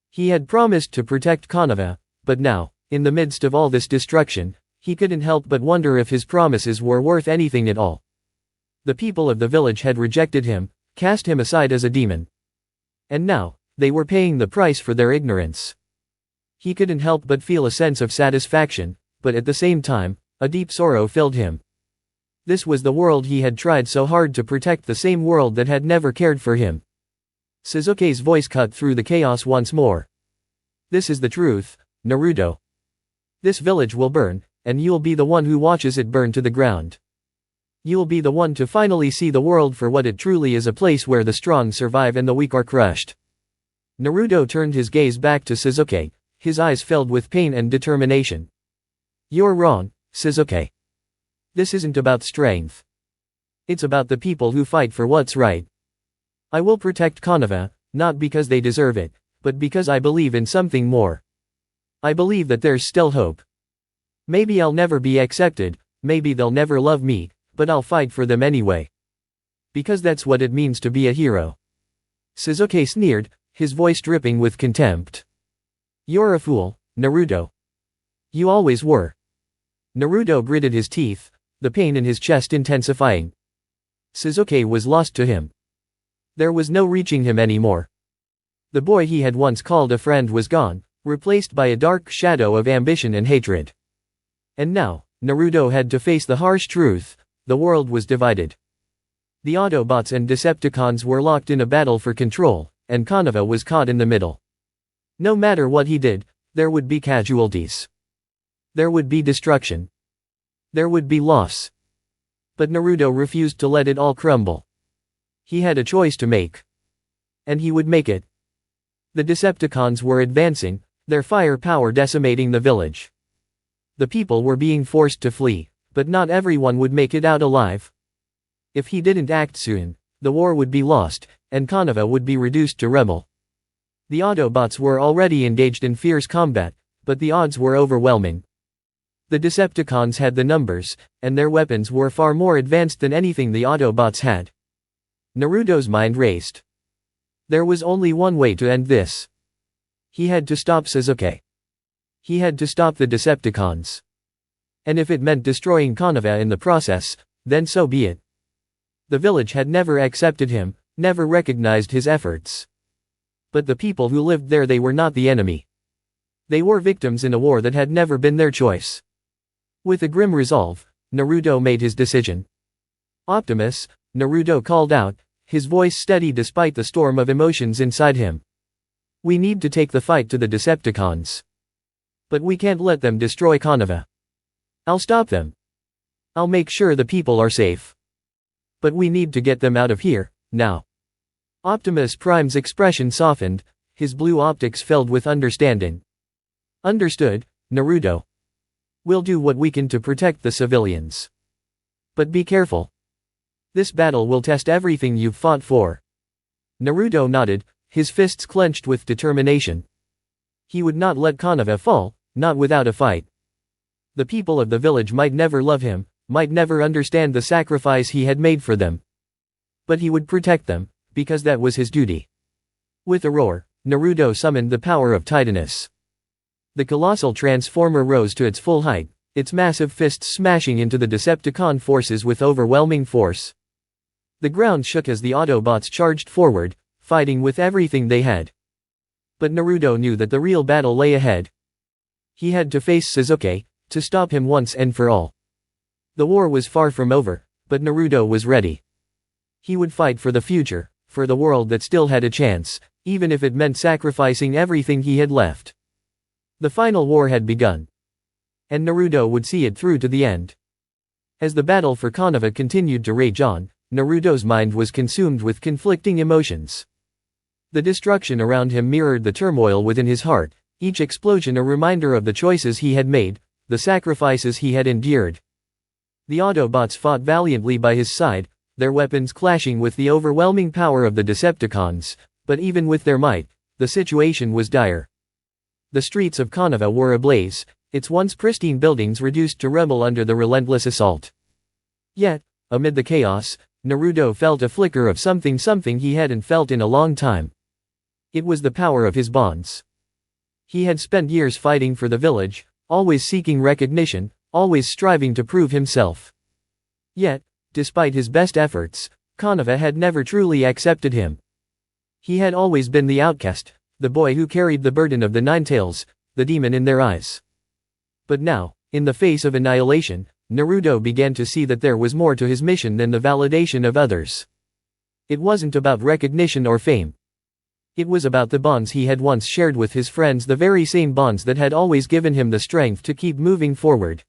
He had promised to protect Konoha, but now, in the midst of all this destruction, he couldn't help but wonder if his promises were worth anything at all. The people of the village had rejected him, cast him aside as a demon. And now, they were paying the price for their ignorance. He couldn't help but feel a sense of satisfaction, but at the same time, a deep sorrow filled him. This was the world he had tried so hard to protect, the same world that had never cared for him. Sasuke's voice cut through the chaos once more. This is the truth, Naruto. This village will burn, and you'll be the one who watches it burn to the ground. You'll be the one to finally see the world for what it truly is, a place where the strong survive and the weak are crushed. Naruto turned his gaze back to Sasuke, his eyes filled with pain and determination. You're wrong, Sasuke. This isn't about strength. It's about the people who fight for what's right. I will protect Konoha, not because they deserve it, but because I believe in something more. I believe that there's still hope. Maybe I'll never be accepted, maybe they'll never love me, but I'll fight for them anyway. Because that's what it means to be a hero. Sasuke sneered, his voice dripping with contempt. You're a fool, Naruto. You always were. Naruto gritted his teeth, the pain in his chest intensifying. Sasuke was lost to him. There was no reaching him anymore. The boy he had once called a friend was gone, replaced by a dark shadow of ambition and hatred. And now, Naruto had to face the harsh truth: the world was divided. The Autobots and Decepticons were locked in a battle for control, and Konoha was caught in the middle. No matter what he did, there would be casualties. There would be destruction. There would be loss. But Naruto refused to let it all crumble. He had a choice to make. And he would make it. The Decepticons were advancing, their fire power decimating the village. The people were being forced to flee, but not everyone would make it out alive. If he didn't act soon, the war would be lost, and Konoha would be reduced to rubble. The Autobots were already engaged in fierce combat, but the odds were overwhelming. The Decepticons had the numbers, and their weapons were far more advanced than anything the Autobots had. Naruto's mind raced. There was only one way to end this. He had to stop Sasuke. He had to stop the Decepticons. And if it meant destroying Konoha in the process, then so be it. The village had never accepted him, never recognized his efforts. But the people who lived there, they were not the enemy. They were victims in a war that had never been their choice. With a grim resolve, Naruto made his decision. Optimus, Naruto called out, his voice steady despite the storm of emotions inside him. We need to take the fight to the Decepticons. But we can't let them destroy Konoha. I'll stop them. I'll make sure the people are safe. But we need to get them out of here, now. Optimus Prime's expression softened, his blue optics filled with understanding. Understood, Naruto. We'll do what we can to protect the civilians. But be careful. This battle will test everything you've fought for. Naruto nodded, his fists clenched with determination. He would not let Konoha fall, not without a fight. The people of the village might never love him, might never understand the sacrifice he had made for them. But he would protect them, because that was his duty. With a roar, Naruto summoned the power of Titanus. The colossal transformer rose to its full height, its massive fists smashing into the Decepticon forces with overwhelming force. The ground shook as the Autobots charged forward, fighting with everything they had. But Naruto knew that the real battle lay ahead. He had to face Sasuke, to stop him once and for all. The war was far from over, but Naruto was ready. He would fight for the future, for the world that still had a chance, even if it meant sacrificing everything he had left. The final war had begun. And Naruto would see it through to the end. As the battle for Konoha continued to rage on, Naruto's mind was consumed with conflicting emotions. The destruction around him mirrored the turmoil within his heart, each explosion a reminder of the choices he had made, the sacrifices he had endured. The Autobots fought valiantly by his side, their weapons clashing with the overwhelming power of the Decepticons, but even with their might, the situation was dire. The streets of Konava were ablaze, its once pristine buildings reduced to rubble under the relentless assault. Yet, amid the chaos, Naruto felt a flicker of something he hadn't felt in a long time. It was the power of his bonds. He had spent years fighting for the village, always seeking recognition, always striving to prove himself. Yet, despite his best efforts, Konava had never truly accepted him. He had always been the outcast, the boy who carried the burden of the Nine Tails, the demon in their eyes. But now, in the face of annihilation, Naruto began to see that there was more to his mission than the validation of others. It wasn't about recognition or fame. It was about the bonds he had once shared with his friends, the very same bonds that had always given him the strength to keep moving forward.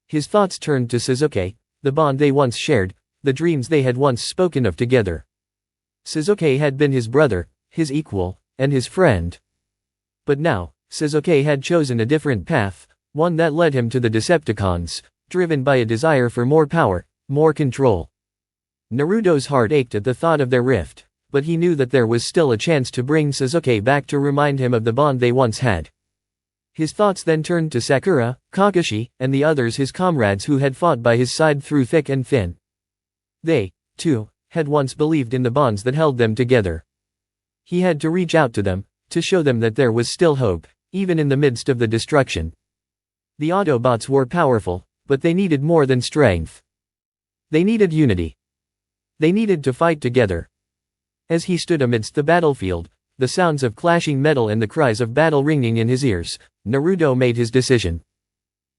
His thoughts turned to Sasuke, the bond they once shared, the dreams they had once spoken of together. Sasuke had been his brother, his equal, and his friend. But now, Sasuke had chosen a different path, one that led him to the Decepticons, driven by a desire for more power, more control. Naruto's heart ached at the thought of their rift, but he knew that there was still a chance to bring Sasuke back to remind him of the bond they once had. His thoughts then turned to Sakura, Kakashi, and the others, his comrades who had fought by his side through thick and thin. They, too, had once believed in the bonds that held them together. He had to reach out to them, to show them that there was still hope, even in the midst of the destruction. The Autobots were powerful, but they needed more than strength. They needed unity. They needed to fight together. As he stood amidst the battlefield, the sounds of clashing metal and the cries of battle ringing in his ears, Naruto made his decision.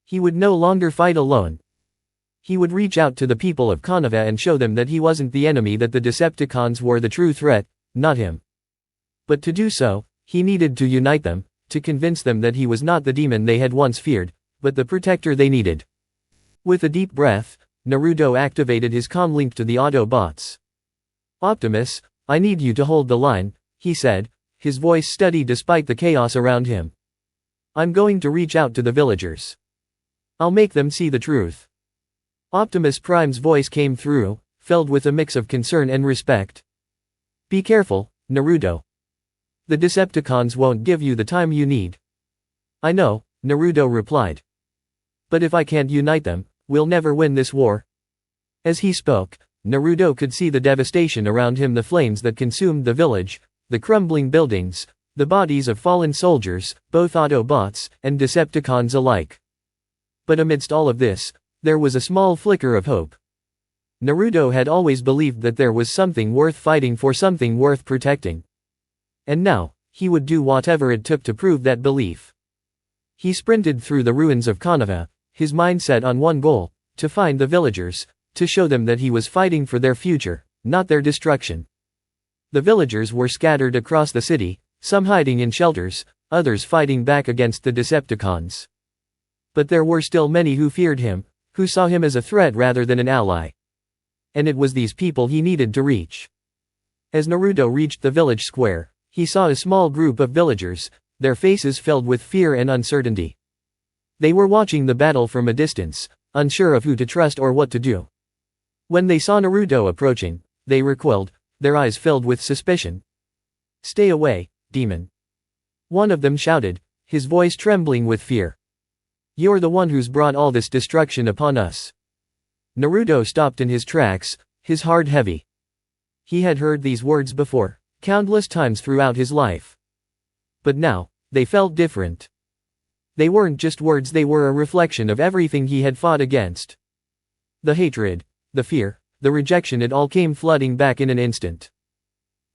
He would no longer fight alone. He would reach out to the people of Konava and show them that he wasn't the enemy, that the Decepticons were the true threat, not him. But to do so, he needed to unite them, to convince them that he was not the demon they had once feared, but the protector they needed. With a deep breath, Naruto activated his comm link to the Autobots. "Optimus, I need you to hold the line," he said, his voice steady despite the chaos around him. "I'm going to reach out to the villagers. I'll make them see the truth." Optimus Prime's voice came through, filled with a mix of concern and respect. "Be careful, Naruto. The Decepticons won't give you the time you need." "I know," Naruto replied. "But if I can't unite them, we'll never win this war." As he spoke, Naruto could see the devastation around him, the flames that consumed the village, the crumbling buildings, the bodies of fallen soldiers, both Autobots and Decepticons alike. But amidst all of this, there was a small flicker of hope. Naruto had always believed that there was something worth fighting for, something worth protecting. And now, he would do whatever it took to prove that belief. He sprinted through the ruins of Konava, his mind set on one goal: to find the villagers, to show them that he was fighting for their future, not their destruction. The villagers were scattered across the city, some hiding in shelters, others fighting back against the Decepticons. But there were still many who feared him, who saw him as a threat rather than an ally. And it was these people he needed to reach. As Naruto reached the village square, he saw a small group of villagers, their faces filled with fear and uncertainty. They were watching the battle from a distance, unsure of who to trust or what to do. When they saw Naruto approaching, they recoiled, their eyes filled with suspicion. "Stay away, demon!" one of them shouted, his voice trembling with fear. "You're the one who's brought all this destruction upon us." Naruto stopped in his tracks, his heart heavy. He had heard these words before, countless times throughout his life. But now, they felt different. They weren't just words, they were a reflection of everything he had fought against. The hatred, the fear, the rejection, it all came flooding back in an instant.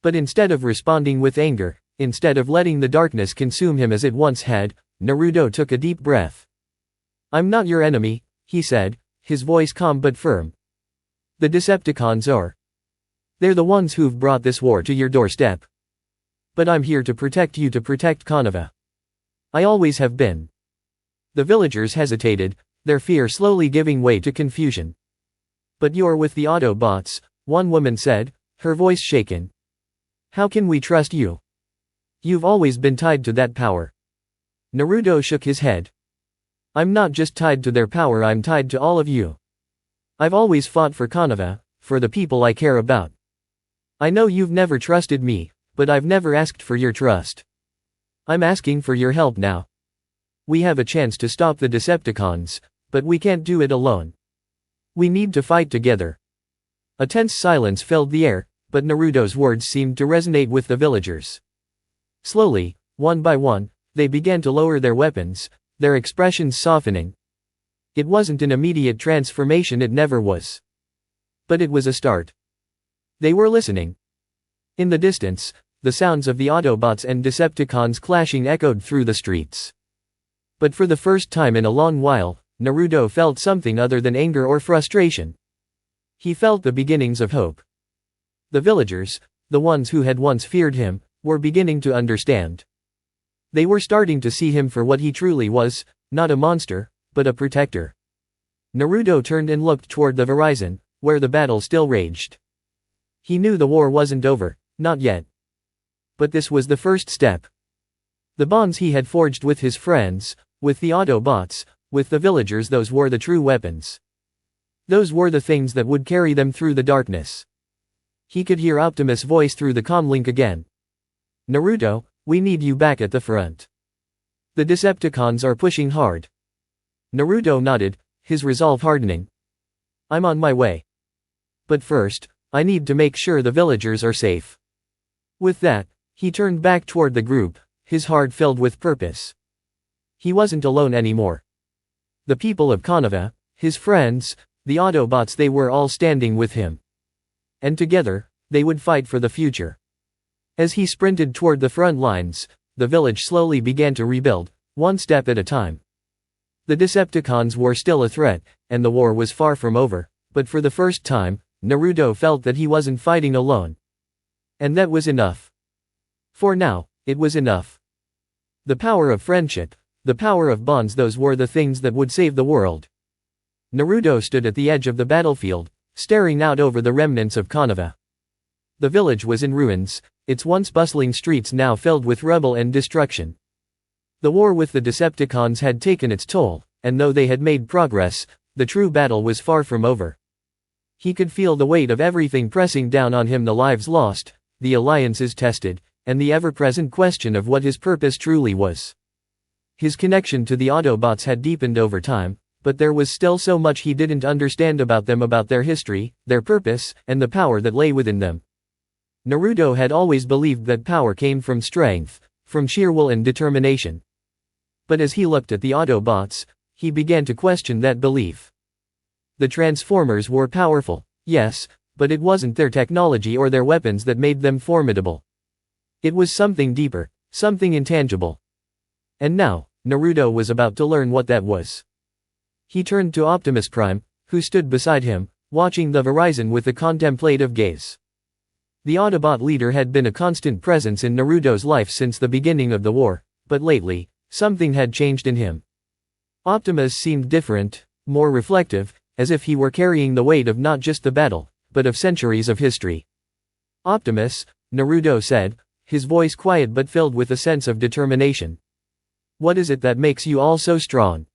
But instead of responding with anger, instead of letting the darkness consume him as it once had, Naruto took a deep breath. "I'm not your enemy," he said, his voice calm but firm. "The Decepticons are. They're the ones who've brought this war to your doorstep. But I'm here to protect you, to protect Konava. I always have been." The villagers hesitated, their fear slowly giving way to confusion. "But you're with the Autobots," one woman said, her voice shaken. How can we trust you? You've always been tied to that power. Naruto shook his head. I'm not just tied to their power, I'm tied to all of you. I've always fought for Konoha, for the people I care about. I know you've never trusted me, but I've never asked for your trust. I'm asking for your help now. We have a chance to stop the Decepticons, but we can't do it alone. We need to fight together. A tense silence filled the air, but Naruto's words seemed to resonate with the villagers. Slowly, one by one, they began to lower their weapons, their expressions softening. It wasn't an immediate transformation, it never was. But it was a start. They were listening. In the distance, the sounds of the Autobots and Decepticons clashing echoed through the streets. But for the first time in a long while, Naruto felt something other than anger or frustration. He felt the beginnings of hope. The villagers, the ones who had once feared him, were beginning to understand. They were starting to see him for what he truly was, not a monster, but a protector. Naruto turned and looked toward the horizon, where the battle still raged. He knew the war wasn't over, not yet. But this was the first step. The bonds he had forged with his friends, with the Autobots, with the villagers, those were the true weapons. Those were the things that would carry them through the darkness. He could hear Optimus' voice through the comlink again. Naruto, we need you back at the front. The Decepticons are pushing hard. Naruto nodded, his resolve hardening. I'm on my way. But first, I need to make sure the villagers are safe. With that, he turned back toward the group, his heart filled with purpose. He wasn't alone anymore. The people of Konoha, his friends, the Autobots, they were all standing with him. And together, they would fight for the future. As he sprinted toward the front lines, the village slowly began to rebuild, one step at a time. The Decepticons were still a threat, and the war was far from over, but for the first time, Naruto felt that he wasn't fighting alone. And that was enough. For now, it was enough. The power of friendship, the power of bonds, those were the things that would save the world. Naruto stood at the edge of the battlefield, staring out over the remnants of Konoha. The village was in ruins, its once bustling streets now filled with rubble and destruction. The war with the Decepticons had taken its toll, and though they had made progress, the true battle was far from over. He could feel the weight of everything pressing down on him: the lives lost, the alliances tested, and the ever-present question of what his purpose truly was. His connection to the Autobots had deepened over time, but there was still so much he didn't understand about them, about their history, their purpose, and the power that lay within them. Naruto had always believed that power came from strength, from sheer will and determination. But as he looked at the Autobots, he began to question that belief. The Transformers were powerful, yes, but it wasn't their technology or their weapons that made them formidable. It was something deeper, something intangible. And now, Naruto was about to learn what that was. He turned to Optimus Prime, who stood beside him, watching the horizon with a contemplative gaze. The Autobot leader had been a constant presence in Naruto's life since the beginning of the war, but lately, something had changed in him. Optimus seemed different, more reflective, as if he were carrying the weight of not just the battle, but of centuries of history. Optimus, Naruto said, his voice quiet but filled with a sense of determination. What is it that makes you all so strong?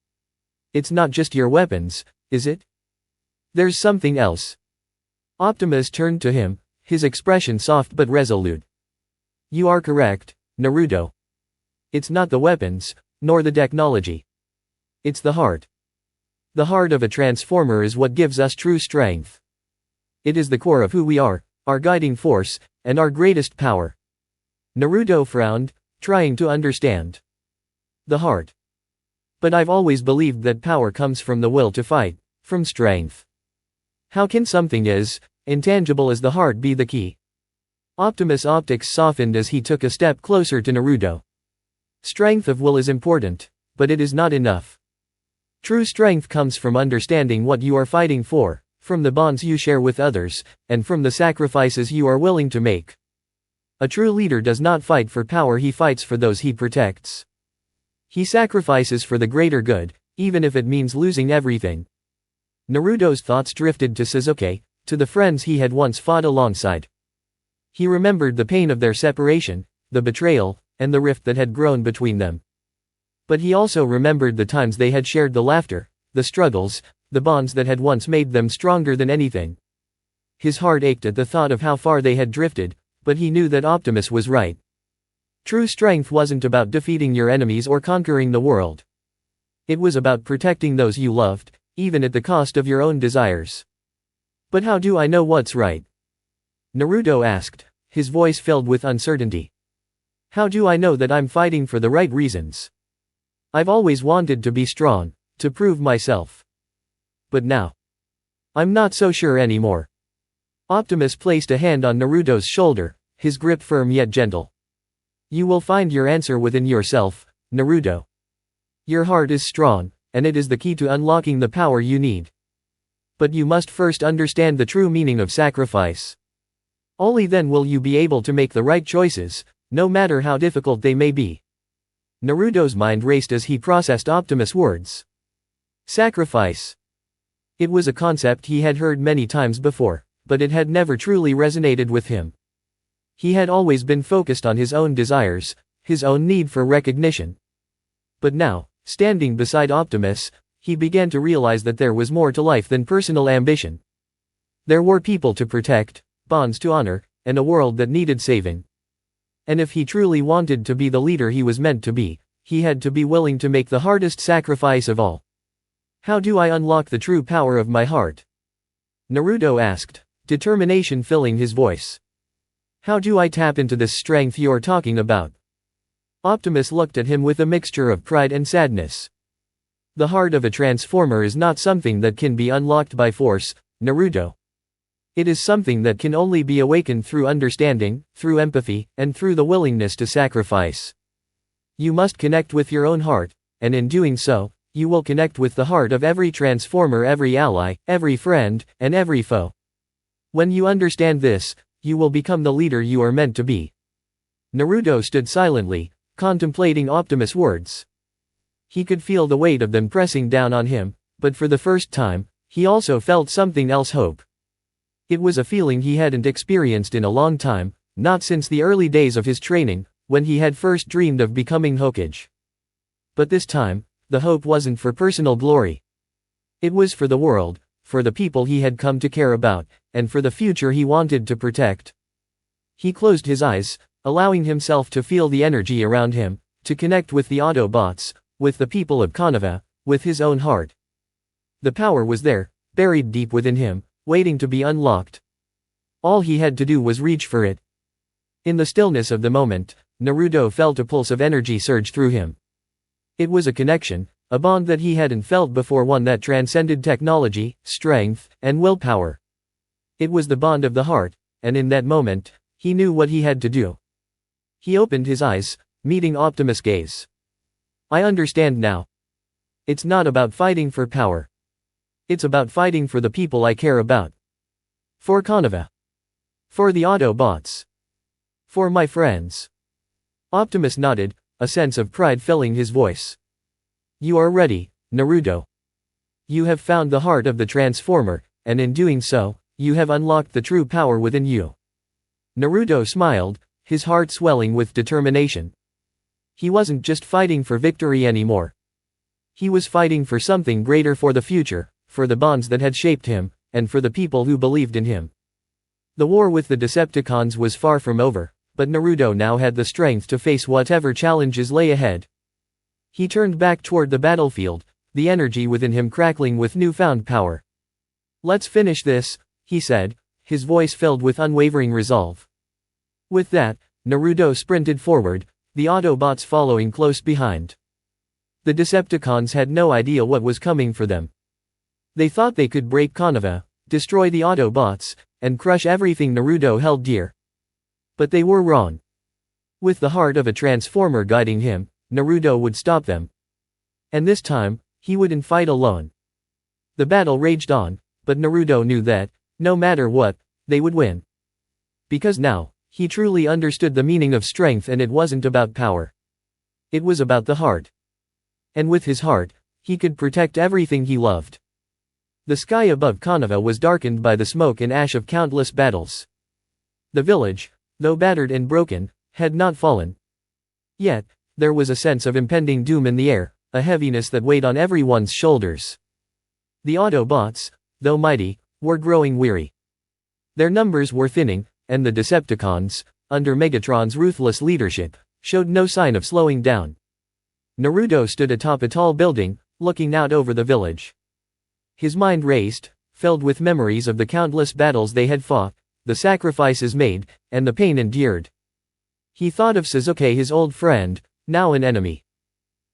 It's not just your weapons, is it? There's something else. Optimus turned to him, his expression soft but resolute. You are correct, Naruto. It's not the weapons, nor the technology. It's the heart. The heart of a transformer is what gives us true strength. It is the core of who we are, our guiding force, and our greatest power. Naruto frowned, trying to understand. The heart. But I've always believed that power comes from the will to fight, from strength. How can something as intangible as the heart be the key? Optimus' optics softened as he took a step closer to Naruto. Strength of will is important, but it is not enough. True strength comes from understanding what you are fighting for, from the bonds you share with others, and from the sacrifices you are willing to make. A true leader does not fight for power, he fights for those he protects. He sacrifices for the greater good, even if it means losing everything. Naruto's thoughts drifted to Sasuke, to the friends he had once fought alongside. He remembered the pain of their separation, the betrayal, and the rift that had grown between them. But he also remembered the times they had shared, the laughter, the struggles, the bonds that had once made them stronger than anything. His heart ached at the thought of how far they had drifted, but he knew that Optimus was right. True strength wasn't about defeating your enemies or conquering the world. It was about protecting those you loved, even at the cost of your own desires. But how do I know what's right? Naruto asked, his voice filled with uncertainty. How do I know that I'm fighting for the right reasons? I've always wanted to be strong, to prove myself. But now, I'm not so sure anymore. Optimus placed a hand on Naruto's shoulder, his grip firm yet gentle. You will find your answer within yourself, Naruto. Your heart is strong, and it is the key to unlocking the power you need. But you must first understand the true meaning of sacrifice. Only then will you be able to make the right choices, no matter how difficult they may be. Naruto's mind raced as he processed Optimus' words. Sacrifice. It was a concept he had heard many times before, but it had never truly resonated with him. He had always been focused on his own desires, his own need for recognition. But now, standing beside Optimus, he began to realize that there was more to life than personal ambition. There were people to protect, bonds to honor, and a world that needed saving. And if he truly wanted to be the leader he was meant to be, he had to be willing to make the hardest sacrifice of all. How do I unlock the true power of my heart? Naruto asked, determination filling his voice. How do I tap into this strength you're talking about? Optimus looked at him with a mixture of pride and sadness. The heart of a transformer is not something that can be unlocked by force, Naruto. It is something that can only be awakened through understanding, through empathy, and through the willingness to sacrifice. You must connect with your own heart, and in doing so, you will connect with the heart of every transformer, every ally, every friend, and every foe. When you understand this, you will become the leader you are meant to be. Naruto stood silently, contemplating Optimus' words. He could feel the weight of them pressing down on him, but for the first time, he also felt something else: hope. It was a feeling he hadn't experienced in a long time, not since the early days of his training, when he had first dreamed of becoming Hokage. But this time, the hope wasn't for personal glory. It was for the world, for the people he had come to care about, and for the future he wanted to protect. He closed his eyes, allowing himself to feel the energy around him, to connect with the Autobots, with the people of Konoha, with his own heart. The power was there, buried deep within him, waiting to be unlocked. All he had to do was reach for it. In the stillness of the moment, Naruto felt a pulse of energy surge through him. It was a connection, a bond that he hadn't felt before, one that transcended technology, strength, and willpower. It was the bond of the heart, and in that moment, he knew what he had to do. He opened his eyes, meeting Optimus' gaze. I understand now. It's not about fighting for power. It's about fighting for the people I care about. For Konoha. For the Autobots. For my friends. Optimus nodded, a sense of pride filling his voice. You are ready, Naruto. You have found the heart of the Transformer, and in doing so, you have unlocked the true power within you. Naruto smiled, his heart swelling with determination. He wasn't just fighting for victory anymore. He was fighting for something greater, for the future, for the bonds that had shaped him, and for the people who believed in him. The war with the Decepticons was far from over, but Naruto now had the strength to face whatever challenges lay ahead. He turned back toward the battlefield, the energy within him crackling with newfound power. Let's finish this, he said, his voice filled with unwavering resolve. With that, Naruto sprinted forward, the Autobots following close behind. The Decepticons had no idea what was coming for them. They thought they could break Konoha, destroy the Autobots, and crush everything Naruto held dear. But they were wrong. With the heart of a Transformer guiding him, Naruto would stop them. And this time, he wouldn't fight alone. The battle raged on, but Naruto knew that, no matter what, they would win. Because now, he truly understood the meaning of strength, and it wasn't about power. It was about the heart. And with his heart, he could protect everything he loved. The sky above Konoha was darkened by the smoke and ash of countless battles. The village, though battered and broken, had not fallen. Yet, there was a sense of impending doom in the air, a heaviness that weighed on everyone's shoulders. The Autobots, though mighty, were growing weary. Their numbers were thinning, and the Decepticons, under Megatron's ruthless leadership, showed no sign of slowing down. Naruto stood atop a tall building, looking out over the village. His mind raced, filled with memories of the countless battles they had fought, the sacrifices made, and the pain endured. He thought of Sasuke, his old friend, now an enemy.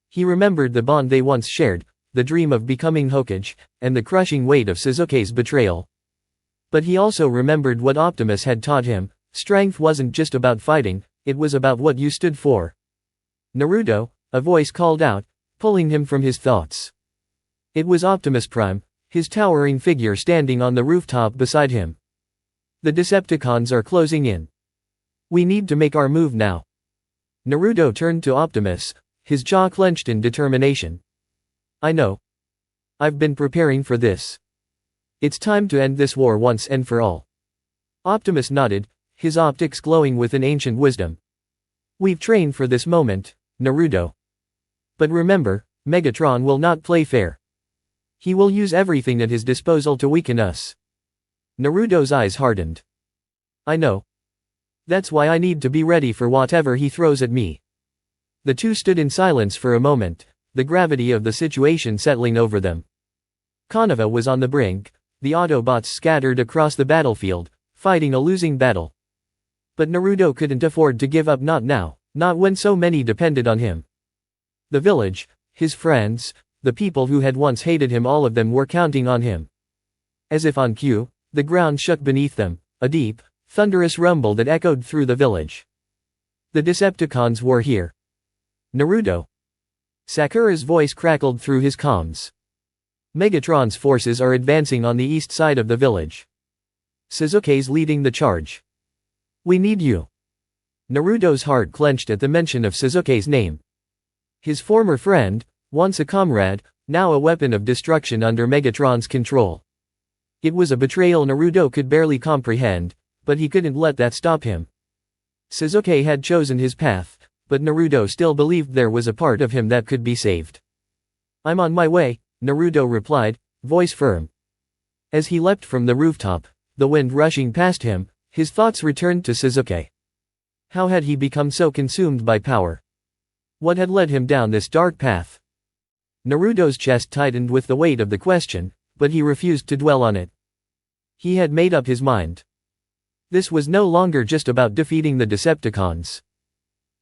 He remembered the bond they once shared, the dream of becoming Hokage, and the crushing weight of Sasuke's betrayal. But he also remembered what Optimus had taught him: strength wasn't just about fighting, it was about what you stood for. Naruto, a voice called out, pulling him from his thoughts. It was Optimus Prime, his towering figure standing on the rooftop beside him. The Decepticons are closing in. We need to make our move now. Naruto turned to Optimus, his jaw clenched in determination. I know. I've been preparing for this. It's time to end this war once and for all. Optimus nodded, his optics glowing with an ancient wisdom. We've trained for this moment, Naruto. But remember, Megatron will not play fair. He will use everything at his disposal to weaken us. Naruto's eyes hardened. I know. That's why I need to be ready for whatever he throws at me. The two stood in silence for a moment, the gravity of the situation settling over them. Konoha was on the brink, the Autobots scattered across the battlefield, fighting a losing battle. But Naruto couldn't afford to give up, not now, not when so many depended on him. The village, his friends, the people who had once hated him, all of them were counting on him. As if on cue, the ground shook beneath them, a deep, thunderous rumble that echoed through the village. The Decepticons were here. Naruto. Sakura's voice crackled through his comms. Megatron's forces are advancing on the east side of the village. Sasuke's leading the charge. We need you. Naruto's heart clenched at the mention of Sasuke's name. His former friend, once a comrade, now a weapon of destruction under Megatron's control. It was a betrayal Naruto could barely comprehend, but he couldn't let that stop him. Sasuke had chosen his path, but Naruto still believed there was a part of him that could be saved. I'm on my way, Naruto replied, voice firm. As he leapt from the rooftop, the wind rushing past him, his thoughts returned to Sasuke. How had he become so consumed by power? What had led him down this dark path? Naruto's chest tightened with the weight of the question, but he refused to dwell on it. He had made up his mind. This was no longer just about defeating the Decepticons.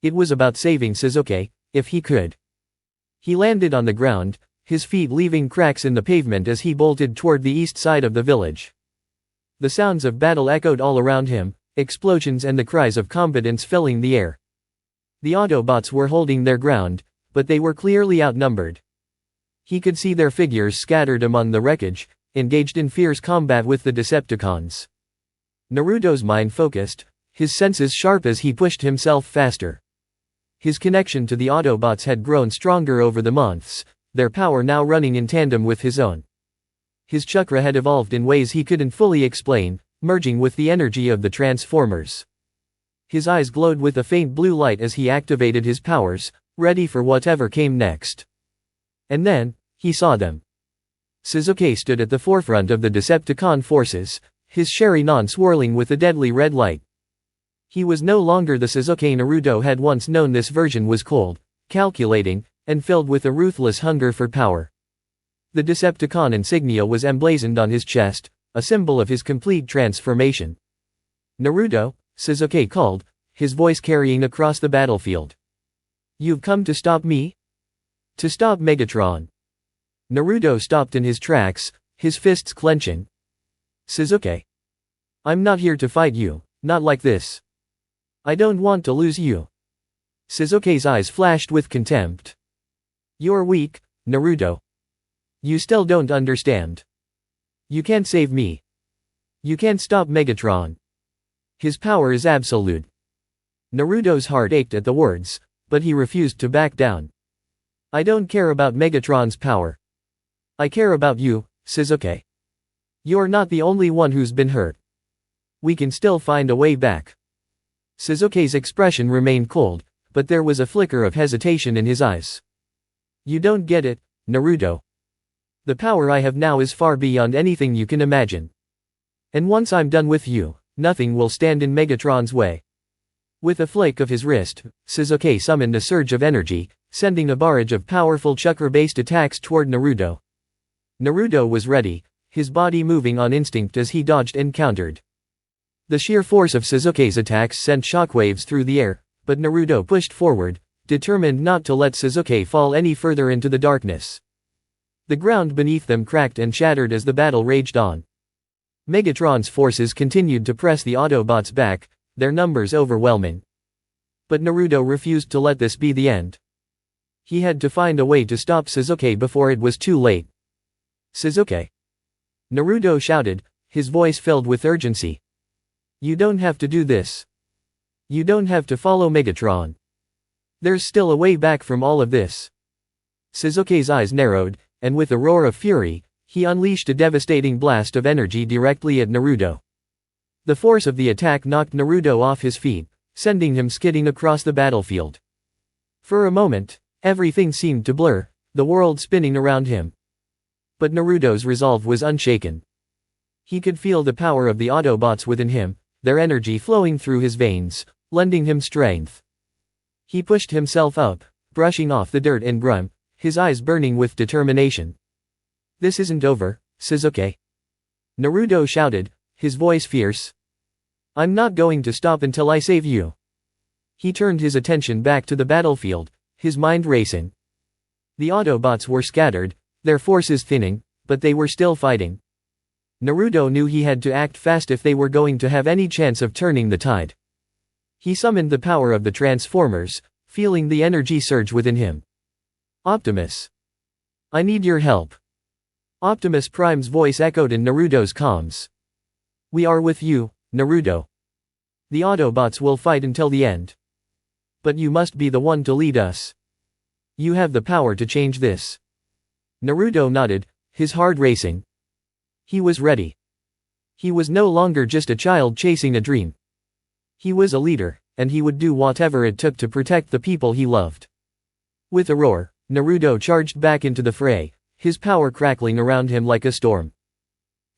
It was about saving Sasuke, if he could. He landed on the ground, his feet leaving cracks in the pavement as he bolted toward the east side of the village. The sounds of battle echoed all around him, explosions and the cries of combatants filling the air. The Autobots were holding their ground, but they were clearly outnumbered. He could see their figures scattered among the wreckage, engaged in fierce combat with the Decepticons. Naruto's mind focused, his senses sharp as he pushed himself faster. His connection to the Autobots had grown stronger over the months, their power now running in tandem with his own. His chakra had evolved in ways he couldn't fully explain, merging with the energy of the Transformers. His eyes glowed with a faint blue light as he activated his powers, ready for whatever came next. And then, he saw them. Sasuke stood at the forefront of the Decepticon forces, his Sharingan swirling with a deadly red light. He was no longer the Sasuke Naruto had once known. This version was cold, calculating, and filled with a ruthless hunger for power. The Decepticon insignia was emblazoned on his chest, a symbol of his complete transformation. Naruto, Sasuke called, his voice carrying across the battlefield. You've come to stop me? To stop Megatron. Naruto stopped in his tracks, his fists clenching. Sasuke. I'm not here to fight you, not like this. I don't want to lose you. Sasuke's eyes flashed with contempt. You're weak, Naruto. You still don't understand. You can't save me. You can't stop Megatron. His power is absolute. Naruto's heart ached at the words, but he refused to back down. I don't care about Megatron's power. I care about you, Sasuke. You're not the only one who's been hurt. We can still find a way back. Sasuke's expression remained cold, but there was a flicker of hesitation in his eyes. You don't get it, Naruto. The power I have now is far beyond anything you can imagine. And once I'm done with you, nothing will stand in Megatron's way. With a flick of his wrist, Sasuke summoned a surge of energy, sending a barrage of powerful chakra-based attacks toward Naruto. Naruto was ready, his body moving on instinct as he dodged and countered. The sheer force of Sasuke's attacks sent shockwaves through the air, but Naruto pushed forward, determined not to let Sasuke fall any further into the darkness. The ground beneath them cracked and shattered as the battle raged on. Megatron's forces continued to press the Autobots back, their numbers overwhelming. But Naruto refused to let this be the end. He had to find a way to stop Sasuke before it was too late. Sasuke! Naruto shouted, his voice filled with urgency. You don't have to do this. You don't have to follow Megatron. There's still a way back from all of this. Sasuke's eyes narrowed, and with a roar of fury, he unleashed a devastating blast of energy directly at Naruto. The force of the attack knocked Naruto off his feet, sending him skidding across the battlefield. For a moment, everything seemed to blur, the world spinning around him. But Naruto's resolve was unshaken. He could feel the power of the Autobots within him, their energy flowing through his veins, lending him strength. He pushed himself up, brushing off the dirt and grime, his eyes burning with determination. This isn't over, Sasuke. Naruto shouted, his voice fierce. I'm not going to stop until I save you. He turned his attention back to the battlefield, his mind racing. The Autobots were scattered, their forces thinning, but they were still fighting. Naruto knew he had to act fast if they were going to have any chance of turning the tide. He summoned the power of the Transformers, feeling the energy surge within him. Optimus! I need your help. Optimus Prime's voice echoed in Naruto's comms. We are with you, Naruto. The Autobots will fight until the end. But you must be the one to lead us. You have the power to change this. Naruto nodded, his heart racing. He was ready. He was no longer just a child chasing a dream. He was a leader, and he would do whatever it took to protect the people he loved. With a roar, Naruto charged back into the fray, his power crackling around him like a storm.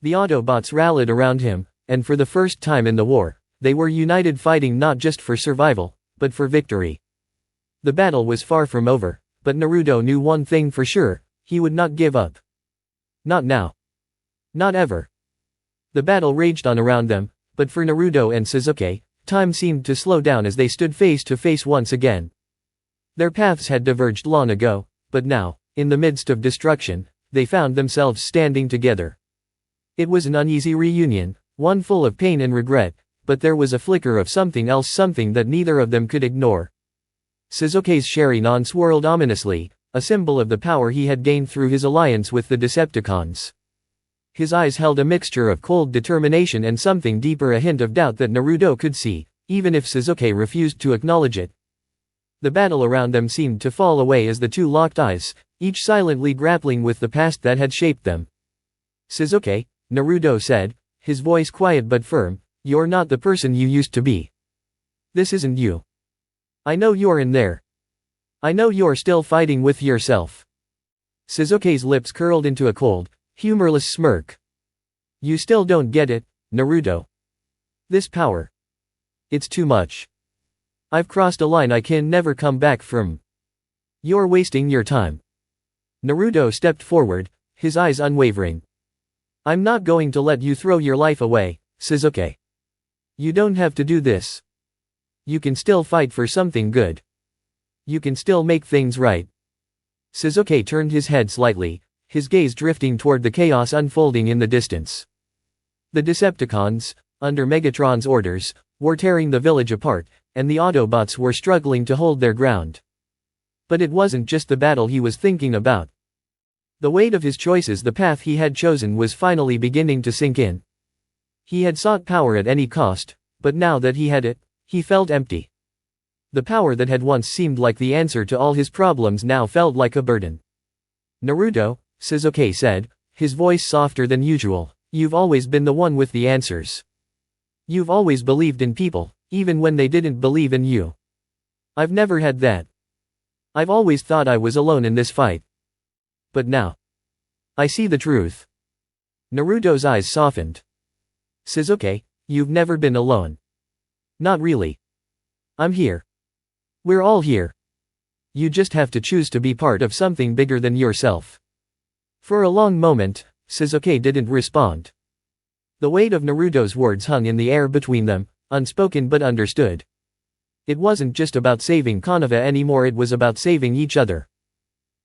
The Autobots rallied around him, and for the first time in the war, they were united, fighting not just for survival, but for victory. The battle was far from over, but Naruto knew one thing for sure, he would not give up. Not now. Not ever. The battle raged on around them, but for Naruto and Sasuke, time seemed to slow down as they stood face to face once again. Their paths had diverged long ago, but now, in the midst of destruction, they found themselves standing together. It was an uneasy reunion, one full of pain and regret, but there was a flicker of something else, something that neither of them could ignore. Sasuke's Sharingan swirled ominously, a symbol of the power he had gained through his alliance with the Decepticons. His eyes held a mixture of cold determination and something deeper, a hint of doubt that Naruto could see, even if Sasuke refused to acknowledge it. The battle around them seemed to fall away as the two locked eyes, each silently grappling with the past that had shaped them. Sasuke, Naruto said, his voice quiet but firm, you're not the person you used to be. This isn't you. I know you're in there. I know you're still fighting with yourself. Sasuke's lips curled into a cold, humorless smirk. You still don't get it, Naruto. This power. It's too much. I've crossed a line I can never come back from. You're wasting your time. Naruto stepped forward, his eyes unwavering. I'm not going to let you throw your life away, Sasuke. You don't have to do this. You can still fight for something good. You can still make things right. Sasuke turned his head slightly, his gaze drifting toward the chaos unfolding in the distance. The Decepticons, under Megatron's orders, were tearing the village apart, and the Autobots were struggling to hold their ground. But it wasn't just the battle he was thinking about. The weight of his choices, the path he had chosen, was finally beginning to sink in. He had sought power at any cost, but now that he had it, he felt empty. The power that had once seemed like the answer to all his problems now felt like a burden. Naruto, Sasuke said, his voice softer than usual, you've always been the one with the answers. You've always believed in people, Even when they didn't believe in you. I've never had that. I've always thought I was alone in this fight. But now. I see the truth. Naruto's eyes softened. Sasuke, you've never been alone. Not really. I'm here. We're all here. You just have to choose to be part of something bigger than yourself. For a long moment, Sasuke didn't respond. The weight of Naruto's words hung in the air between them, unspoken but understood. It wasn't just about saving Konoha anymore, it was about saving each other.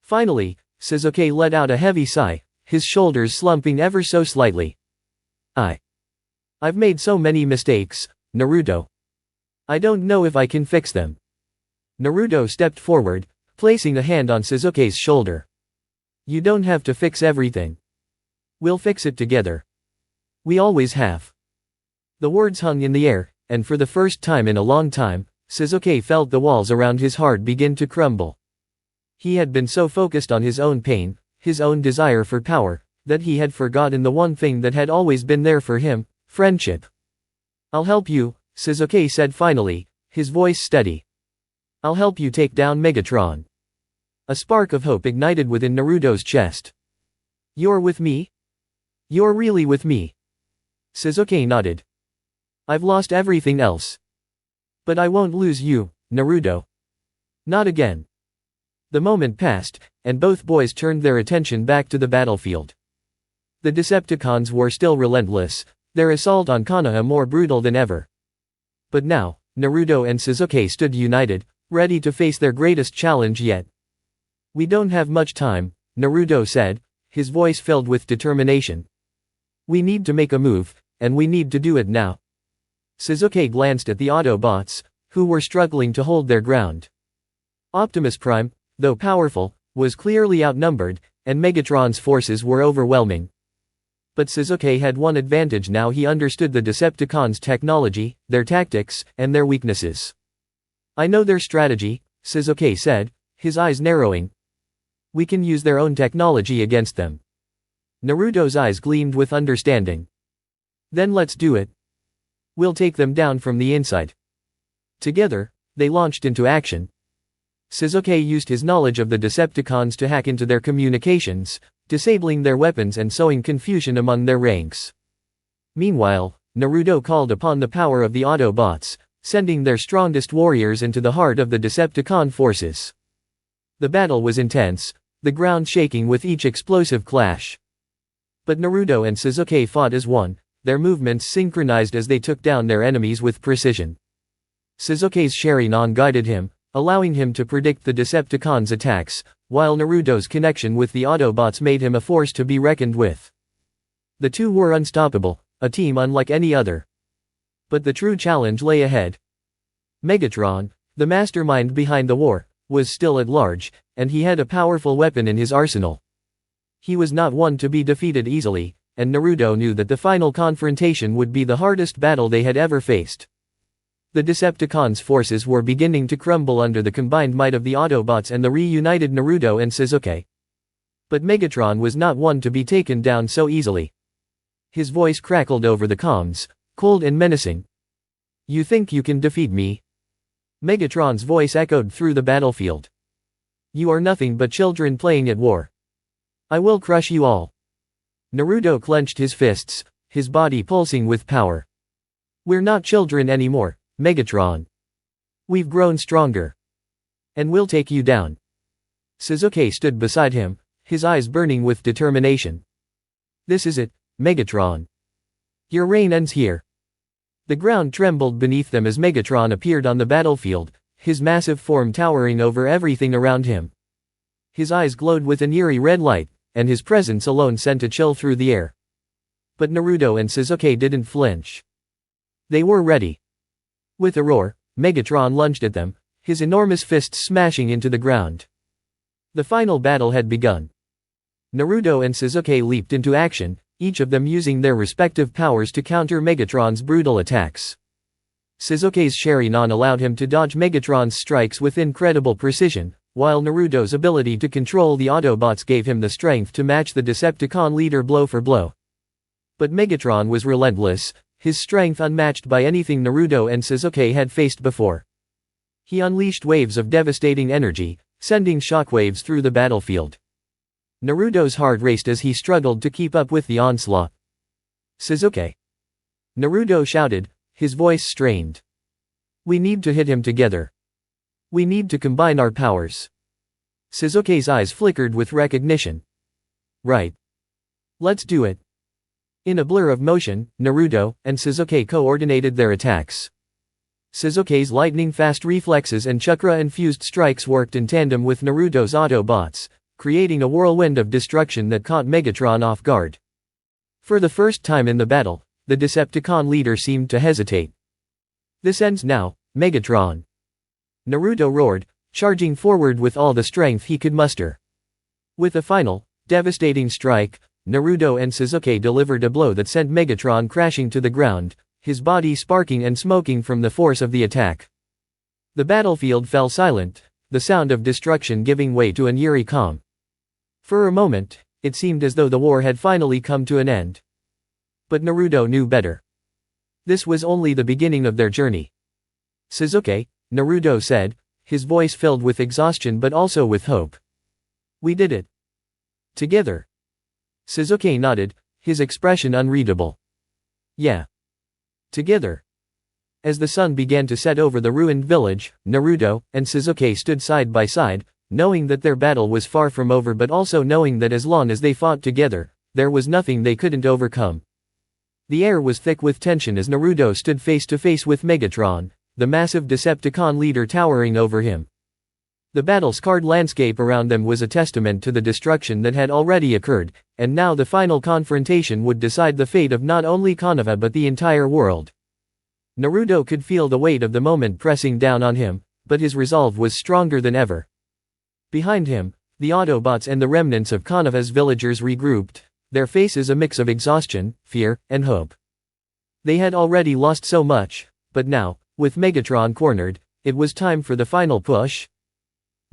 Finally, Sasuke let out a heavy sigh, his shoulders slumping ever so slightly. I've made so many mistakes, Naruto. I don't know if I can fix them. Naruto stepped forward, placing a hand on Sasuke's shoulder. You don't have to fix everything. We'll fix it together. We always have. The words hung in the air, and for the first time in a long time, Sasuke felt the walls around his heart begin to crumble. He had been so focused on his own pain, his own desire for power, that he had forgotten the one thing that had always been there for him, friendship. I'll help you, Sasuke said finally, his voice steady. I'll help you take down Megatron. A spark of hope ignited within Naruto's chest. You're with me? You're really with me? Sasuke nodded. I've lost everything else. But I won't lose you, Naruto. Not again. The moment passed, and both boys turned their attention back to the battlefield. The Decepticons were still relentless, their assault on Konoha more brutal than ever. But now, Naruto and Sasuke stood united, ready to face their greatest challenge yet. We don't have much time, Naruto said, his voice filled with determination. We need to make a move, and we need to do it now. Sasuke glanced at the Autobots, who were struggling to hold their ground. Optimus Prime, though powerful, was clearly outnumbered, and Megatron's forces were overwhelming. But Sasuke had one advantage now: he understood the Decepticons' technology, their tactics, and their weaknesses. I know their strategy, Sasuke said, his eyes narrowing. We can use their own technology against them. Naruto's eyes gleamed with understanding. Then let's do it. We'll take them down from the inside. Together, they launched into action. Sasuke used his knowledge of the Decepticons to hack into their communications, disabling their weapons and sowing confusion among their ranks. Meanwhile, Naruto called upon the power of the Autobots, sending their strongest warriors into the heart of the Decepticon forces. The battle was intense, the ground shaking with each explosive clash. But Naruto and Sasuke fought as one, their movements synchronized as they took down their enemies with precision. Sasuke's Sharingan guided him, allowing him to predict the Decepticons' attacks, while Naruto's connection with the Autobots made him a force to be reckoned with. The two were unstoppable, a team unlike any other. But the true challenge lay ahead. Megatron, the mastermind behind the war, was still at large, and he had a powerful weapon in his arsenal. He was not one to be defeated easily, and Naruto knew that the final confrontation would be the hardest battle they had ever faced. The Decepticons' forces were beginning to crumble under the combined might of the Autobots and the reunited Naruto and Sasuke. But Megatron was not one to be taken down so easily. His voice crackled over the comms, cold and menacing. You think you can defeat me? Megatron's voice echoed through the battlefield. You are nothing but children playing at war. I will crush you all. Naruto clenched his fists, his body pulsing with power. We're not children anymore, Megatron. We've grown stronger. And we'll take you down. Sasuke stood beside him, his eyes burning with determination. This is it, Megatron. Your reign ends here. The ground trembled beneath them as Megatron appeared on the battlefield, his massive form towering over everything around him. His eyes glowed with an eerie red light, and his presence alone sent a chill through the air. But Naruto and Sasuke didn't flinch. They were ready. With a roar, Megatron lunged at them, his enormous fists smashing into the ground. The final battle had begun. Naruto and Sasuke leaped into action, each of them using their respective powers to counter Megatron's brutal attacks. Sasuke's Sharingan allowed him to dodge Megatron's strikes with incredible precision, while Naruto's ability to control the Autobots gave him the strength to match the Decepticon leader blow for blow. But Megatron was relentless, his strength unmatched by anything Naruto and Sasuke had faced before. He unleashed waves of devastating energy, sending shockwaves through the battlefield. Naruto's heart raced as he struggled to keep up with the onslaught. Sasuke! Naruto shouted, his voice strained. We need to hit him together. We need to combine our powers. Sasuke's eyes flickered with recognition. Right. Let's do it. In a blur of motion, Naruto and Sasuke coordinated their attacks. Sasuke's lightning-fast reflexes and chakra-infused strikes worked in tandem with Naruto's Autobots, creating a whirlwind of destruction that caught Megatron off guard. For the first time in the battle, the Decepticon leader seemed to hesitate. This ends now, Megatron! Naruto roared, charging forward with all the strength he could muster. With a final, devastating strike, Naruto and Sasuke delivered a blow that sent Megatron crashing to the ground, his body sparking and smoking from the force of the attack. The battlefield fell silent, the sound of destruction giving way to an eerie calm. For a moment, it seemed as though the war had finally come to an end. But Naruto knew better. This was only the beginning of their journey. Sasuke, Naruto said, his voice filled with exhaustion but also with hope. We did it. Together. Sasuke nodded, his expression unreadable. Yeah. Together. As the sun began to set over the ruined village, Naruto and Sasuke stood side by side, knowing that their battle was far from over but also knowing that as long as they fought together, there was nothing they couldn't overcome. The air was thick with tension as Naruto stood face to face with Megatron, the massive Decepticon leader towering over him. The battle-scarred landscape around them was a testament to the destruction that had already occurred, and now the final confrontation would decide the fate of not only Konoha but the entire world. Naruto could feel the weight of the moment pressing down on him, but his resolve was stronger than ever. Behind him, the Autobots and the remnants of Konoha's villagers regrouped, their faces a mix of exhaustion, fear, and hope. They had already lost so much, but now, with Megatron cornered, it was time for the final push.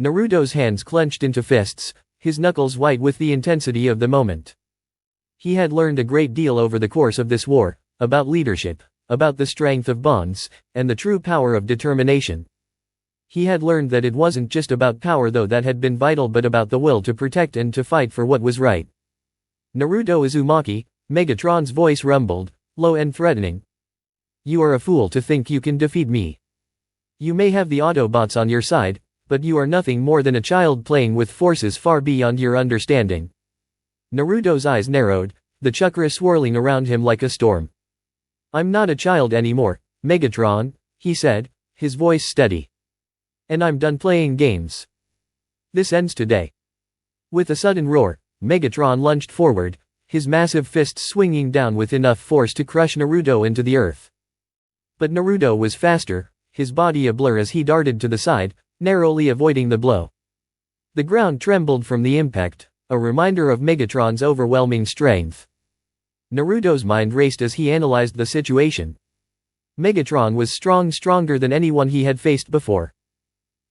Naruto's hands clenched into fists, his knuckles white with the intensity of the moment. He had learned a great deal over the course of this war, about leadership, about the strength of bonds, and the true power of determination. He had learned that it wasn't just about power though that had been vital but about the will to protect and to fight for what was right. Naruto Uzumaki, Megatron's voice rumbled, low and threatening. You are a fool to think you can defeat me. You may have the Autobots on your side, but you are nothing more than a child playing with forces far beyond your understanding. Naruto's eyes narrowed, the chakra swirling around him like a storm. I'm not a child anymore, Megatron, he said, his voice steady. And I'm done playing games. This ends today. With a sudden roar, Megatron lunged forward, his massive fists swinging down with enough force to crush Naruto into the earth. But Naruto was faster, his body a blur as he darted to the side, narrowly avoiding the blow. The ground trembled from the impact, a reminder of Megatron's overwhelming strength. Naruto's mind raced as he analyzed the situation. Megatron was stronger than anyone he had faced before.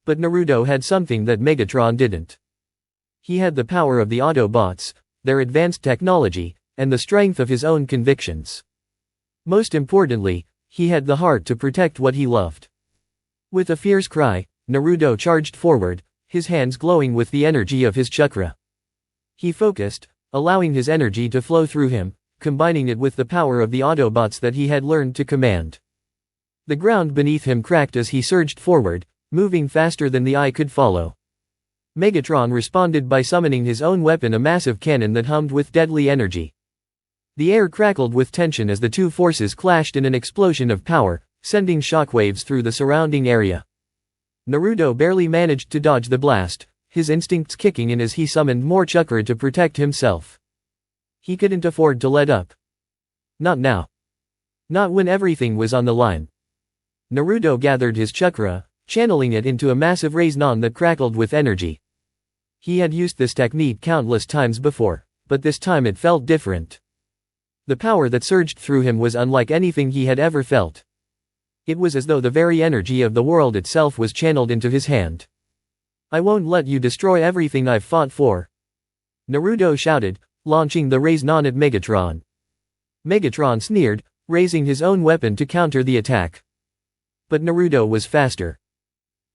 But Naruto had something that Megatron didn't. He had the power of the Autobots, their advanced technology, and the strength of his own convictions. Most importantly, he had the heart to protect what he loved. With a fierce cry, Naruto charged forward, his hands glowing with the energy of his chakra. He focused, allowing his energy to flow through him, combining it with the power of the Autobots that he had learned to command. The ground beneath him cracked as he surged forward, moving faster than the eye could follow. Megatron responded by summoning his own weapon, a massive cannon that hummed with deadly energy. The air crackled with tension as the two forces clashed in an explosion of power, sending shockwaves through the surrounding area. Naruto barely managed to dodge the blast, his instincts kicking in as he summoned more chakra to protect himself. He couldn't afford to let up. Not now. Not when everything was on the line. Naruto gathered his chakra, channeling it into a massive Rasengan that crackled with energy. He had used this technique countless times before, but this time it felt different. The power that surged through him was unlike anything he had ever felt. It was as though the very energy of the world itself was channeled into his hand. I won't let you destroy everything I've fought for. Naruto shouted, launching the Rasengan at Megatron. Megatron sneered, raising his own weapon to counter the attack. But Naruto was faster.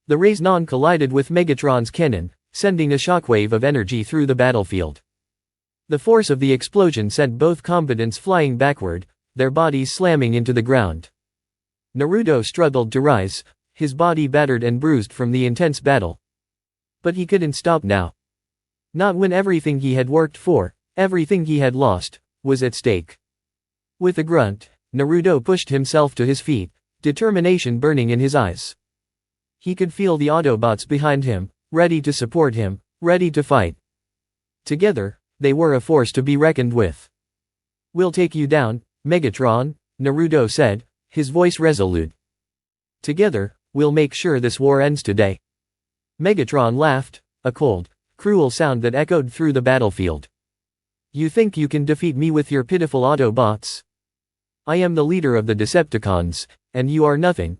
The Raiznon collided with Megatron's cannon, sending a shockwave of energy through the battlefield. The force of the explosion sent both combatants flying backward, their bodies slamming into the ground. Naruto struggled to rise, his body battered and bruised from the intense battle. But he couldn't stop now. Not when everything he had worked for, everything he had lost, was at stake. With a grunt, Naruto pushed himself to his feet, determination burning in his eyes. He could feel the Autobots behind him, ready to support him, ready to fight. Together, they were a force to be reckoned with. "We'll take you down, Megatron," Naruto said, his voice resolute. "Together, we'll make sure this war ends today." Megatron laughed, a cold, cruel sound that echoed through the battlefield. "You think you can defeat me with your pitiful Autobots? I am the leader of the Decepticons, and you are nothing."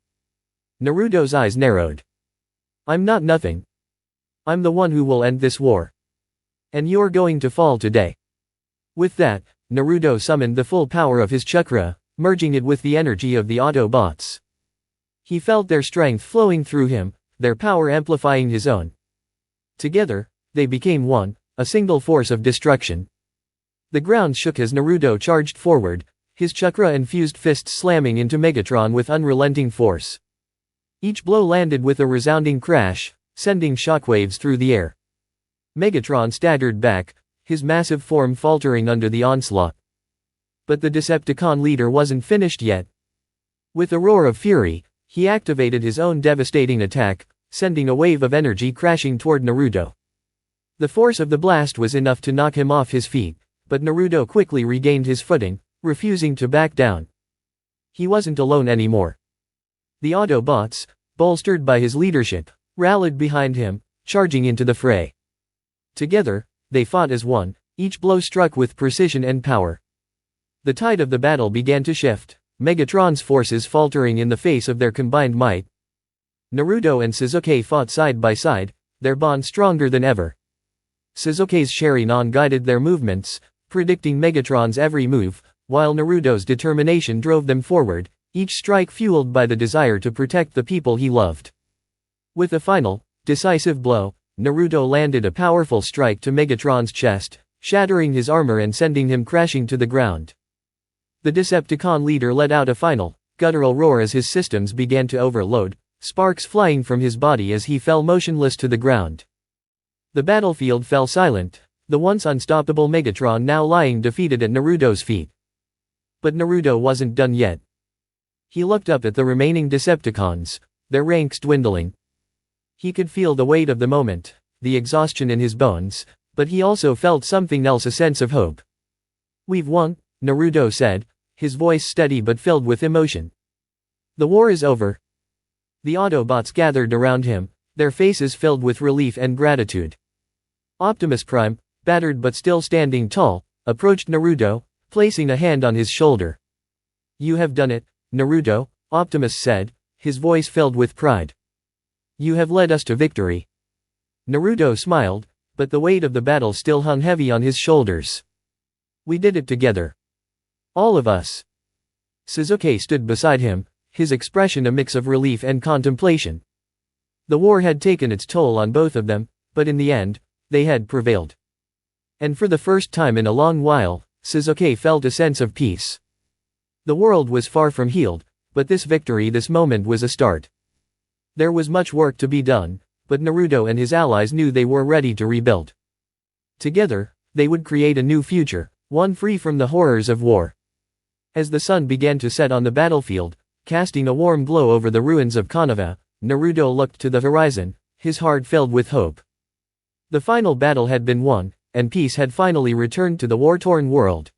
Naruto's eyes narrowed. "I'm not nothing. I'm the one who will end this war. And you're going to fall today." With that, Naruto summoned the full power of his chakra, merging it with the energy of the Autobots. He felt their strength flowing through him, their power amplifying his own. Together, they became one, a single force of destruction. The ground shook as Naruto charged forward, his chakra-infused fists slamming into Megatron with unrelenting force. Each blow landed with a resounding crash, sending shockwaves through the air. Megatron staggered back, his massive form faltering under the onslaught. But the Decepticon leader wasn't finished yet. With a roar of fury, he activated his own devastating attack, sending a wave of energy crashing toward Naruto. The force of the blast was enough to knock him off his feet, but Naruto quickly regained his footing, refusing to back down. He wasn't alone anymore. The Autobots, bolstered by his leadership, rallied behind him, charging into the fray. Together, they fought as one, each blow struck with precision and power. The tide of the battle began to shift, Megatron's forces faltering in the face of their combined might. Naruto and Sasuke fought side by side, their bond stronger than ever. Sasuke's Sharingan guided their movements, predicting Megatron's every move, while Naruto's determination drove them forward, each strike fueled by the desire to protect the people he loved. With a final, decisive blow, Naruto landed a powerful strike to Megatron's chest, shattering his armor and sending him crashing to the ground. The Decepticon leader let out a final, guttural roar as his systems began to overload, sparks flying from his body as he fell motionless to the ground. The battlefield fell silent, the once unstoppable Megatron now lying defeated at Naruto's feet. But Naruto wasn't done yet. He looked up at the remaining Decepticons, their ranks dwindling. He could feel the weight of the moment, the exhaustion in his bones, but he also felt something else, a sense of hope. "We've won," Naruto said, his voice steady but filled with emotion. "The war is over." The Autobots gathered around him, their faces filled with relief and gratitude. Optimus Prime, battered but still standing tall, approached Naruto, placing a hand on his shoulder. "You have done it, Naruto," Optimus said, his voice filled with pride. "You have led us to victory." Naruto smiled, but the weight of the battle still hung heavy on his shoulders. "We did it together. All of us." Sasuke stood beside him, his expression a mix of relief and contemplation. The war had taken its toll on both of them, but in the end, they had prevailed. And for the first time in a long while, Sasuke felt a sense of peace. The world was far from healed, but this victory, this moment, was a start. There was much work to be done, but Naruto and his allies knew they were ready to rebuild. Together, they would create a new future, one free from the horrors of war. As the sun began to set on the battlefield, casting a warm glow over the ruins of Konoha, Naruto looked to the horizon, his heart filled with hope. The final battle had been won, and peace had finally returned to the war-torn world.